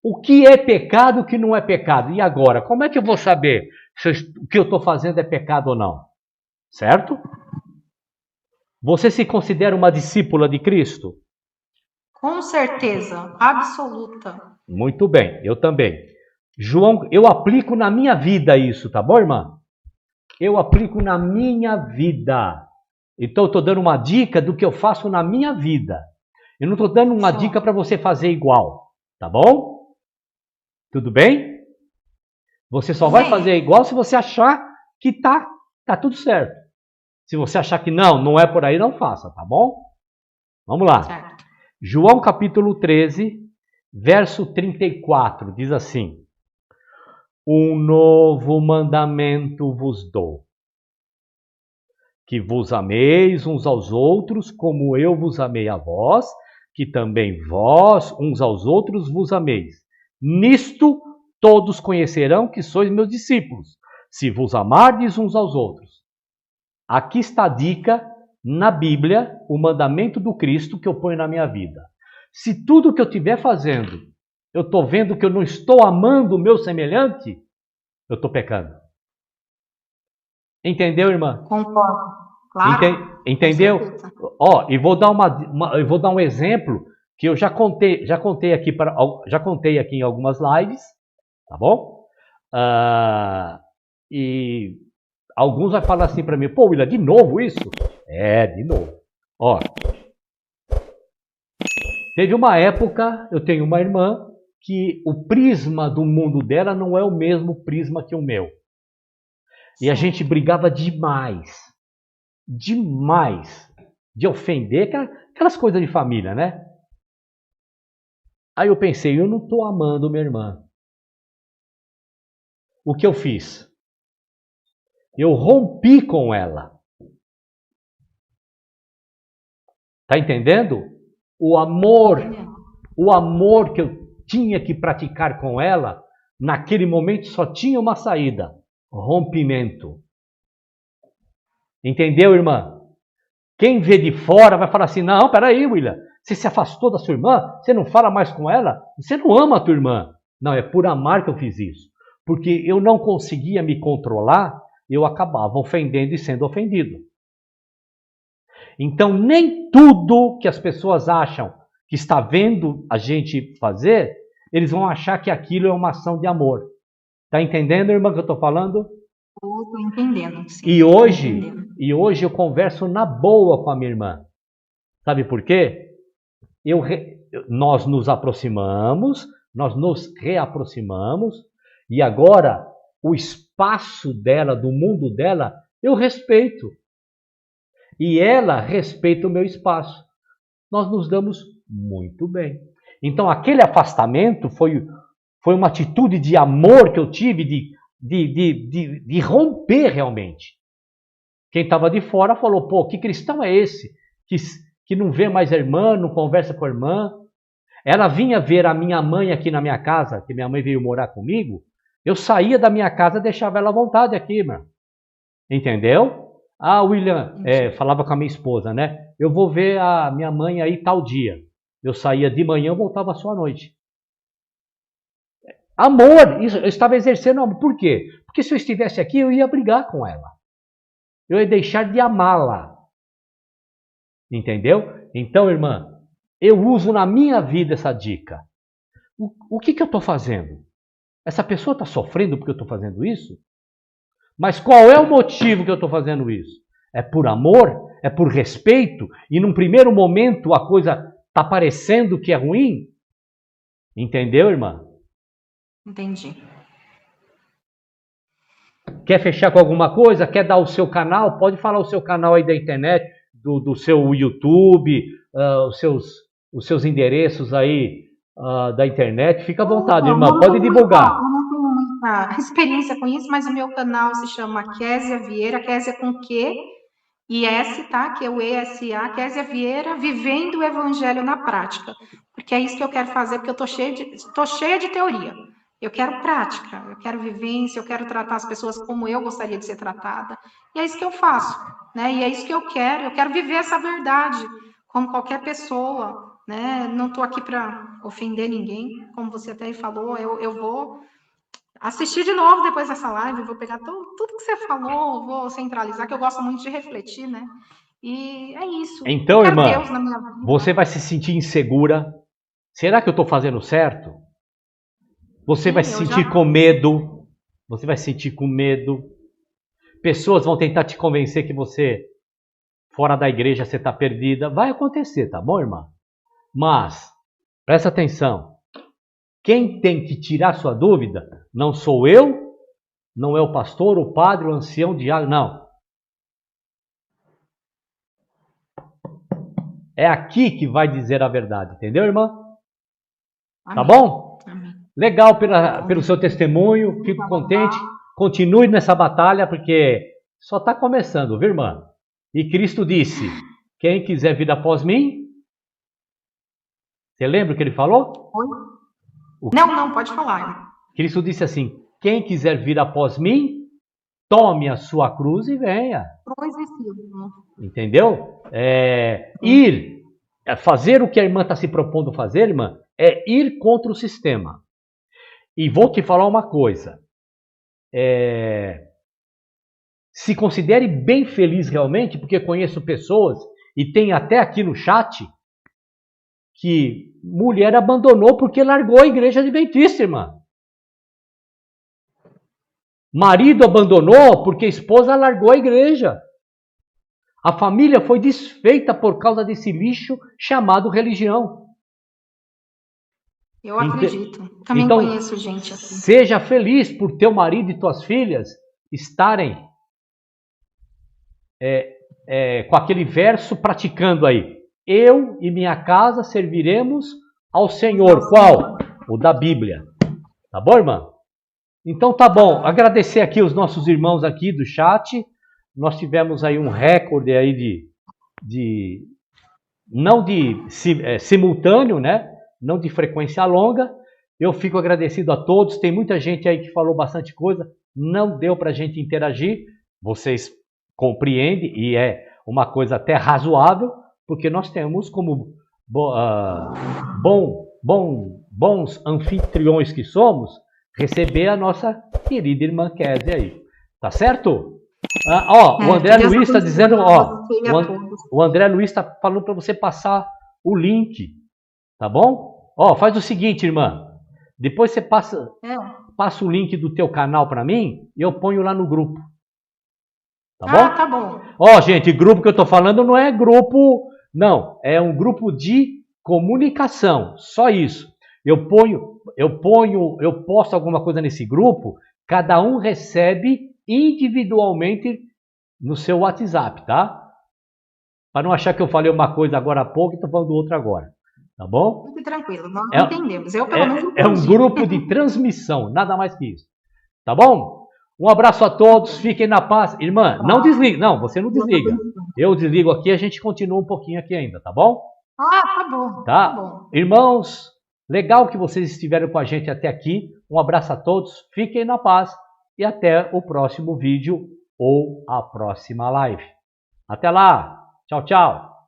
O que é pecado e o que não é pecado? E agora? Como é que eu vou saber se o que eu estou fazendo é pecado ou não? Certo? Você se considera uma discípula de Cristo? Com certeza, absoluta. Muito bem, eu também. João, eu aplico na minha vida isso, tá bom, irmã? Eu aplico na minha vida. Então eu estou dando uma dica do que eu faço na minha vida. Eu não estou dando uma dica para você fazer igual, tá bom? Tudo bem? Você só vai fazer igual se você achar que tá tudo certo. Se você achar que não é por aí, não faça, tá bom? Vamos lá. Certo. João capítulo 13, verso 34, diz assim: Um novo mandamento vos dou, que vos ameis uns aos outros, como eu vos amei a vós, que também vós uns aos outros vos ameis. Nisto todos conhecerão que sois meus discípulos, se vos amardes uns aos outros. Aqui está a dica na Bíblia, o mandamento do Cristo que eu ponho na minha vida. Se tudo que eu estiver fazendo, eu estou vendo que eu não estou amando o meu semelhante, eu estou pecando. Entendeu, irmã? Concordo. Claro. Entendeu? E vou dar um exemplo que eu já contei aqui em algumas lives, tá bom? E alguns vão falar assim para mim: pô, William, de novo isso? De novo. Teve uma época, eu tenho uma irmã que o prisma do mundo dela não é o mesmo prisma que o meu. E a gente brigava demais. Demais. De ofender, aquelas coisas de família, né? Aí eu pensei, eu não estou amando minha irmã. O que eu fiz? Eu rompi com ela. Tá entendendo? O amor que eu tinha que praticar com ela, naquele momento só tinha uma saída: rompimento. Entendeu, irmã? Quem vê de fora vai falar assim: não, peraí, William, você se afastou da sua irmã? Você não fala mais com ela? Você não ama a tua irmã? Não, é por amar que eu fiz isso. Porque eu não conseguia me controlar, eu acabava ofendendo e sendo ofendido. Então, nem tudo que as pessoas acham que está vendo a gente fazer, eles vão achar que aquilo é uma ação de amor. Tá entendendo, irmã, que eu estou falando? Estou entendendo, sim. E hoje eu converso na boa com a minha irmã. Sabe por quê? Nós nos aproximamos, nós nos reaproximamos, e agora o espaço dela, do mundo dela, eu respeito. E ela respeita o meu espaço. Nós nos damos muito bem. Então aquele afastamento foi uma atitude de amor que eu tive, de romper realmente. Quem estava de fora falou, pô, que cristão é esse? Que não vê mais a irmã, não conversa com a irmã. Ela vinha ver a minha mãe aqui na minha casa, que minha mãe veio morar comigo. Eu saía da minha casa e deixava ela à vontade aqui, mano. Entendeu? Ah, William, falava com a minha esposa, né? Eu vou ver a minha mãe aí tal dia. Eu saía de manhã, eu voltava só à noite. Amor, eu estava exercendo amor. Por quê? Porque se eu estivesse aqui, eu ia brigar com ela. Eu ia deixar de amá-la. Entendeu? Então, irmã, eu uso na minha vida essa dica. O que eu estou fazendo? Essa pessoa está sofrendo porque eu estou fazendo isso? Mas qual é o motivo que eu estou fazendo isso? É por amor? É por respeito? E num primeiro momento a coisa está parecendo que é ruim? Entendeu, irmã? Entendi. Quer fechar com alguma coisa? Quer dar o seu canal? Pode falar o seu canal aí da internet, do seu YouTube, os seus endereços aí da internet. Fica à vontade, irmã. Pode divulgar. Eu não tenho muita experiência com isso, mas o meu canal se chama Késia Vieira, Késia com Q e S, tá? Que é o ESA, Késia Vieira, Vivendo o Evangelho na Prática. Porque é isso que eu quero fazer, porque eu tô cheia de teoria. Eu quero prática, eu quero vivência, eu quero tratar as pessoas como eu gostaria de ser tratada. E é isso que eu faço, né? E é isso que eu quero viver essa verdade, como qualquer pessoa, né? Não estou aqui para ofender ninguém, como você até falou, eu vou assistir de novo depois dessa live, vou pegar tudo que você falou, vou centralizar, que eu gosto muito de refletir, né? E é isso. Então, irmã, você vai se sentir insegura. Será que eu estou fazendo certo? Você vai se sentir com medo. Você vai se sentir com medo. Pessoas vão tentar te convencer que você, fora da igreja, você está perdida. Vai acontecer, tá bom, irmã? Mas, presta atenção. Quem tem que tirar sua dúvida não sou eu, não é o pastor, o padre, o ancião, o diácono, não. É aqui que vai dizer a verdade, entendeu, irmã? Amém. Tá bom? Amém. Legal pelo seu testemunho, fico contente. Continue nessa batalha, porque só está começando, viu, irmã? E Cristo disse, quem quiser vir após mim... Você lembra o que ele falou? Oi? Não, pode falar. Cristo disse assim, quem quiser vir após mim, tome a sua cruz e venha. Entendeu? Fazer o que a irmã está se propondo fazer, irmã, é ir contra o sistema. E vou te falar uma coisa. Se considere bem feliz realmente, porque conheço pessoas, e tem até aqui no chat, que mulher abandonou porque largou a igreja adventista, irmã. Marido abandonou porque a esposa largou a igreja. A família foi desfeita por causa desse lixo chamado religião. Eu acredito. Também conheço gente assim. Seja feliz por teu marido e tuas filhas estarem com aquele verso praticando aí. Eu e minha casa serviremos ao Senhor. Qual? O da Bíblia. Tá bom, irmã? Então tá bom. Agradecer aqui os nossos irmãos aqui do chat. Nós tivemos aí um recorde aí não de simultâneo, né? Não de frequência longa. Eu fico agradecido a todos. Tem muita gente aí que falou bastante coisa. Não deu para a gente interagir. Vocês compreendem e é uma coisa até razoável, porque nós temos como bons anfitriões que somos, receber a nossa querida irmã Késia aí. Tá certo? O André Luiz está dizendo, o André Luiz está falando para você passar o link. Tá bom? Faz o seguinte, irmã. Depois você passa o link do teu canal para mim e eu ponho lá no grupo. Tá bom? Ah, tá bom. Ó, gente, grupo que eu tô falando não é grupo, não, é um grupo de comunicação, só isso. Eu posto alguma coisa nesse grupo, cada um recebe individualmente no seu WhatsApp, tá? Para não achar que eu falei uma coisa agora há pouco e tô falando outra agora, tá bom? Fique tranquilo, nós entendemos. Eu, pelo menos, É um entendi. grupo de transmissão, nada mais que isso. Tá bom? Um abraço a todos, fiquem na paz. Irmã, não desliga. Não, você não desliga. Eu desligo aqui, a gente continua um pouquinho aqui ainda, tá bom? Ah, tá bom. Tá? Tá bom. Irmãos, legal que vocês estiveram com a gente até aqui. Um abraço a todos, fiquem na paz e até o próximo vídeo ou a próxima live. Até lá. Tchau, tchau.